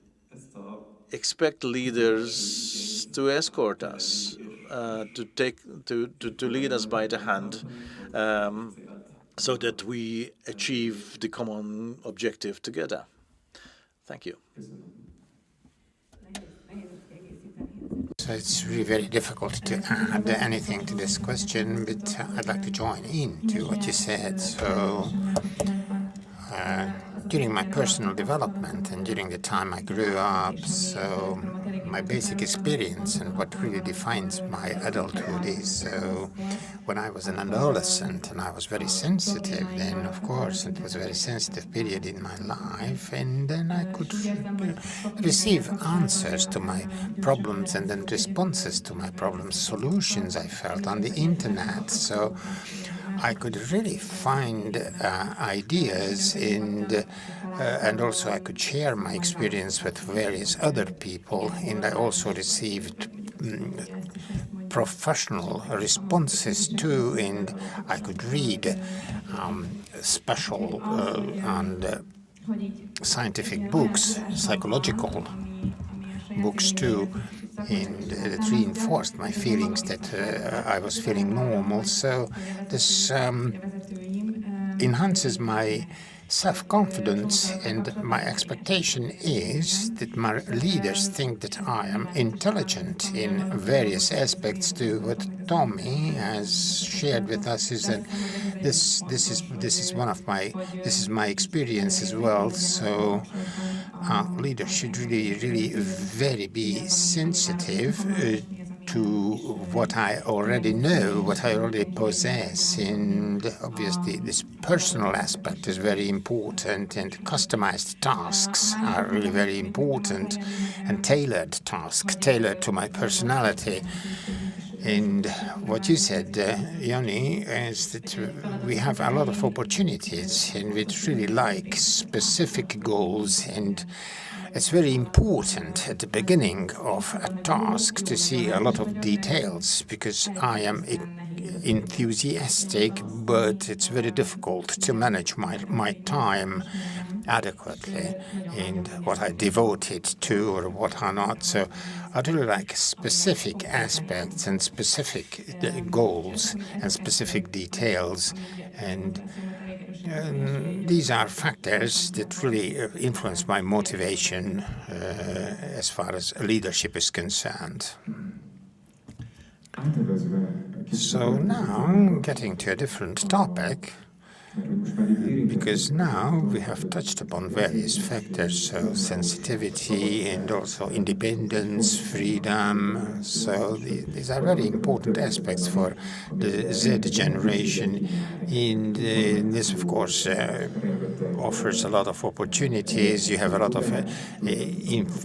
expect leaders to escort us, to lead us by the hand, so that we achieve the common objective together. Thank you. So it's really very difficult to add anything to this question, but I'd like to join in to what you said. So during my personal development and during the time I grew up, so my basic experience and what really defines my adulthood is, so when I was an adolescent and I was very sensitive, then of course it was a very sensitive period in my life, and then I could receive answers to my problems and then responses to my problems, solutions I felt on the internet. So I could really find ideas, and also I could share my experience with various other people, and I also received professional responses too, and I could read special and scientific books, psychological books too, and it reinforced my feelings that I was feeling normal. So this enhances my self-confidence, and my expectation is that my leaders think that I am intelligent in various aspects too. What Tommy has shared with us is that this is my experience as well. So leaders should really very be sensitive to what I already know, what I already possess, and obviously this personal aspect is very important, and customized tasks are really very important, and tailored tasks, tailored to my personality. And what you said, Yoni, is that we have a lot of opportunities, and we'd really like specific goals, and it's very important at the beginning of a task to see a lot of details, because I am enthusiastic, but it's very difficult to manage my time adequately and what I devote it to or what are not. So I really like specific aspects and specific goals and specific details, and these are factors that really influence my motivation as far as leadership is concerned. So now, getting to a different topic, because now we have touched upon various factors, so sensitivity and also independence, freedom. So these are very important aspects for the Z generation, and this of course offers a lot of opportunities. You have a lot of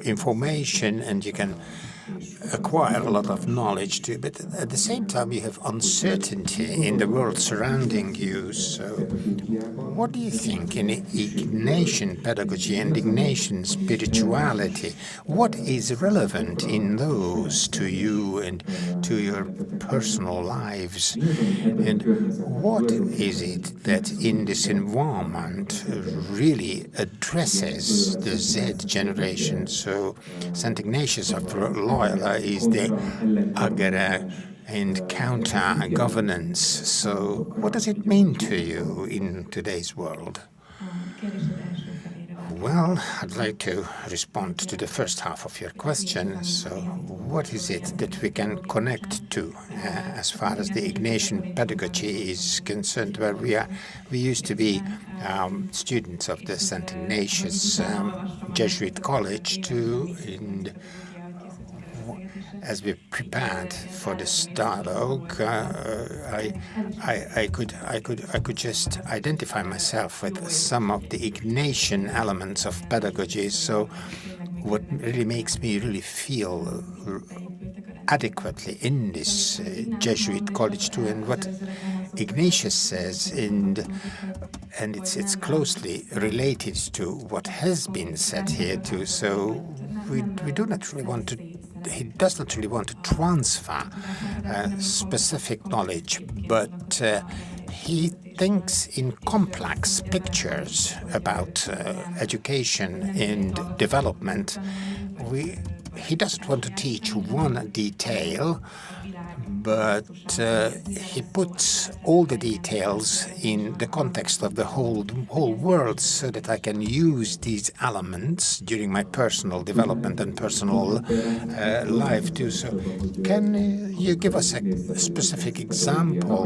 information, and you can acquire a lot of knowledge too, but at the same time you have uncertainty in the world surrounding you. So what do you think in Ignatian pedagogy and Ignatian spirituality, what is relevant in those to you and to your personal lives, and what is it that in this environment really addresses the Z generation? So St. Ignatius of Loyola is the agere and counter-governance. So what does it mean to you in today's world? Well, I'd like to respond to the first half of your question. So what is it that we can connect to as far as the Ignatian pedagogy is concerned? Well, we used to be students of the St. Ignatius Jesuit College too, and as we prepared for this dialogue, I could just identify myself with some of the Ignatian elements of pedagogy. So what really makes me really feel adequately in this Jesuit college too. And what Ignatius says, and it's closely related to what has been said here too. So we do not really want to. He does not really want to transfer specific knowledge, but he thinks in complex pictures about education and development. He doesn't want to teach one detail, but he puts all the details in the context of the whole world, so that I can use these elements during my personal development and personal life too. So can you give us a specific example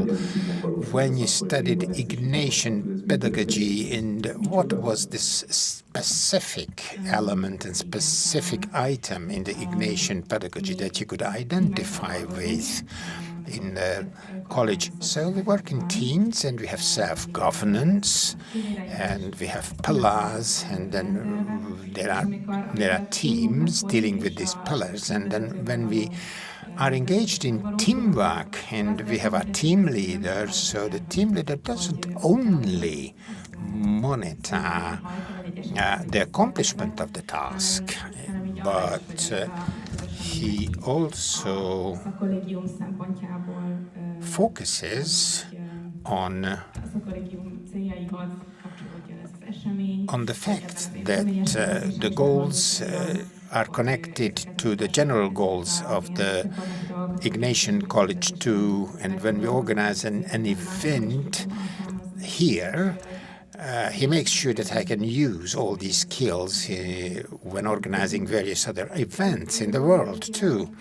when you studied Ignatian pedagogy, and what was this specific element and specific item in the Ignatian pedagogy that you could identify with in the college? So we work in teams, and we have self-governance, and we have pillars, and then there are teams dealing with these pillars. And then when we are engaged in teamwork, and we have our team leader, so the team leader doesn't only monitor the accomplishment of the task, but he also focuses on the fact that the goals are connected to the general goals of the Ignatian College too. And when we organize an event here, he makes sure that I can use all these skills when organizing various other events in the world too.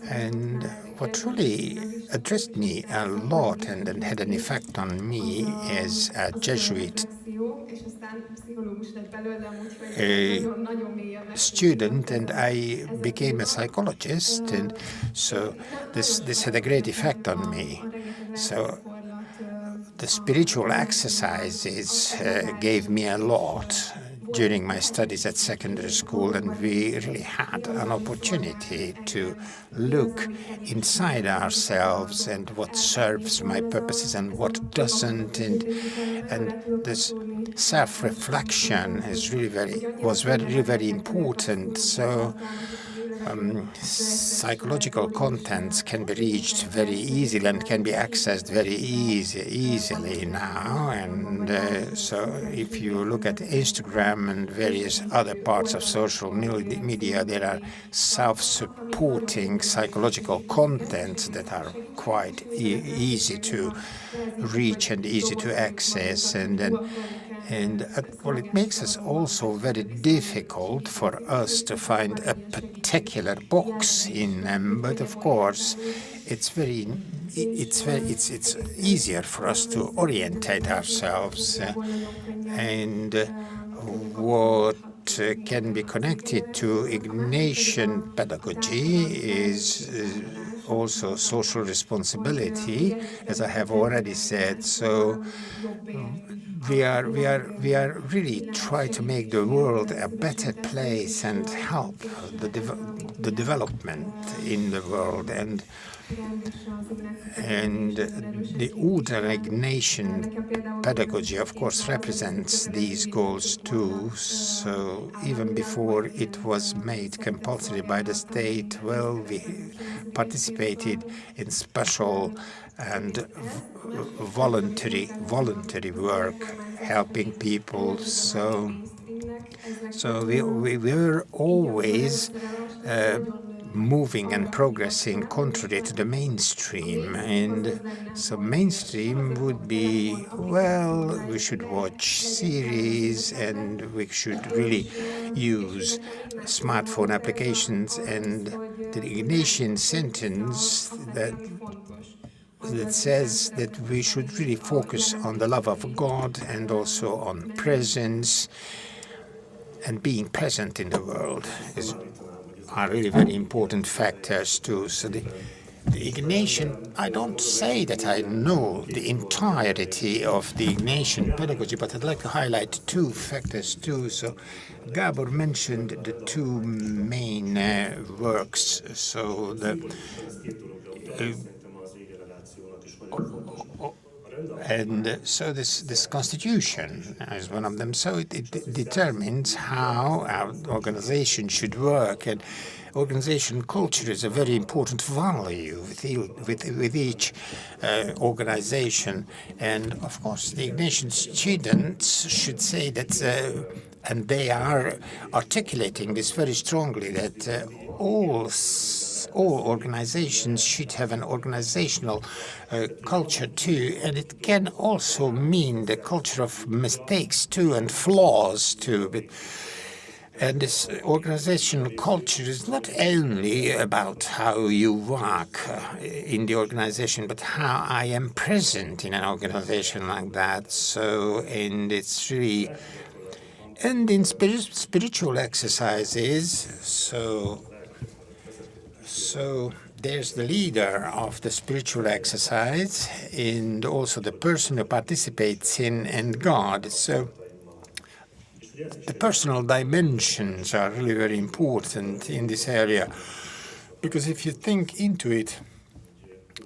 And what really addressed me a lot and had an effect on me as a Jesuit student, and I became a psychologist, and so this had a great effect on me. So the spiritual exercises gave me a lot during my studies at secondary school, and we really had an opportunity to look inside ourselves and what serves my purposes and what doesn't, and this self-reflection is was very important. So psychological contents can be reached very easily and can be accessed very easily now. And so if you look at Instagram and various other parts of social media, there are self-supporting psychological contents that are quite easy to reach and easy to access. And well, it makes it also very difficult for us to find a particular box in them. But of course, it's easier for us to orientate ourselves. And what can be connected to Ignatian pedagogy is also social responsibility, as I have already said. So we are really trying to make the world a better place and help the development in the world. And the older Ignatian pedagogy, of course, represents these goals too. So even before it was made compulsory by the state, well, we participated in special and voluntary work, helping people. So we were always moving and progressing contrary to the mainstream. And so mainstream would be, well, we should watch series and we should really use smartphone applications. And the Ignatian sentence that says that we should really focus on the love of God and also on presence, and being present in the world are really very important factors too. So The Ignatian, I don't say that I know the entirety of the Ignatian pedagogy, but I'd like to highlight two factors too. So Gabor mentioned the two main works. So this constitution is one of them. So it determines how our organization should work, and organization culture is a very important value with each organization. And of course, the Ignatian students should say that, and they are articulating this very strongly, that all organizations should have an organizational culture too, and it can also mean the culture of mistakes too and flaws too. And this organizational culture is not only about how you work in the organization, but how I am present in an organization like that. So, and it's really, and in spiritual exercises, so there's the leader of the spiritual exercise and also the person who participates in and God. So the personal dimensions are really very important in this area, because if you think into it,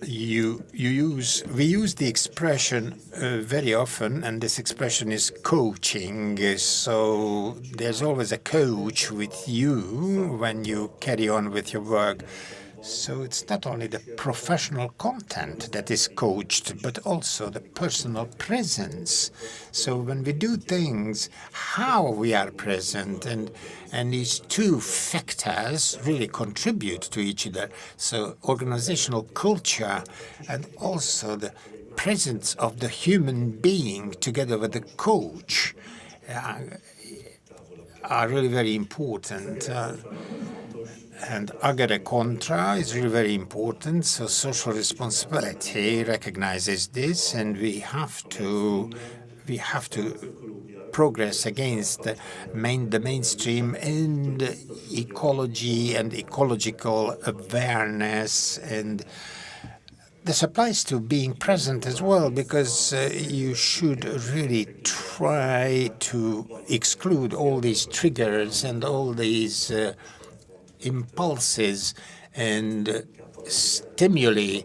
we use the expression very often, and this expression is coaching. So there's always a coach with you when you carry on with your work. So it's not only the professional content that is coached, but also the personal presence. So when we do things, how we are present, and these two factors really contribute to each other. So organizational culture and also the presence of the human being together with the coach are really very important. And agere contra is really very important. So social responsibility recognizes this, and we have to progress against the mainstream and ecology and ecological awareness. And this applies to being present as well, because you should really try to exclude all these triggers and all these impulses and stimuli,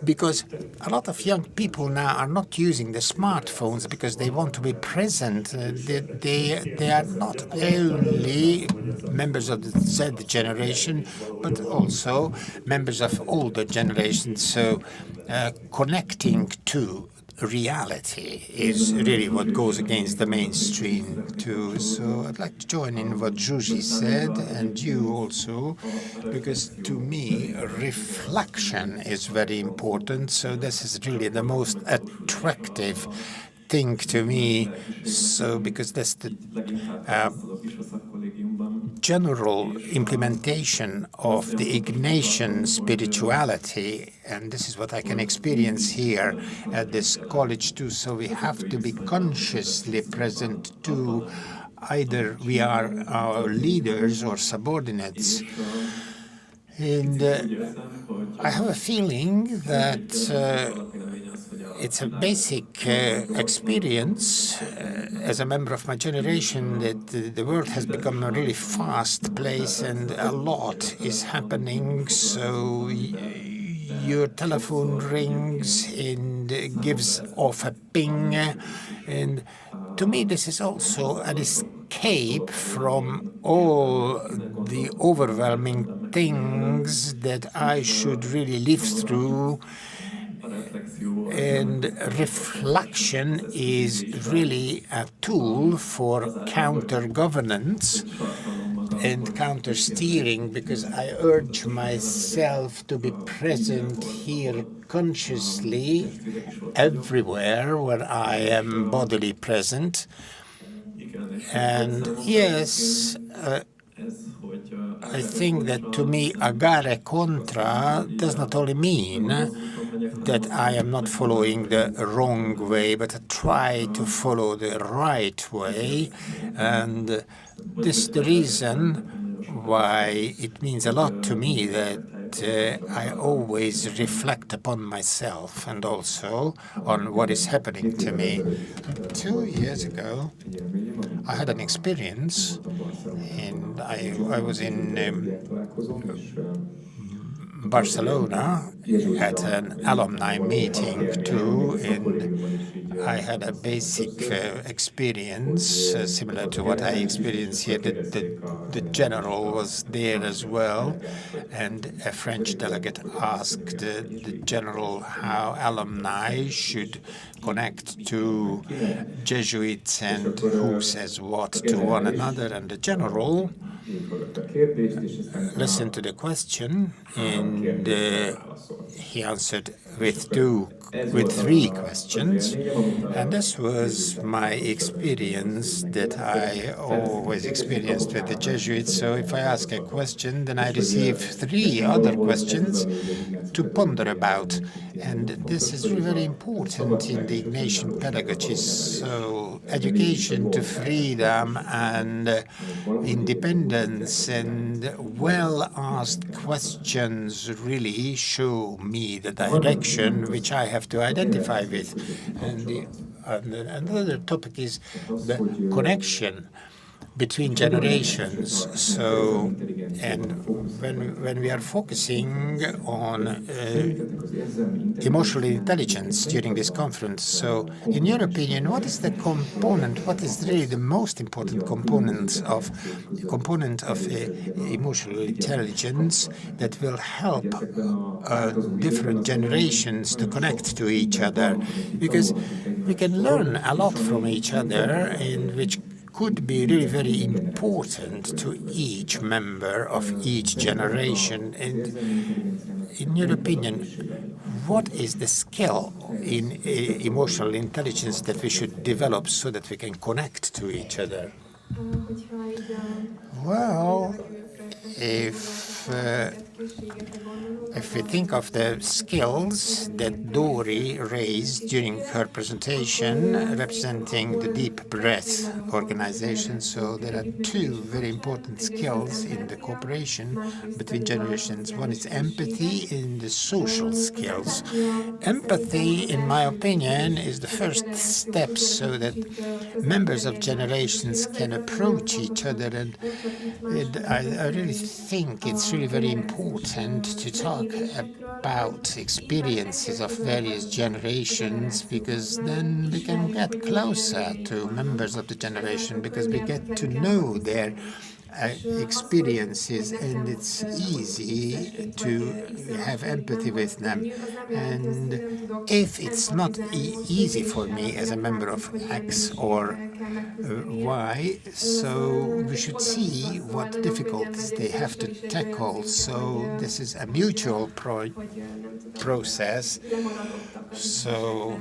because a lot of young people now are not using the smartphones because they want to be present. They are not only members of the Z generation, but also members of older generations. So connecting to reality is really what goes against the mainstream too. So I'd like to join in what Zsuzsi said, and you also, because to me reflection is very important. So this is really the most attractive thing to me. So because that's the general implementation of the Ignatian spirituality, and this is what I can experience here at this college too. So we have to be consciously present too. Either we are our leaders or subordinates. And I have a feeling that it's a basic experience as a member of my generation that the world has become a really fast place and a lot is happening. So your telephone rings and gives off a ping. And to me, this is also an escape from all the overwhelming things that I should really live through. And reflection is really a tool for counter-governance and counter-steering, because I urge myself to be present here consciously everywhere where I am bodily present. And yes, I think that to me, agare contra does not only mean that I am not following the wrong way, but I try to follow the right way. And this is the reason why it means a lot to me that I always reflect upon myself and also on what is happening to me. 2 years ago, I had an experience, and I was in Barcelona at an alumni meeting too, and I had a basic experience similar to what I experienced here. The general was there as well, and a French delegate asked the general how alumni should connect to Jesuits and who says what to one another, and the general listened to the question, and he answered with three questions. And this was my experience that I always experienced with the Jesuits. So if I ask a question, then I receive 3 other questions to ponder about. And this is really very important in the Ignatian pedagogy. So education to freedom and independence and well-asked questions really show me the direction which I have to identify with. And another topic is the connection between generations. So, and when we are focusing on emotional intelligence during this conference, so in your opinion, what is the component, what is really the most important component of emotional intelligence that will help different generations to connect to each other? Because we can learn a lot from each other, in which could be really very important to each member of each generation. And in your opinion, what is the skill in emotional intelligence that we should develop so that we can connect to each other? Well, if we think of the skills that Dori raised during her presentation, representing the deep breath organization, so there are 2 very important skills in the cooperation between generations. One is empathy and the social skills. Empathy, in my opinion, is the first step so that members of generations can approach each other, and I really think it's really very important to talk about experiences of various generations, because then we can get closer to members of the generation, because we get to know their experiences, and it's easy to have empathy with them. And if it's not easy for me as a member of X or Y, so we should see what difficulties they have to tackle. So this is a mutual process. So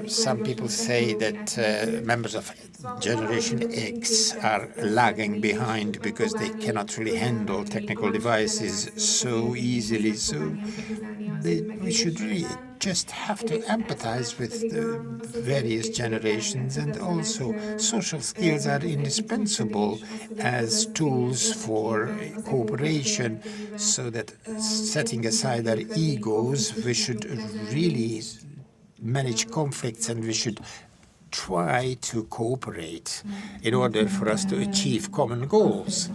some people say that members of Generation X are lagging behind because they cannot really handle technical devices so easily. So we should really just have to empathize with the various generations, and also social skills are indispensable as tools for cooperation, so that setting aside our egos, we should really manage conflicts, and we should try to cooperate in order for us to achieve common goals.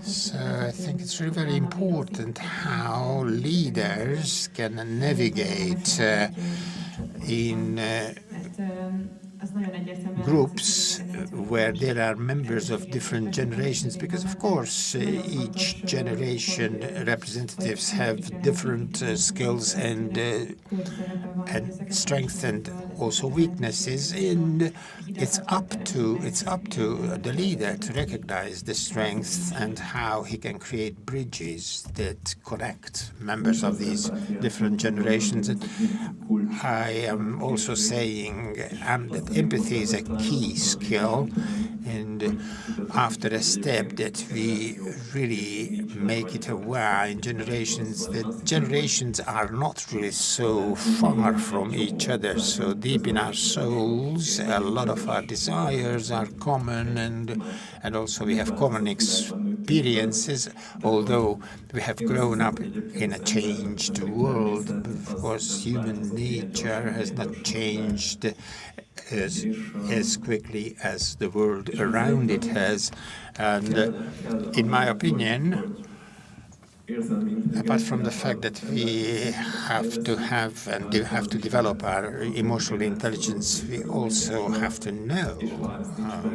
So I think it's really very important how leaders can navigate in groups where there are members of different generations, because of course each generation representatives have different skills and strengths and also weaknesses, and it's up to the leader to recognize the strengths and how he can create bridges that connect members of these different generations. And I am also saying that empathy is a key skill, and after a step that we really make it aware in generations that generations are not really so far from each other, so deep in our souls a lot of our desires are common, and also we have common experiences, although we have grown up in a changed world. Of course, human nature has not changed as quickly as the world around it has. And in my opinion, apart from the fact that we have to have and have to develop our emotional intelligence, we also have to know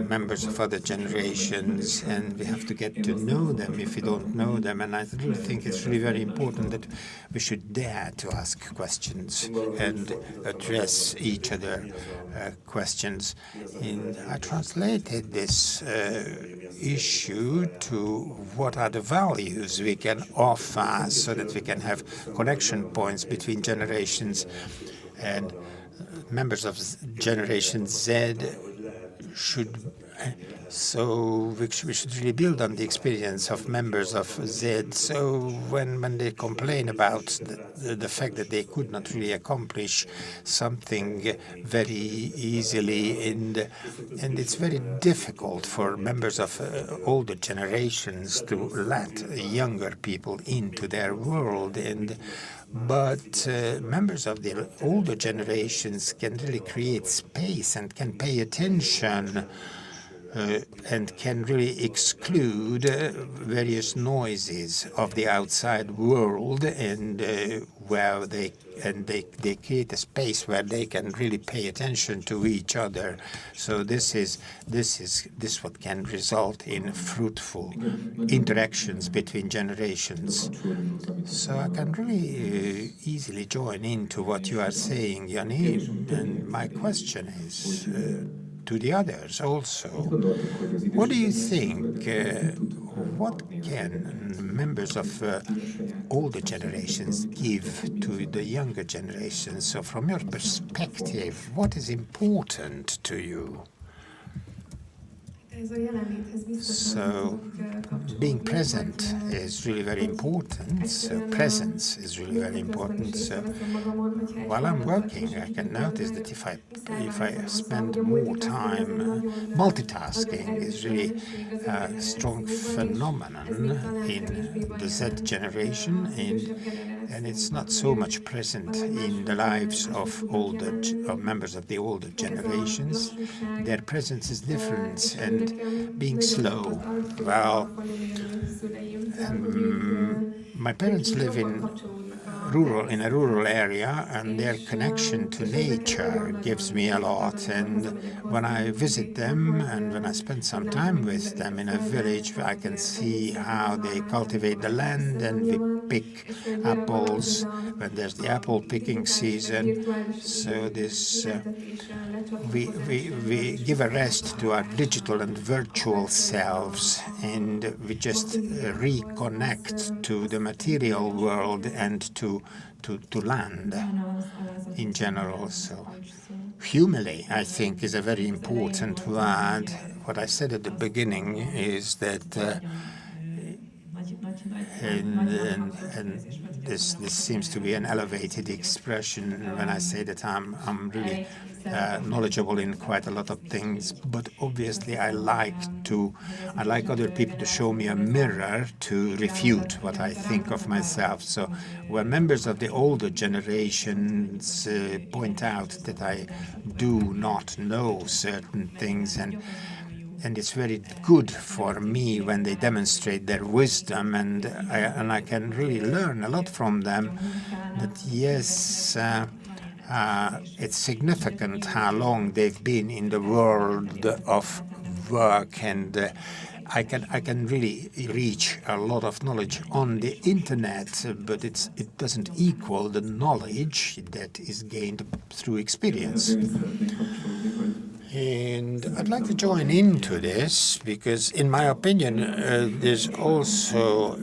members of other generations, and we have to get to know them if we don't know them. And I really think it's really very important that we should dare to ask questions and address each other questions. And I translated this issue to what are the values we can offer so that we can have connection points between generations, and members of Generation Z should so we should really build on the experience of members of Z. So when they complain about the fact that they could not really accomplish something very easily, and it's very difficult for members of older generations to let younger people into their world, but members of the older generations can really create space and can pay attention and can really exclude various noises of the outside world, and where they create a space where they can really pay attention to each other. So this what can result in fruitful interactions between generations. So I can really easily join into what you are saying, Yanni, and my question is to the others also. What do you think? What can members of older generations give to the younger generations? So from your perspective, what is important to you? So being present is really very important. So presence is really very important. So while I'm working, I can notice that if I spend more time, multitasking is really a strong phenomenon in the Z generation, and it's not so much present in the lives of members of the older generations. Their presence is different, and being slow. Well, my parents live in a rural area, and their connection to nature gives me a lot. And when I visit them and when I spend some time with them in a village, I can see how they cultivate the land, and we pick apples when there's the apple picking season. So this we give a rest to our digital and virtual selves, and we just reconnect to the material world and to land in general. So humility, I think, is a very important word. What I said at the beginning is that and this seems to be an elevated expression when I say that I'm really knowledgeable in quite a lot of things, but obviously I like other people to show me a mirror to refute what I think of myself. So when members of the older generations point out that I do not know certain things, and it's very good for me when they demonstrate their wisdom, and I can really learn a lot from them. That yes, it's significant how long they've been in the world of work, and I can really reach a lot of knowledge on the internet, but it doesn't equal the knowledge that is gained through experience. And I'd like to join into this because, in my opinion, there's also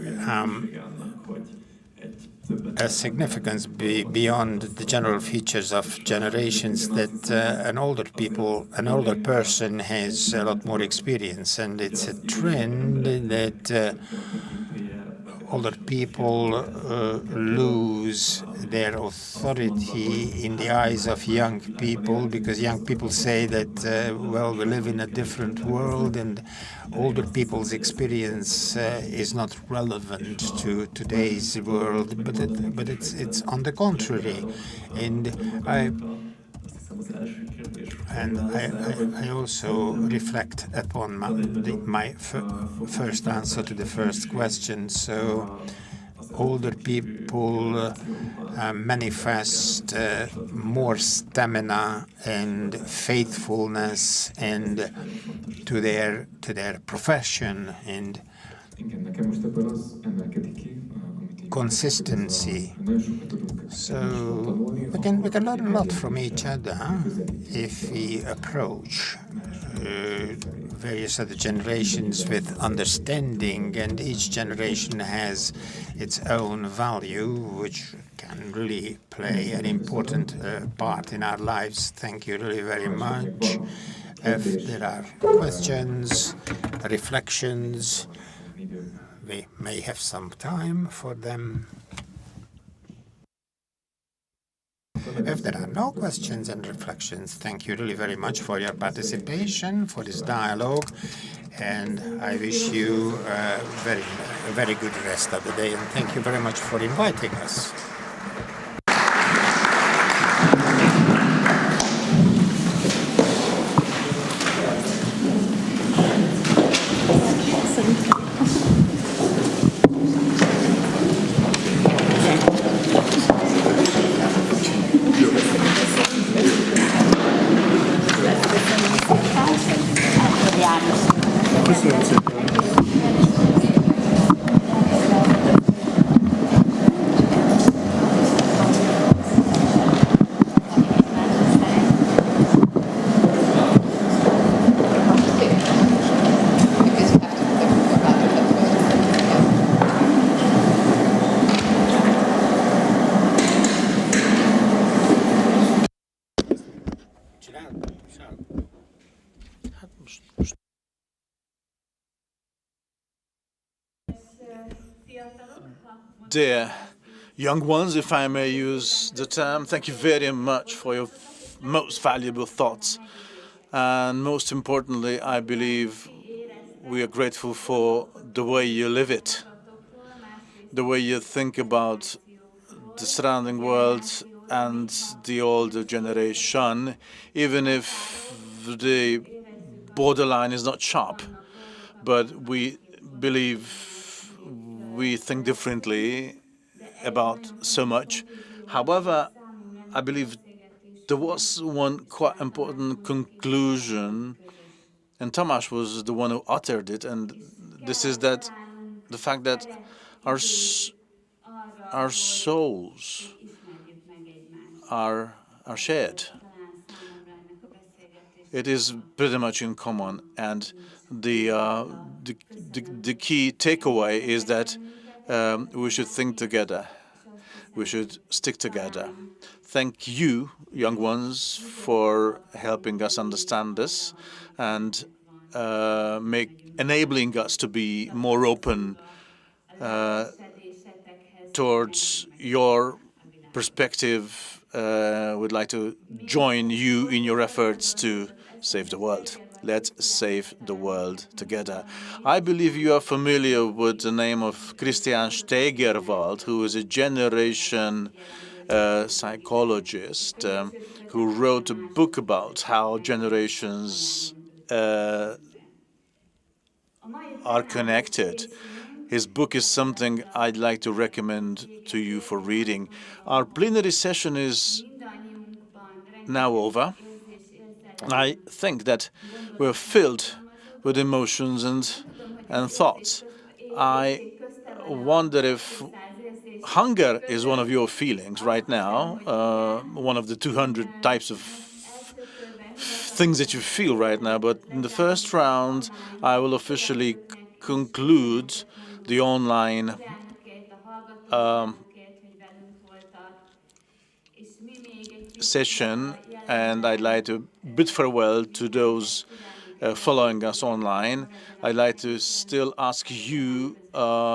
a significance beyond the general features of generations that an older person has a lot more experience, and it's a trend that older people lose their authority in the eyes of young people, because young people say that, well, we live in a different world and older people's experience is not relevant to today's world, but it's on the contrary. I also reflect upon my first answer to the first question. So older people manifest more stamina and faithfulness and to their profession and consistency. So we can learn a lot from each other if we approach various other generations with understanding, and each generation has its own value, which can really play an important part in our lives. Thank you really very much. If there are questions, reflections, we may have some time for them. If there are no questions and reflections, thank you really very much for your participation, for this dialogue, and I wish you a very good rest of the day, and thank you very much for inviting us. Dear young ones, if I may use the term, thank you very much for your most valuable thoughts. And most importantly, I believe we are grateful for the way you live it, the way you think about the surrounding world and the older generation, even if the borderline is not sharp. But we believe we think differently about so much. However, I believe there was one quite important conclusion, and Tamás was the one who uttered it, and this is that the fact that our souls are shared. It is pretty much in common, and the key takeaway is that we should think together. We should stick together. Thank you, young ones, for helping us understand this and enabling us to be more open towards your perspective. Would like to join you in your efforts to save the world. Let's save the world together. I believe you are familiar with the name of Christian Stegerwald, who is a generation psychologist who wrote a book about how generations are connected. His book is something I'd like to recommend to you for reading. Our plenary session is now over. I think that we're filled with emotions and thoughts. I wonder if hunger is one of your feelings right now, one of the 200 types of things that you feel right now. But in the first round, I will officially conclude the online session, and I'd like to bid farewell to those following us online. I'd like to still ask you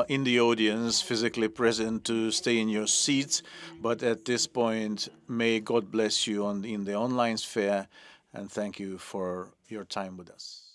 in the audience, physically present, to stay in your seats. But at this point, may God bless you in the online sphere, and thank you for your time with us.